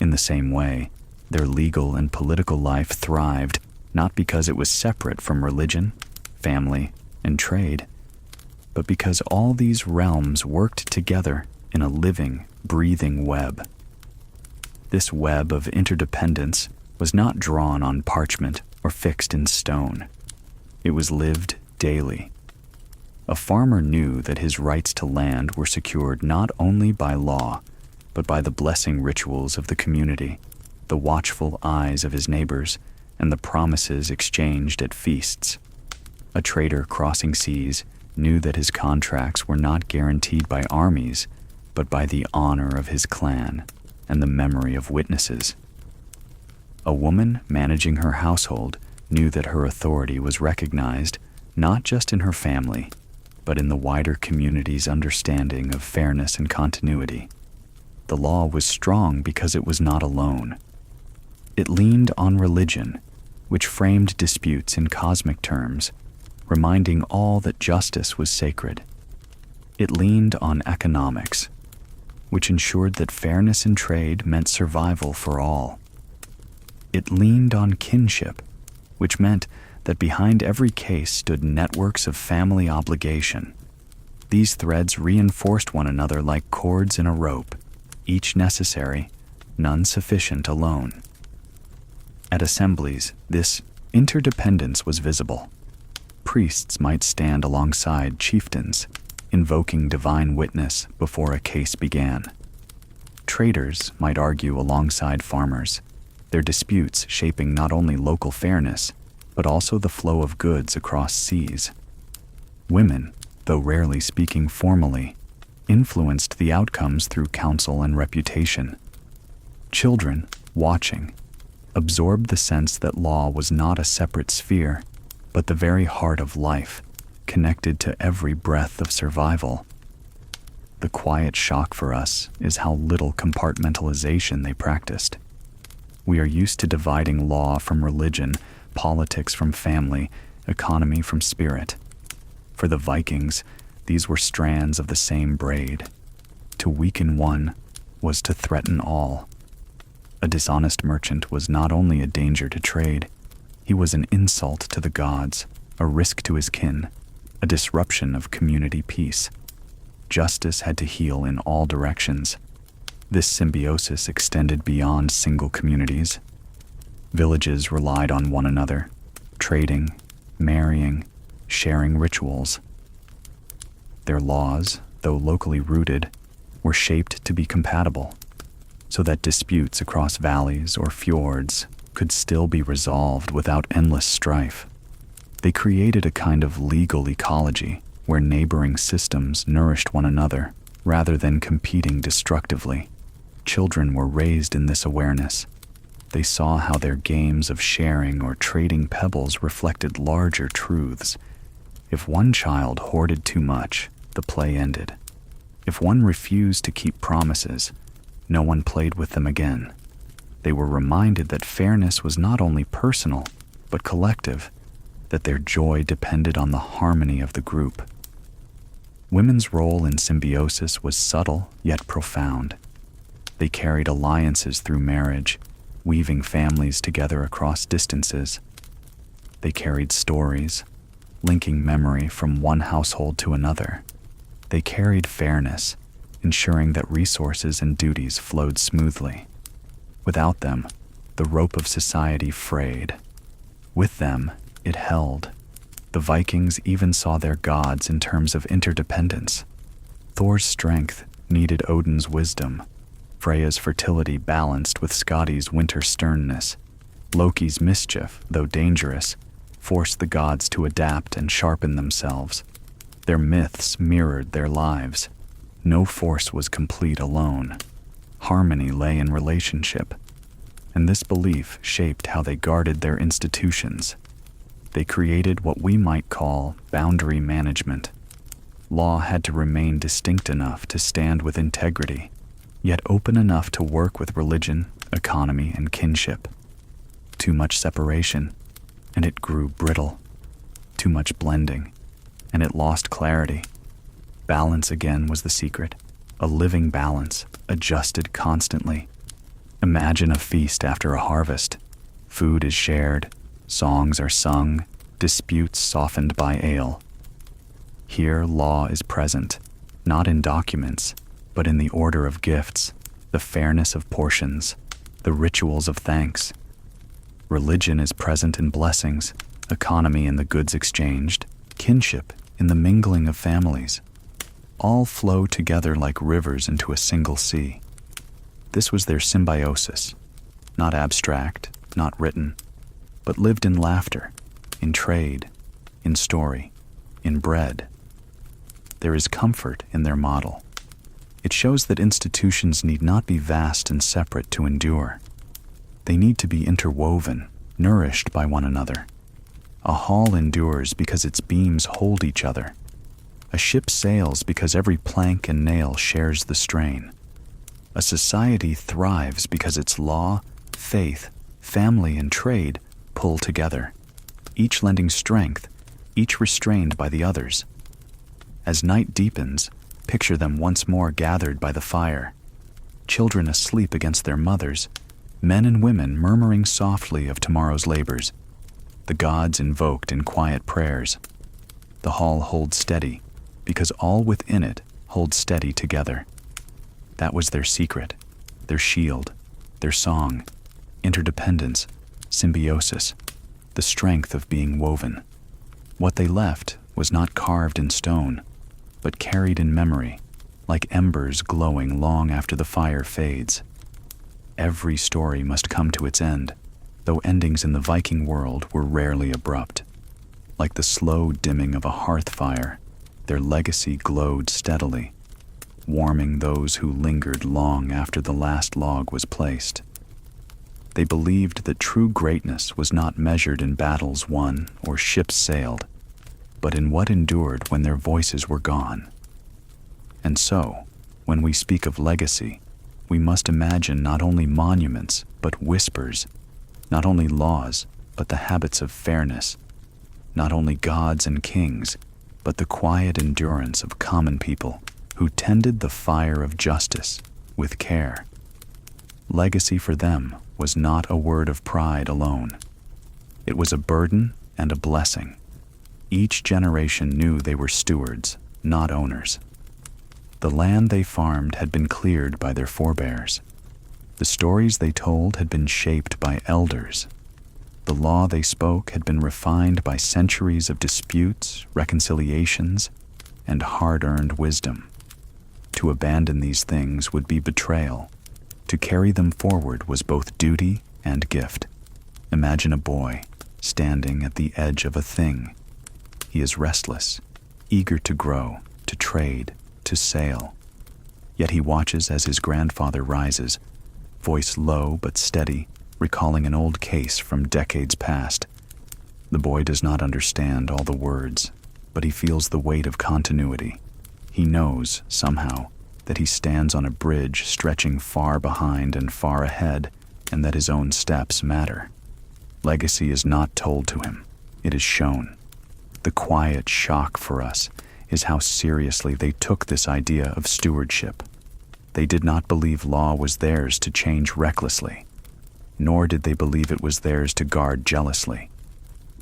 In the same way, their legal and political life thrived not because it was separate from religion, family, and trade, but because all these realms worked together in a living, breathing web. This web of interdependence was not drawn on parchment or fixed in stone. It was lived daily. A farmer knew that his rights to land were secured not only by law, but by the blessing rituals of the community, the watchful eyes of his neighbors, and the promises exchanged at feasts. A trader crossing seas knew that his contracts were not guaranteed by armies, but by the honor of his clan and the memory of witnesses. A woman managing her household knew that her authority was recognized not just in her family, but in the wider community's understanding of fairness and continuity. The law was strong because it was not alone. It leaned on religion, which framed disputes in cosmic terms, reminding all that justice was sacred. It leaned on economics, which ensured that fairness in trade meant survival for all. It leaned on kinship, which meant that behind every case stood networks of family obligation. These threads reinforced one another like cords in a rope, each necessary, none sufficient alone. At assemblies, this interdependence was visible. Priests might stand alongside chieftains, invoking divine witness before a case began. Traders might argue alongside farmers, their disputes shaping not only local fairness, but also the flow of goods across seas. Women, though rarely speaking formally, influenced the outcomes through counsel and reputation. Children, watching, absorbed the sense that law was not a separate sphere, but the very heart of life, connected to every breath of survival. The quiet shock for us is how little compartmentalization they practiced. We are used to dividing law from religion, politics from family, economy from spirit. For the Vikings, these were strands of the same braid. To weaken one was to threaten all. A dishonest merchant was not only a danger to trade, he was an insult to the gods, a risk to his kin, a disruption of community peace. Justice had to heal in all directions. This symbiosis extended beyond single communities. Villages relied on one another, trading, marrying, sharing rituals. Their laws, though locally rooted, were shaped to be compatible, so that disputes across valleys or fjords could still be resolved without endless strife. They created a kind of legal ecology where neighboring systems nourished one another rather than competing destructively. Children were raised in this awareness. They saw how their games of sharing or trading pebbles reflected larger truths. If one child hoarded too much, the play ended. If one refused to keep promises, no one played with them again. They were reminded that fairness was not only personal, but collective, that their joy depended on the harmony of the group. Women's role in symbiosis was subtle yet profound. They carried alliances through marriage, weaving families together across distances. They carried stories, linking memory from one household to another. They carried fairness, ensuring that resources and duties flowed smoothly. Without them, the rope of society frayed. With them, it held. The Vikings even saw their gods in terms of interdependence. Thor's strength needed Odin's wisdom. Freya's fertility balanced with Skadi's winter sternness. Loki's mischief, though dangerous, forced the gods to adapt and sharpen themselves. Their myths mirrored their lives. No force was complete alone. Harmony lay in relationship, and this belief shaped how they guarded their institutions. They created what we might call boundary management. Law had to remain distinct enough to stand with integrity, yet open enough to work with religion, economy, and kinship. Too much separation, and it grew brittle. Too much blending, and it lost clarity. Balance again was the secret, a living balance, adjusted constantly. Imagine a feast after a harvest. Food is shared, songs are sung, disputes softened by ale. Here law is present, not in documents, but in the order of gifts, the fairness of portions, the rituals of thanks. Religion is present in blessings, economy in the goods exchanged, kinship in the mingling of families. All flow together like rivers into a single sea. This was their symbiosis, not abstract, not written, but lived in laughter, in trade, in story, in bread. There is comfort in their model. It shows that institutions need not be vast and separate to endure. They need to be interwoven, nourished by one another. A hall endures because its beams hold each other. A ship sails because every plank and nail shares the strain. A society thrives because its law, faith, family, and trade pull together, each lending strength, each restrained by the others. As night deepens, picture them once more gathered by the fire, children asleep against their mothers, men and women murmuring softly of tomorrow's labors, the gods invoked in quiet prayers. The hall holds steady, because all within it hold steady together. That was their secret, their shield, their song, interdependence, symbiosis, the strength of being woven. What they left was not carved in stone, but carried in memory, like embers glowing long after the fire fades. Every story must come to its end, though endings in the Viking world were rarely abrupt. Like the slow dimming of a hearth fire, their legacy glowed steadily, warming those who lingered long after the last log was placed. They believed that true greatness was not measured in battles won or ships sailed, but in what endured when their voices were gone. And so, when we speak of legacy, we must imagine not only monuments, but whispers, not only laws, but the habits of fairness, not only gods and kings, but the quiet endurance of common people who tended the fire of justice with care. Legacy for them was not a word of pride alone. It was a burden and a blessing. Each generation knew they were stewards, not owners. The land they farmed had been cleared by their forebears. The stories they told had been shaped by elders. The law they spoke had been refined by centuries of disputes, reconciliations, and hard-earned wisdom. To abandon these things would be betrayal. To carry them forward was both duty and gift. Imagine a boy standing at the edge of a thing. He is restless, eager to grow, to trade, to sail. Yet he watches as his grandfather rises, voice low but steady, recalling an old case from decades past. The boy does not understand all the words, but he feels the weight of continuity. He knows, somehow, that he stands on a bridge stretching far behind and far ahead, and that his own steps matter. Legacy is not told to him, it is shown. The quiet shock for us is how seriously they took this idea of stewardship. They did not believe law was theirs to change recklessly, nor did they believe it was theirs to guard jealously.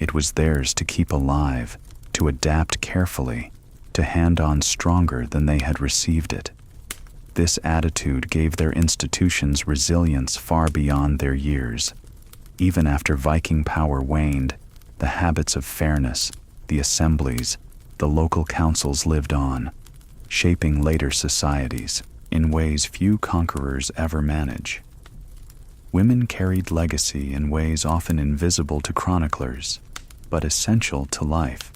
It was theirs to keep alive, to adapt carefully, to hand on stronger than they had received it. This attitude gave their institutions resilience far beyond their years. Even after Viking power waned, the habits of fairness, the assemblies, the local councils lived on, shaping later societies in ways few conquerors ever manage. Women carried legacy in ways often invisible to chroniclers, but essential to life.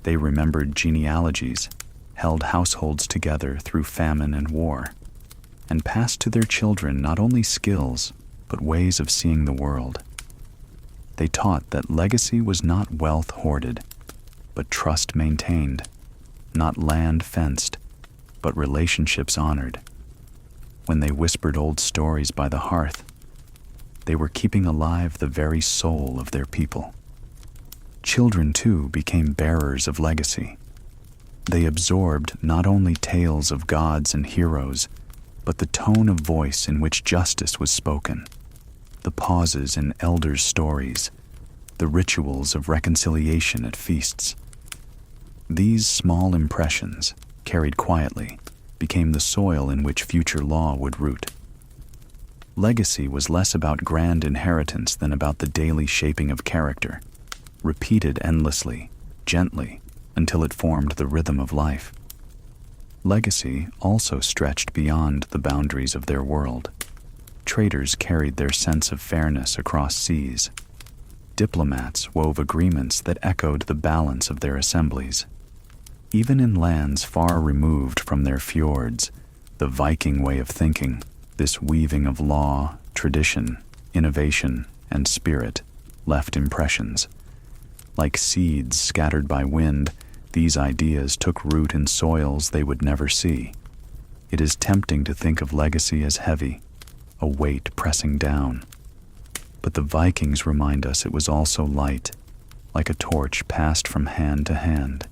They remembered genealogies, held households together through famine and war, and passed to their children not only skills, but ways of seeing the world. They taught that legacy was not wealth hoarded, but trust maintained, not land fenced, but relationships honored. When they whispered old stories by the hearth, they were keeping alive the very soul of their people. Children, too, became bearers of legacy. They absorbed not only tales of gods and heroes, but the tone of voice in which justice was spoken, the pauses in elders' stories, the rituals of reconciliation at feasts. These small impressions, carried quietly, became the soil in which future law would root. Legacy was less about grand inheritance than about the daily shaping of character, repeated endlessly, gently, until it formed the rhythm of life. Legacy also stretched beyond the boundaries of their world. Traders carried their sense of fairness across seas. Diplomats wove agreements that echoed the balance of their assemblies. Even in lands far removed from their fjords, the Viking way of thinking, this weaving of law, tradition, innovation, and spirit, left impressions. Like seeds scattered by wind, these ideas took root in soils they would never see. It is tempting to think of legacy as heavy, a weight pressing down. But the Vikings remind us it was also light, like a torch passed from hand to hand.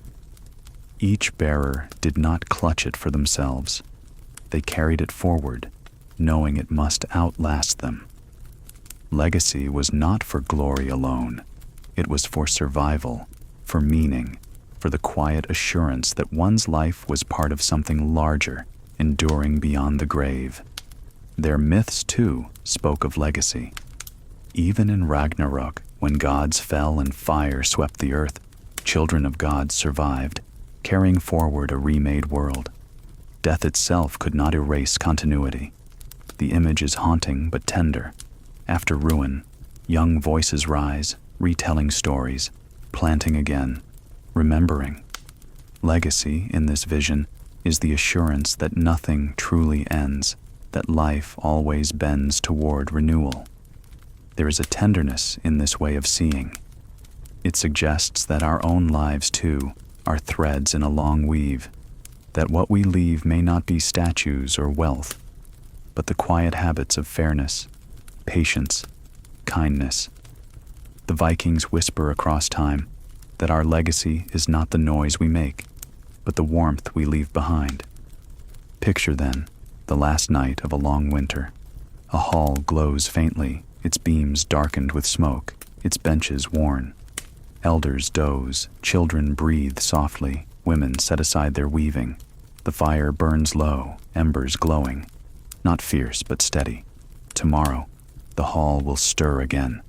Each bearer did not clutch it for themselves. They carried it forward, knowing it must outlast them. Legacy was not for glory alone. It was for survival, for meaning, for the quiet assurance that one's life was part of something larger, enduring beyond the grave. Their myths, too, spoke of legacy. Even in Ragnarok, when gods fell and fire swept the earth, children of gods survived, carrying forward a remade world. Death itself could not erase continuity. The image is haunting but tender. After ruin, Young voices rise, retelling stories, planting again, remembering. Legacy, in this vision, is the assurance that nothing truly ends, that life always bends toward renewal. There is a tenderness in this way of seeing. It suggests that our own lives, too, are threads in a long weave, that what we leave may not be statues or wealth, but the quiet habits of fairness, patience, kindness. The Vikings whisper across time that our legacy is not the noise we make, but the warmth we leave behind. Picture, then, the last night of a long winter. A hall glows faintly, its beams darkened with smoke, its benches worn. Elders doze, children breathe softly, women set aside their weaving. The fire burns low, embers glowing, not fierce but steady. Tomorrow, the hall will stir again.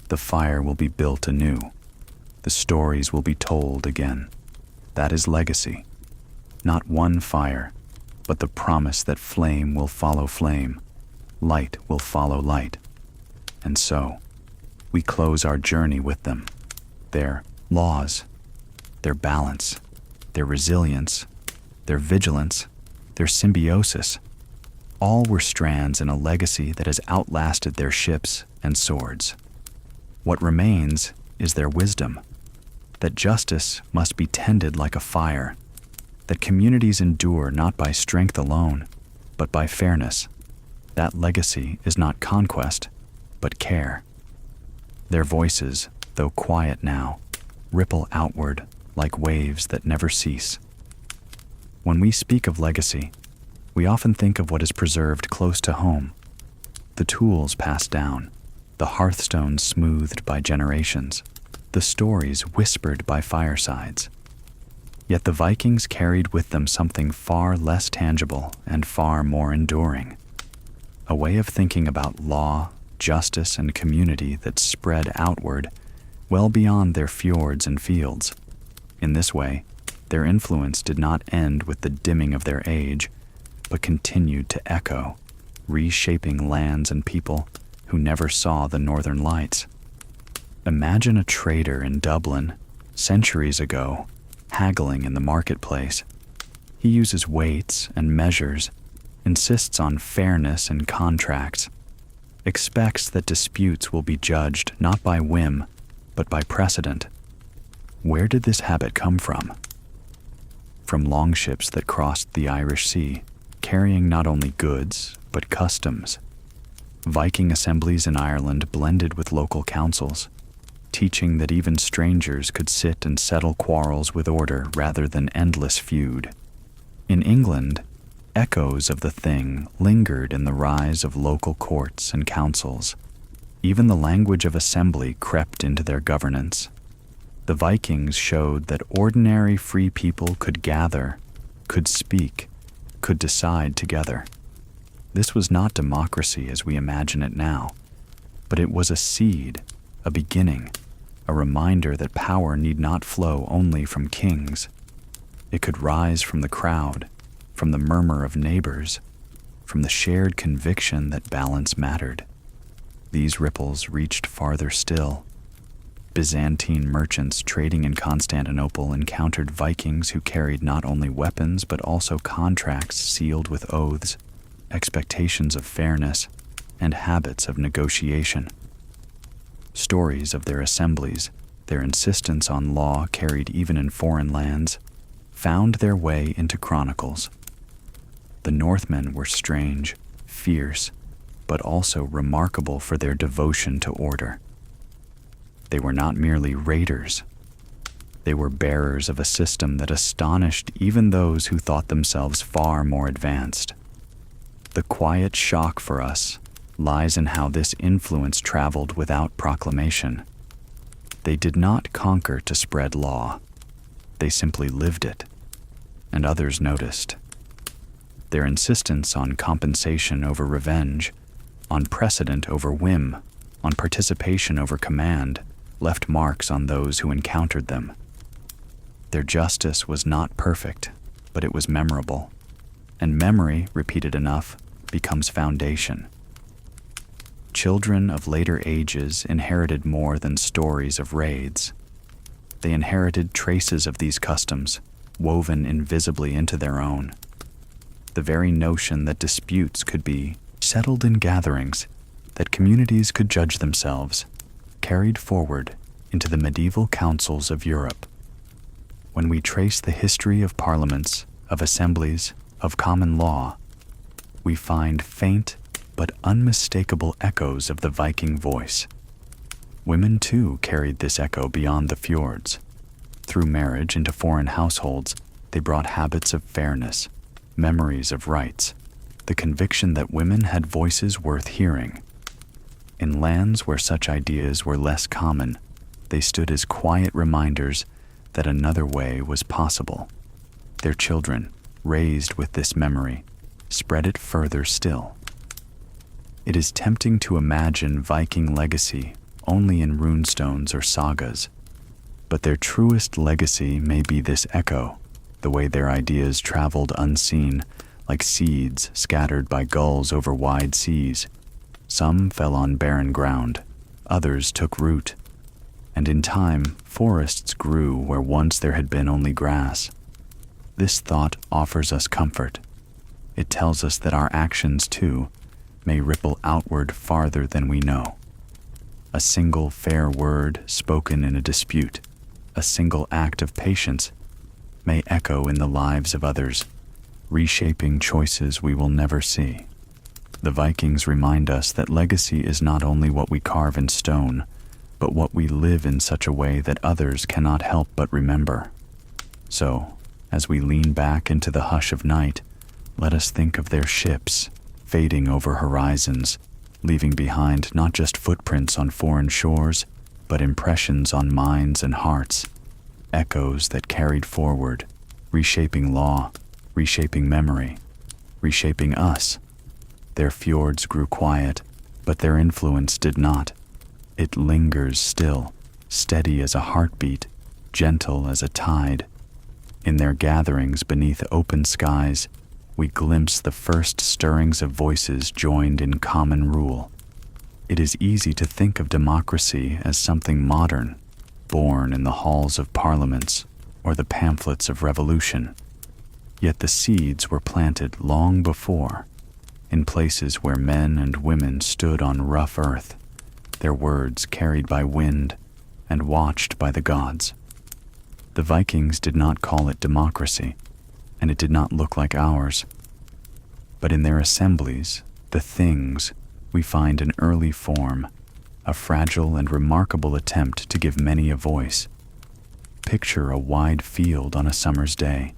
The fire will be built anew. The stories will be told again. That is legacy. Not one fire, but the promise that flame will follow flame, light will follow light. And so, we close our journey with them. Their laws, their balance, their resilience, their vigilance, their symbiosis, all were strands in a legacy that has outlasted their ships and swords. What remains is their wisdom, that justice must be tended like a fire, that communities endure not by strength alone, but by fairness. That legacy is not conquest, but care. Their voices, though quiet now, ripple outward like waves that never cease. When we speak of legacy, we often think of what is preserved close to home, the tools passed down, the hearthstones smoothed by generations, the stories whispered by firesides. Yet the Vikings carried with them something far less tangible and far more enduring, a way of thinking about law, justice, and community that spread outward, well beyond their fjords and fields. In this way, their influence did not end with the dimming of their age, but continued to echo, reshaping lands and people who never saw the northern lights. Imagine a trader in Dublin, centuries ago, haggling in the marketplace. He uses weights and measures, insists on fairness in contracts, expects that disputes will be judged not by whim, but by precedent. Where did this habit come from? From longships that crossed the Irish Sea, carrying not only goods, but customs. Viking assemblies in Ireland blended with local councils, teaching that even strangers could sit and settle quarrels with order rather than endless feud. In England, echoes of the thing lingered in the rise of local courts and councils. Even the language of assembly crept into their governance. The Vikings showed that ordinary free people could gather, could speak, could decide together. This was not democracy as we imagine it now, but it was a seed, a beginning, a reminder that power need not flow only from kings. It could rise from the crowd, from the murmur of neighbors, from the shared conviction that balance mattered. These ripples reached farther still. Byzantine merchants trading in Constantinople encountered Vikings who carried not only weapons but also contracts sealed with oaths, expectations of fairness, and habits of negotiation. Stories of their assemblies, their insistence on law carried even in foreign lands, found their way into chronicles. The Northmen were strange, fierce, but also remarkable for their devotion to order. They were not merely raiders. They were bearers of a system that astonished even those who thought themselves far more advanced. The quiet shock for us lies in how this influence traveled without proclamation. They did not conquer to spread law. They simply lived it, and others noticed. Their insistence on compensation over revenge, on precedent over whim, on participation over command, left marks on those who encountered them. Their justice was not perfect, but it was memorable, and memory, repeated enough, becomes foundation. Children of later ages inherited more than stories of raids. They inherited traces of these customs, woven invisibly into their own. The very notion that disputes could be settled in gatherings, that communities could judge themselves, carried forward into the medieval councils of Europe. When we trace the history of parliaments, of assemblies, of common law, we find faint but unmistakable echoes of the Viking voice. Women too carried this echo beyond the fjords. Through marriage into foreign households, they brought habits of fairness, memories of rights, the conviction that women had voices worth hearing. In lands where such ideas were less common, they stood as quiet reminders that another way was possible. Their children, raised with this memory, spread it further still. It is tempting to imagine Viking legacy only in runestones or sagas, but their truest legacy may be this echo, the way their ideas traveled unseen, like seeds scattered by gulls over wide seas. Some fell on barren ground, others took root, and in time forests grew where once there had been only grass. This thought offers us comfort. It tells us that our actions, too, may ripple outward farther than we know. A single fair word spoken in a dispute, a single act of patience, may echo in the lives of others, reshaping choices we will never see. The Vikings remind us that legacy is not only what we carve in stone, but what we live in such a way that others cannot help but remember. So, as we lean back into the hush of night, let us think of their ships, fading over horizons, leaving behind not just footprints on foreign shores, but impressions on minds and hearts, echoes that carried forward, reshaping law, reshaping memory, reshaping us. Their fjords grew quiet, but their influence did not. It lingers still, steady as a heartbeat, gentle as a tide. In their gatherings beneath open skies, we glimpse the first stirrings of voices joined in common rule. It is easy to think of democracy as something modern, born in the halls of parliaments or the pamphlets of revolution. Yet the seeds were planted long before, in places where men and women stood on rough earth, their words carried by wind and watched by the gods. The Vikings did not call it democracy, and it did not look like ours. But in their assemblies, the things, we find an early form, a fragile and remarkable attempt to give many a voice. Picture a wide field on a summer's day.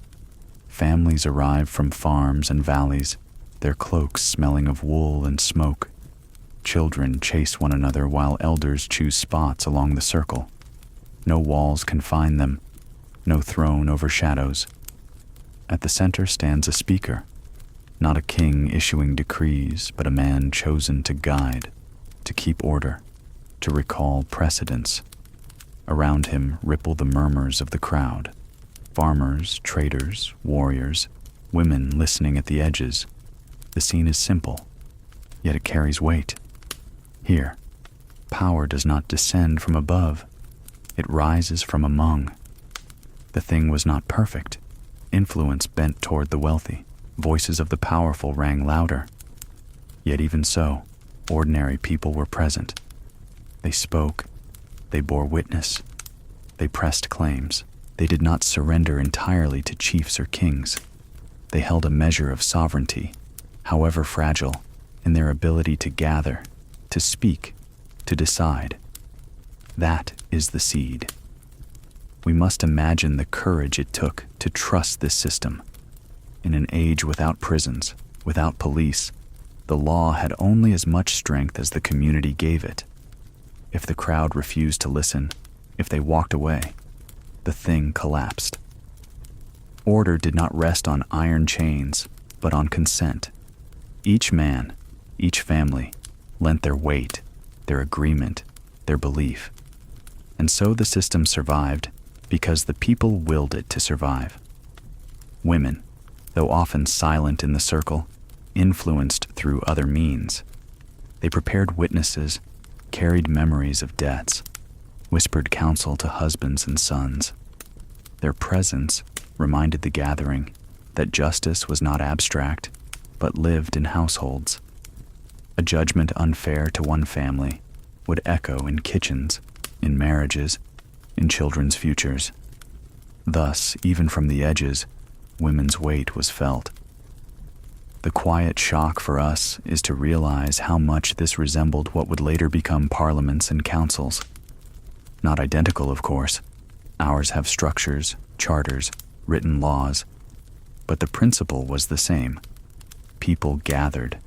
Families arrive from farms and valleys, their cloaks smelling of wool and smoke. Children chase one another while elders choose spots along the circle. No walls confine them, no throne overshadows. At the center stands a speaker, not a king issuing decrees, but a man chosen to guide, to keep order, to recall precedents. Around him ripple the murmurs of the crowd. Farmers, traders, warriors, women listening at the edges. The scene is simple, yet it carries weight. Here, power does not descend from above. It rises from among. The thing was not perfect. Influence bent toward the wealthy. Voices of the powerful rang louder. Yet even so, ordinary people were present. They spoke. They bore witness. They pressed claims. They did not surrender entirely to chiefs or kings. They held a measure of sovereignty, however fragile, in their ability to gather, to speak, to decide. That is the seed. We must imagine the courage it took to trust this system. In an age without prisons, without police, the law had only as much strength as the community gave it. If the crowd refused to listen, if they walked away, the thing collapsed. Order did not rest on iron chains, but on consent. Each man, each family, lent their weight, their agreement, their belief. And so the system survived because the people willed it to survive. Women, though often silent in the circle, influenced through other means. They prepared witnesses, carried memories of debts, whispered counsel to husbands and sons. Their presence reminded the gathering that justice was not abstract, but lived in households. A judgment unfair to one family would echo in kitchens, in marriages, in children's futures. Thus, even from the edges, women's weight was felt. The quiet shock for us is to realize how much this resembled what would later become parliaments and councils. Not identical, of course. Ours have structures, charters, written laws, but the principle was the same. People gathered,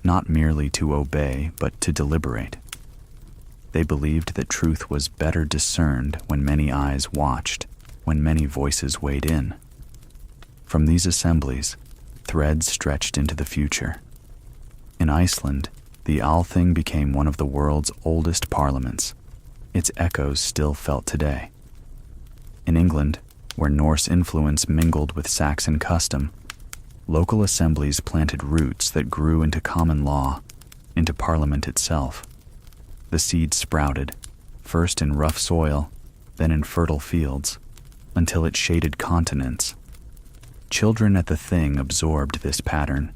not merely to obey, but to deliberate. They believed that truth was better discerned when many eyes watched, when many voices weighed in. From these assemblies, threads stretched into the future. In Iceland, the Althing became one of the world's oldest parliaments. Its echoes still felt today. In England, where Norse influence mingled with Saxon custom, local assemblies planted roots that grew into common law, into Parliament itself. The seed sprouted, first in rough soil, then in fertile fields, until it shaded continents. Children at the Thing absorbed this pattern.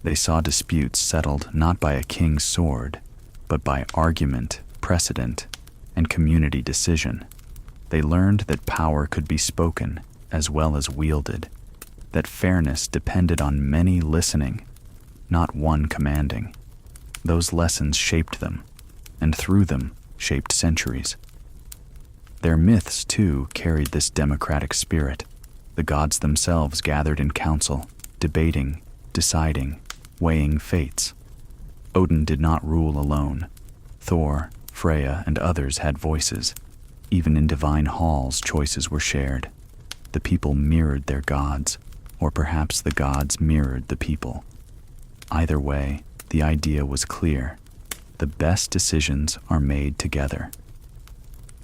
They saw disputes settled not by a king's sword, but by argument, precedent, and community decision. They learned that power could be spoken as well as wielded, that fairness depended on many listening, not one commanding. Those lessons shaped them, and through them shaped centuries. Their myths, too, carried this democratic spirit. The gods themselves gathered in council, debating, deciding, weighing fates. Odin did not rule alone. Thor, Freya, and others had voices. Even in divine halls, choices were shared. The people mirrored their gods, or perhaps the gods mirrored the people. Either way, the idea was clear. The best decisions are made together.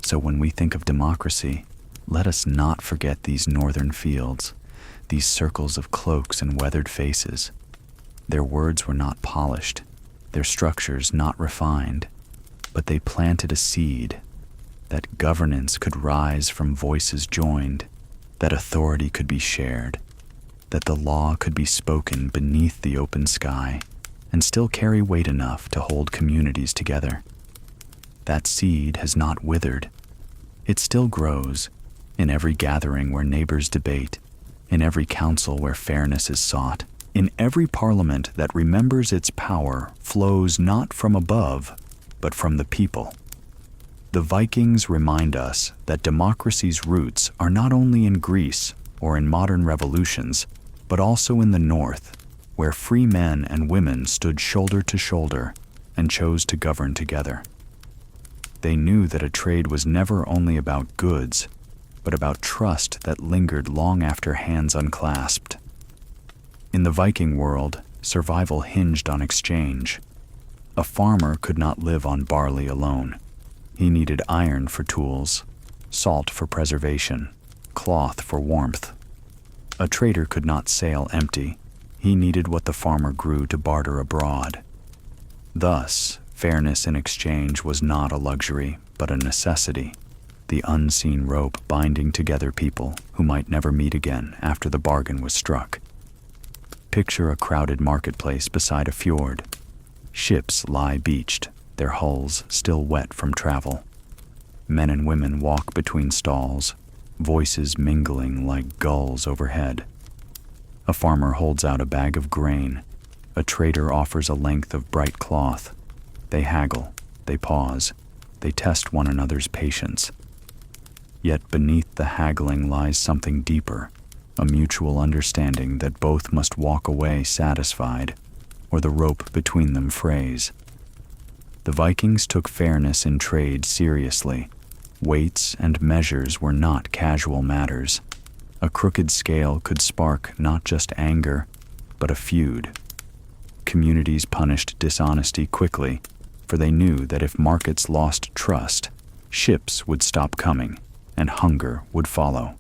So when we think of democracy, let us not forget these northern fields, these circles of cloaks and weathered faces. Their words were not polished, their structures not refined, but they planted a seed that governance could rise from voices joined, that authority could be shared, that the law could be spoken beneath the open sky and still carry weight enough to hold communities together. That seed has not withered. It still grows in every gathering where neighbors debate, in every council where fairness is sought, in every parliament that remembers its power flows not from above, but from the people. The Vikings remind us that democracy's roots are not only in Greece or in modern revolutions, but also in the North, where free men and women stood shoulder to shoulder and chose to govern together. They knew that a trade was never only about goods, but about trust that lingered long after hands unclasped. In the Viking world, survival hinged on exchange. A farmer could not live on barley alone. He needed iron for tools, salt for preservation, cloth for warmth. A trader could not sail empty. He needed what the farmer grew to barter abroad. Thus, fairness in exchange was not a luxury, but a necessity, the unseen rope binding together people who might never meet again after the bargain was struck. Picture a crowded marketplace beside a fjord. Ships lie beached, their hulls still wet from travel. Men and women walk between stalls, voices mingling like gulls overhead. A farmer holds out a bag of grain. A trader offers a length of bright cloth. They haggle, they pause, they test one another's patience. Yet beneath the haggling lies something deeper, a mutual understanding that both must walk away satisfied, or the rope between them frays. The Vikings took fairness in trade seriously. Weights and measures were not casual matters. A crooked scale could spark not just anger, but a feud. Communities punished dishonesty quickly, for they knew that if markets lost trust, ships would stop coming, and hunger would follow.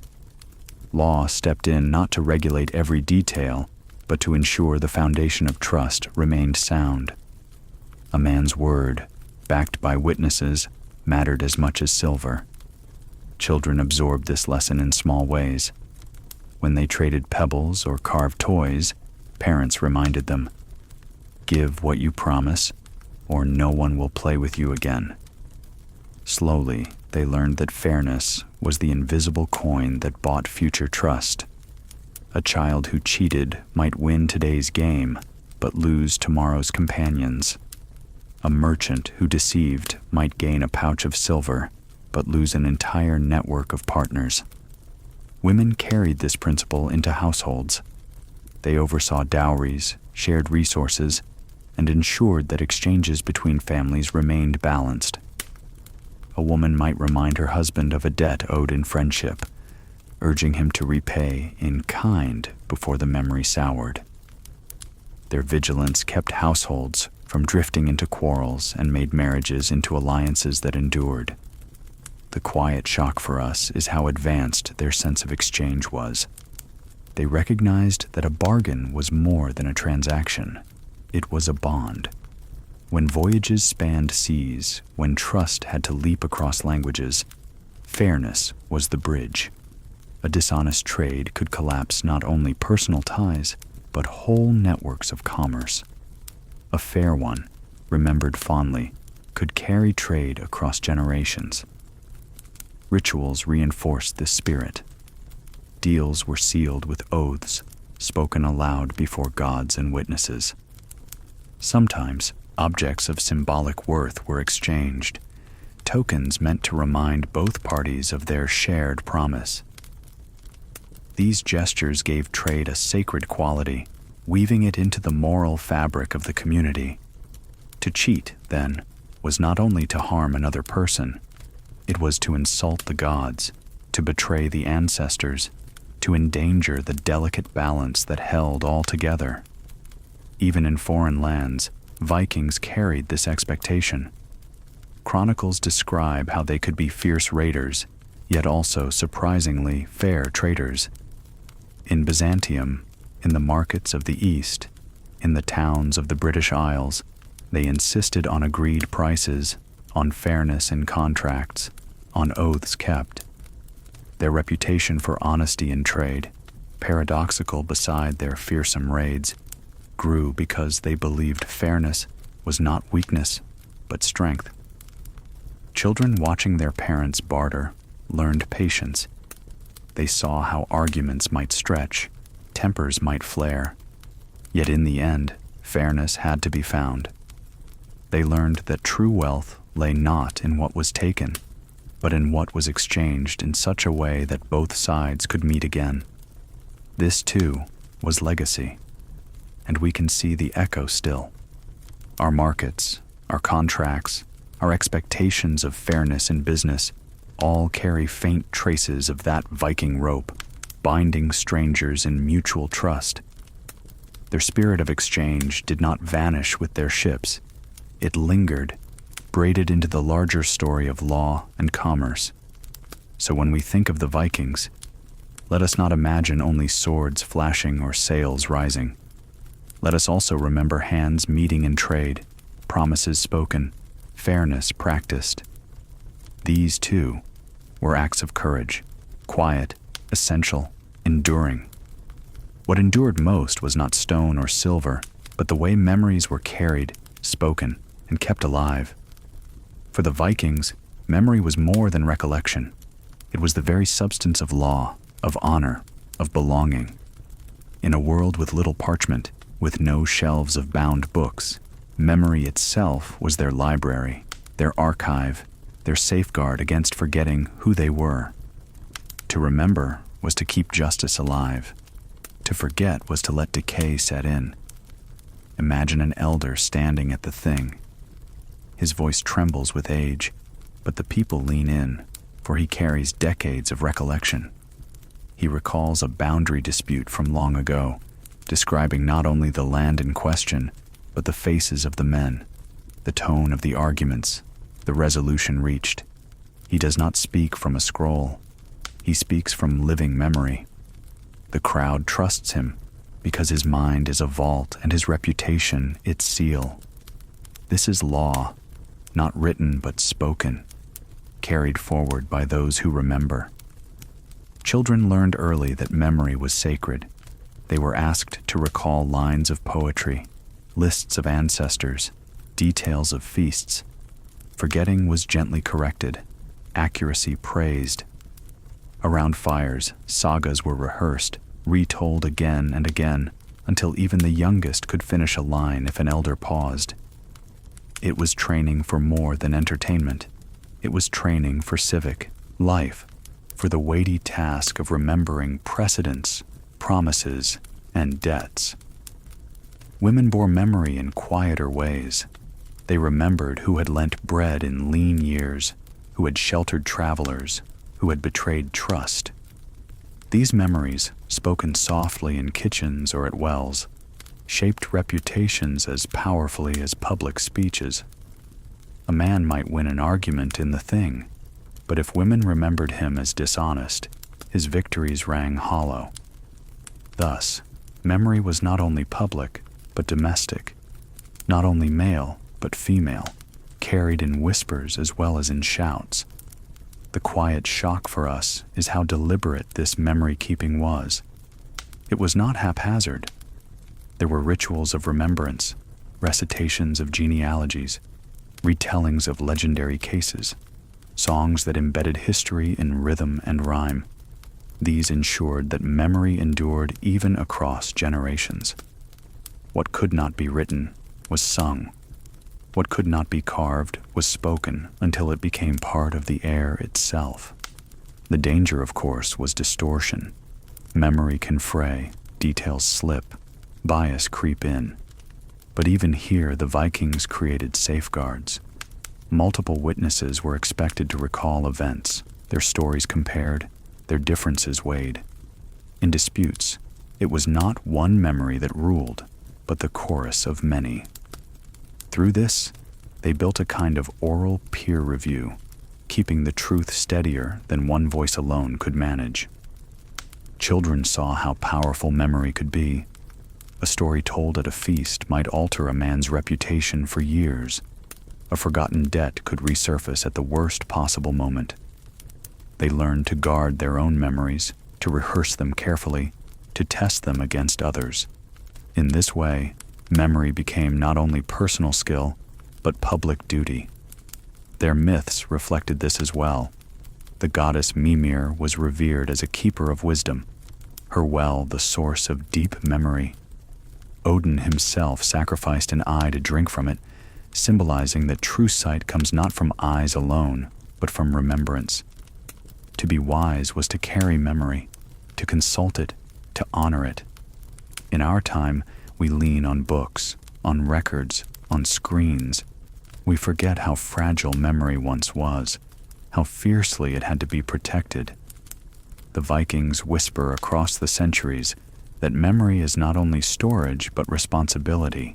Law stepped in not to regulate every detail, but to ensure the foundation of trust remained sound. A man's word, backed by witnesses, mattered as much as silver. Children absorbed this lesson in small ways. When they traded pebbles or carved toys, parents reminded them, "Give what you promise, or no one will play with you again." Slowly, they learned that fairness was the invisible coin that bought future trust. A child who cheated might win today's game, but lose tomorrow's companions. A merchant who deceived might gain a pouch of silver, but lose an entire network of partners. Women carried this principle into households. They oversaw dowries, shared resources, and ensured that exchanges between families remained balanced. A woman might remind her husband of a debt owed in friendship, urging him to repay in kind before the memory soured. Their vigilance kept households from drifting into quarrels and made marriages into alliances that endured. The quiet shock for us is how advanced their sense of exchange was. They recognized that a bargain was more than a transaction. It was a bond. When voyages spanned seas, when trust had to leap across languages, fairness was the bridge. A dishonest trade could collapse not only personal ties, but whole networks of commerce. A fair one, remembered fondly, could carry trade across generations. Rituals reinforced this spirit. Deals were sealed with oaths, spoken aloud before gods and witnesses. Sometimes, objects of symbolic worth were exchanged, tokens meant to remind both parties of their shared promise. These gestures gave trade a sacred quality, weaving it into the moral fabric of the community. To cheat, then, was not only to harm another person, it was to insult the gods, to betray the ancestors, to endanger the delicate balance that held all together. Even in foreign lands, Vikings carried this expectation. Chronicles describe how they could be fierce raiders, yet also surprisingly fair traders. In Byzantium, in the markets of the East, in the towns of the British Isles, they insisted on agreed prices, on fairness in contracts, on oaths kept. Their reputation for honesty in trade, paradoxical beside their fearsome raids, grew because they believed fairness was not weakness, but strength. Children watching their parents barter learned patience. They saw how arguments might stretch, tempers might flare, yet in the end, fairness had to be found. They learned that true wealth lay not in what was taken, but in what was exchanged in such a way that both sides could meet again. This, too, was legacy, and we can see the echo still. Our markets, our contracts, our expectations of fairness in business all carry faint traces of that Viking rope, binding strangers in mutual trust. Their spirit of exchange did not vanish with their ships. It lingered, braided into the larger story of law and commerce. So when we think of the Vikings, let us not imagine only swords flashing or sails rising. Let us also remember hands meeting in trade, promises spoken, fairness practiced. These, too, were acts of courage, quiet, essential, enduring. What endured most was not stone or silver, but the way memories were carried, spoken, and kept alive. For the Vikings, memory was more than recollection. It was the very substance of law, of honor, of belonging. In a world with little parchment, with no shelves of bound books, memory itself was their library, their archive, their safeguard against forgetting who they were. To remember was to keep justice alive. To forget was to let decay set in. Imagine an elder standing at the thing. His voice trembles with age, but the people lean in, for he carries decades of recollection. He recalls a boundary dispute from long ago, describing not only the land in question, but the faces of the men, the tone of the arguments, the resolution reached. He does not speak from a scroll. He speaks from living memory. The crowd trusts him because his mind is a vault and his reputation its seal. This is law, not written but spoken, carried forward by those who remember. Children learned early that memory was sacred. They were asked to recall lines of poetry, lists of ancestors, details of feasts. Forgetting was gently corrected, accuracy praised. Around fires, sagas were rehearsed, retold again and again, until even the youngest could finish a line if an elder paused. It was training for more than entertainment. It was training for civic life, for the weighty task of remembering precedents, promises, and debts. Women bore memory in quieter ways. They remembered who had lent bread in lean years, who had sheltered travelers, who had betrayed trust. These memories, spoken softly in kitchens or at wells, shaped reputations as powerfully as public speeches. A man might win an argument in the thing, but if women remembered him as dishonest, his victories rang hollow. Thus, memory was not only public, but domestic, not only male, but female, carried in whispers as well as in shouts. The quiet shock for us is how deliberate this memory-keeping was. It was not haphazard. There were rituals of remembrance, recitations of genealogies, retellings of legendary cases, songs that embedded history in rhythm and rhyme. These ensured that memory endured even across generations. What could not be written was sung. What could not be carved was spoken until it became part of the air itself. The danger, of course, was distortion. Memory can fray, details slip, bias creep in. But even here, the Vikings created safeguards. Multiple witnesses were expected to recall events, their stories compared, their differences weighed. In disputes, it was not one memory that ruled, but the chorus of many. Through this, they built a kind of oral peer review, keeping the truth steadier than one voice alone could manage. Children saw how powerful memory could be. A story told at a feast might alter a man's reputation for years. A forgotten debt could resurface at the worst possible moment. They learned to guard their own memories, to rehearse them carefully, to test them against others. In this way, memory became not only personal skill, but public duty. Their myths reflected this as well. The goddess Mimir was revered as a keeper of wisdom, her well the source of deep memory. Odin himself sacrificed an eye to drink from it, symbolizing that true sight comes not from eyes alone, but from remembrance. To be wise was to carry memory, to consult it, to honor it. In our time, we lean on books, on records, on screens. We forget how fragile memory once was, how fiercely it had to be protected. The Vikings whisper across the centuries that memory is not only storage but responsibility.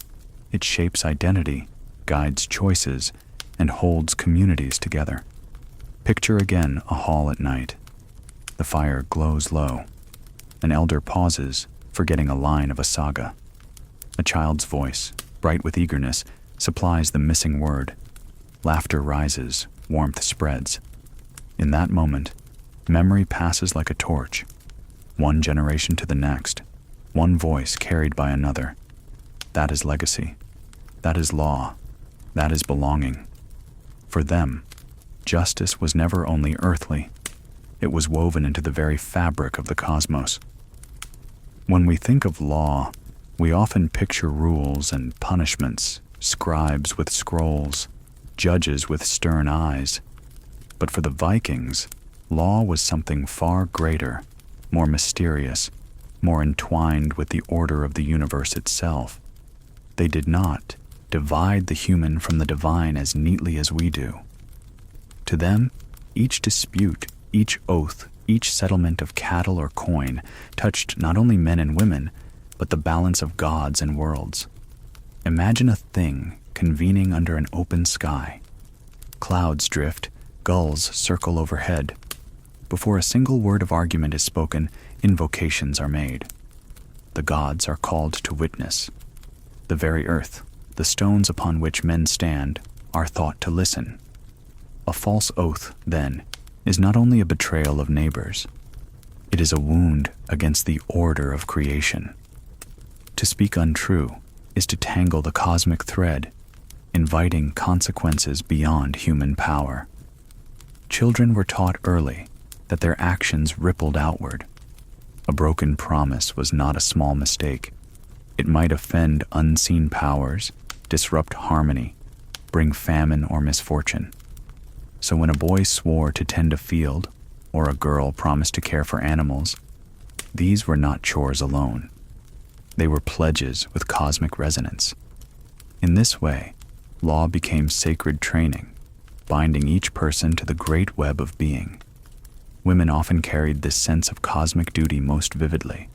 It shapes identity, guides choices, and holds communities together. Picture again a hall at night. The fire glows low. An elder pauses, forgetting a line of a saga. A child's voice, bright with eagerness, supplies the missing word. Laughter rises, warmth spreads. In that moment, memory passes like a torch, one generation to the next, one voice carried by another. That is legacy. That is law. That is belonging. For them, justice was never only earthly. It was woven into the very fabric of the cosmos. When we think of law, we often picture rules and punishments, scribes with scrolls, judges with stern eyes. But for the Vikings, law was something far greater, more mysterious, more entwined with the order of the universe itself. They did not divide the human from the divine as neatly as we do. To them, each dispute, each oath, each settlement of cattle or coin touched not only men and women, but the balance of gods and worlds. Imagine a thing convening under an open sky. Clouds drift, gulls circle overhead. Before a single word of argument is spoken, invocations are made. The gods are called to witness. The very earth, the stones upon which men stand are thought to listen. A false oath, then, is not only a betrayal of neighbors, it is a wound against the order of creation. To speak untrue is to tangle the cosmic thread, inviting consequences beyond human power. Children were taught early that their actions rippled outward. A broken promise was not a small mistake. It might offend unseen powers, disrupt harmony, bring famine or misfortune. So when a boy swore to tend a field, or a girl promised to care for animals, these were not chores alone. They were pledges with cosmic resonance. In this way, law became sacred training, binding each person to the great web of being. Women often carried this sense of cosmic duty most vividly.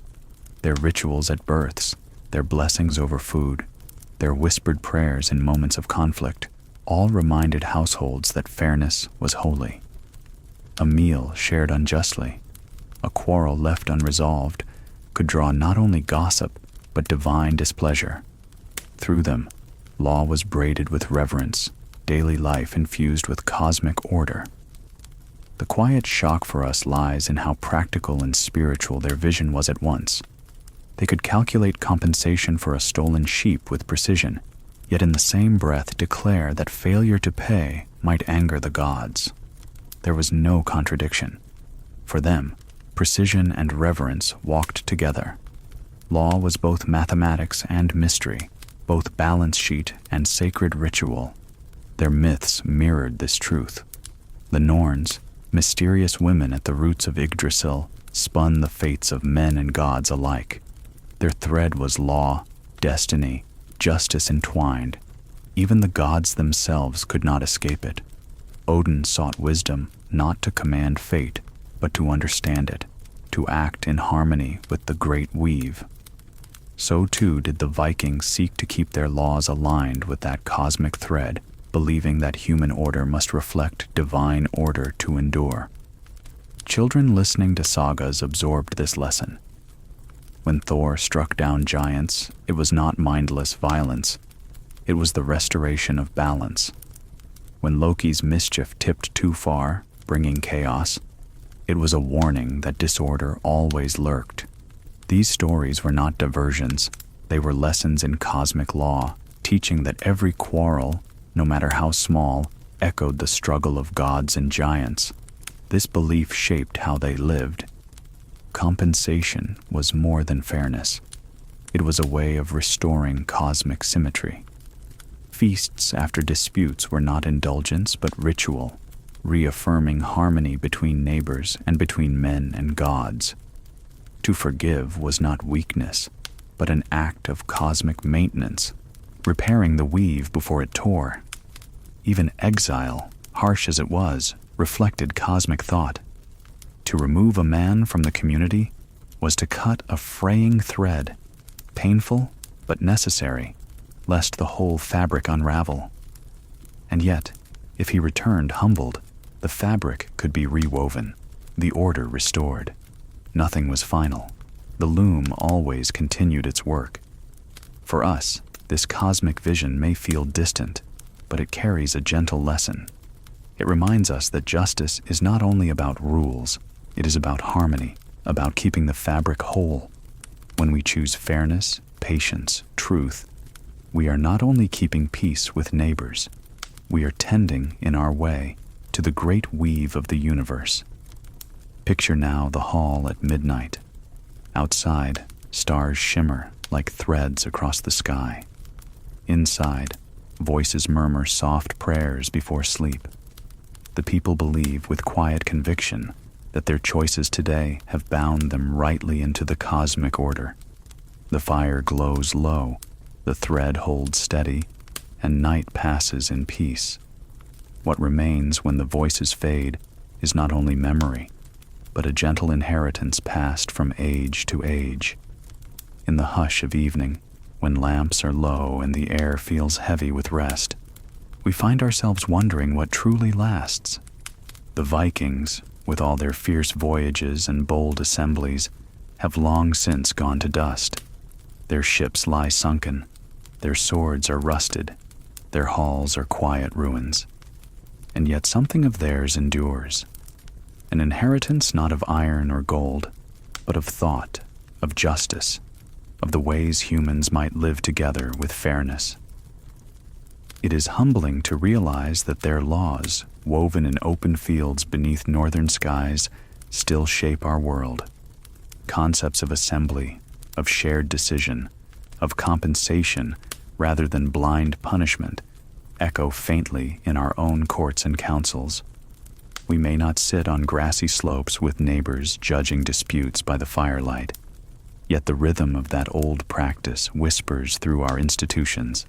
Their rituals at births, their blessings over food, their whispered prayers in moments of conflict, all reminded households that fairness was holy. A meal shared unjustly, a quarrel left unresolved, could draw not only gossip, but divine displeasure. Through them, law was braided with reverence, daily life infused with cosmic order. The quiet shock for us lies in how practical and spiritual their vision was at once. They could calculate compensation for a stolen sheep with precision, yet in the same breath declare that failure to pay might anger the gods. There was no contradiction. For them, precision and reverence walked together. Law was both mathematics and mystery, both balance sheet and sacred ritual. Their myths mirrored this truth. The Norns, mysterious women at the roots of Yggdrasil, spun the fates of men and gods alike. Their thread was law, destiny, justice entwined. Even the gods themselves could not escape it. Odin sought wisdom not to command fate, but to understand it, to act in harmony with the great weave. So too did the Vikings seek to keep their laws aligned with that cosmic thread, believing that human order must reflect divine order to endure. Children listening to sagas absorbed this lesson. When Thor struck down giants, it was not mindless violence. It was the restoration of balance. When Loki's mischief tipped too far, bringing chaos, it was a warning that disorder always lurked. These stories were not diversions. They were lessons in cosmic law, teaching that every quarrel, no matter how small, echoed the struggle of gods and giants. This belief shaped how they lived. Compensation was more than fairness. It was a way of restoring cosmic symmetry. Feasts after disputes were not indulgence but ritual, reaffirming harmony between neighbors and between men and gods. To forgive was not weakness, but an act of cosmic maintenance, repairing the weave before it tore. Even exile, harsh as it was, reflected cosmic thought. To remove a man from the community was to cut a fraying thread, painful but necessary, lest the whole fabric unravel. And yet, if he returned humbled, the fabric could be rewoven, the order restored. Nothing was final. The loom always continued its work. For us, this cosmic vision may feel distant, but it carries a gentle lesson. It reminds us that justice is not only about rules, it is about harmony, about keeping the fabric whole. When we choose fairness, patience, truth, we are not only keeping peace with neighbors, we are tending, in our way, to the great weave of the universe. Picture now the hall at midnight. Outside, stars shimmer like threads across the sky. Inside, voices murmur soft prayers before sleep. The people believe with quiet conviction that their choices today have bound them rightly into the cosmic order. The fire glows low, the thread holds steady, and night passes in peace. What remains when the voices fade is not only memory, but a gentle inheritance passed from age to age. In the hush of evening, when lamps are low and the air feels heavy with rest, we find ourselves wondering what truly lasts. The Vikings, with all their fierce voyages and bold assemblies, have long since gone to dust. Their ships lie sunken, Their swords are rusted, their halls are quiet ruins. And yet something of theirs endures. An inheritance not of iron or gold, but of thought, of justice, of the ways humans might live together with fairness. It is humbling to realize that their laws, woven in open fields beneath northern skies, still shape our world. Concepts of assembly, of shared decision, of compensation rather than blind punishment, echo faintly in our own courts and councils. We may not sit on grassy slopes with neighbors judging disputes by the firelight, yet the rhythm of that old practice whispers through our institutions.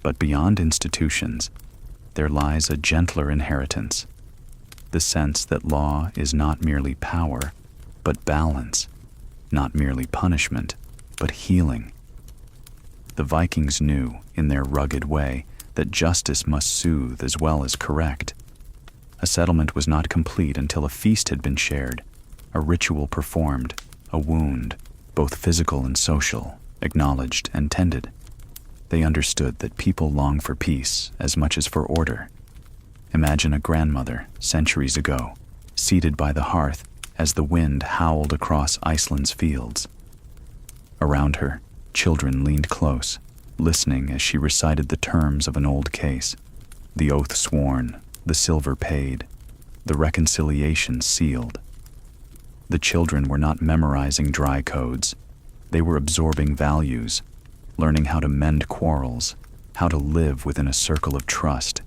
But beyond institutions, there lies a gentler inheritance, the sense that law is not merely power, but balance, not merely punishment, but healing. The Vikings knew, in their rugged way, that justice must soothe as well as correct. A settlement was not complete until a feast had been shared, a ritual performed, a wound, both physical and social, acknowledged and tended. They understood that people long for peace as much as for order. Imagine a grandmother, centuries ago, seated by the hearth as the wind howled across Iceland's fields. Around her, children leaned close, listening as she recited the terms of an old case, the oath sworn, the silver paid, the reconciliation sealed. The children were not memorizing dry codes. They were absorbing values, learning how to mend quarrels, how to live within a circle of trust.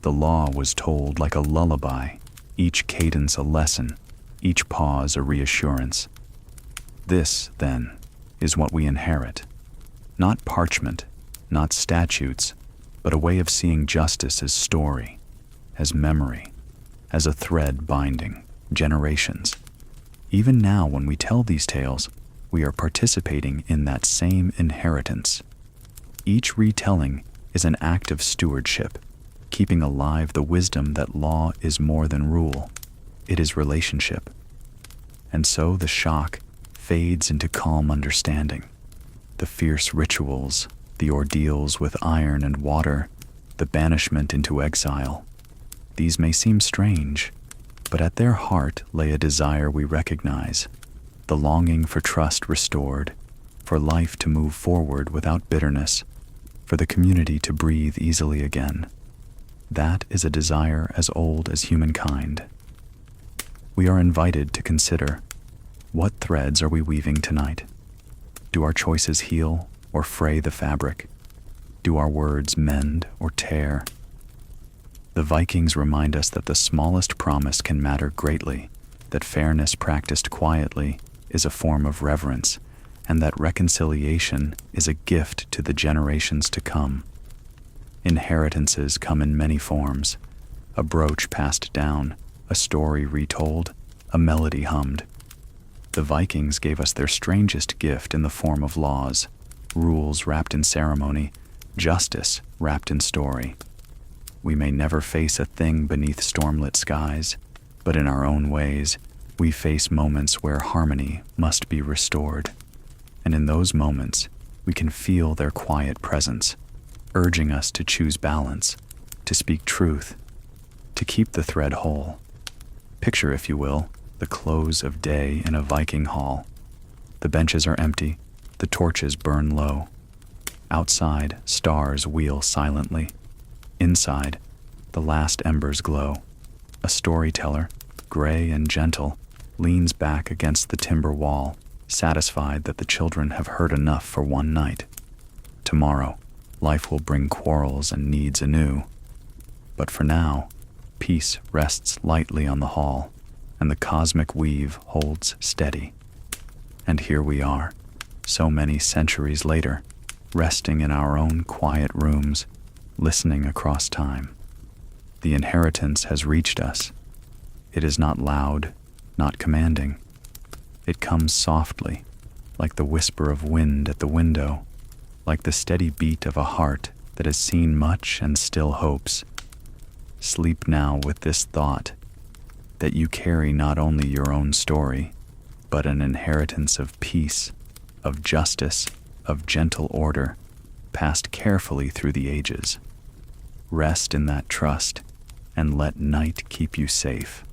The law was told like a lullaby, each cadence a lesson, each pause a reassurance. This, then, is what we inherit. Not parchment, not statutes, but a way of seeing justice as story, as memory, as a thread binding generations. Even now, when we tell these tales, we are participating in that same inheritance. Each retelling is an act of stewardship, keeping alive the wisdom that law is more than rule. It is relationship. And so the shock fades into calm understanding. The fierce rituals, the ordeals with iron and water, the banishment into exile. These may seem strange, but at their heart lay a desire we recognize, the longing for trust restored, for life to move forward without bitterness, for the community to breathe easily again. That is a desire as old as humankind. We are invited to consider, what threads are we weaving tonight? Do our choices heal or fray the fabric? Do our words mend or tear? The Vikings remind us that the smallest promise can matter greatly, that fairness practiced quietly is a form of reverence, and that reconciliation is a gift to the generations to come. Inheritances come in many forms: a brooch passed down, a story retold, a melody hummed. The Vikings gave us their strangest gift in the form of laws, rules wrapped in ceremony, justice wrapped in story. We may never face a thing beneath stormlit skies, but in our own ways, we face moments where harmony must be restored. And in those moments, we can feel their quiet presence, urging us to choose balance, to speak truth, to keep the thread whole. Picture, if you will, the close of day in a Viking hall. The benches are empty, the torches burn low. Outside, stars wheel silently. Inside, the last embers glow. A storyteller, gray and gentle, leans back against the timber wall, satisfied that the children have heard enough for one night. Tomorrow, life will bring quarrels and needs anew. But for now, peace rests lightly on the hall, and the cosmic weave holds steady. And here we are, so many centuries later, resting in our own quiet rooms, listening across time. The inheritance has reached us. It is not loud, not commanding. It comes softly, like the whisper of wind at the window, like the steady beat of a heart that has seen much and still hopes. Sleep now with this thought, that you carry not only your own story, but an inheritance of peace, of justice, of gentle order, passed carefully through the ages. Rest in that trust and let night keep you safe.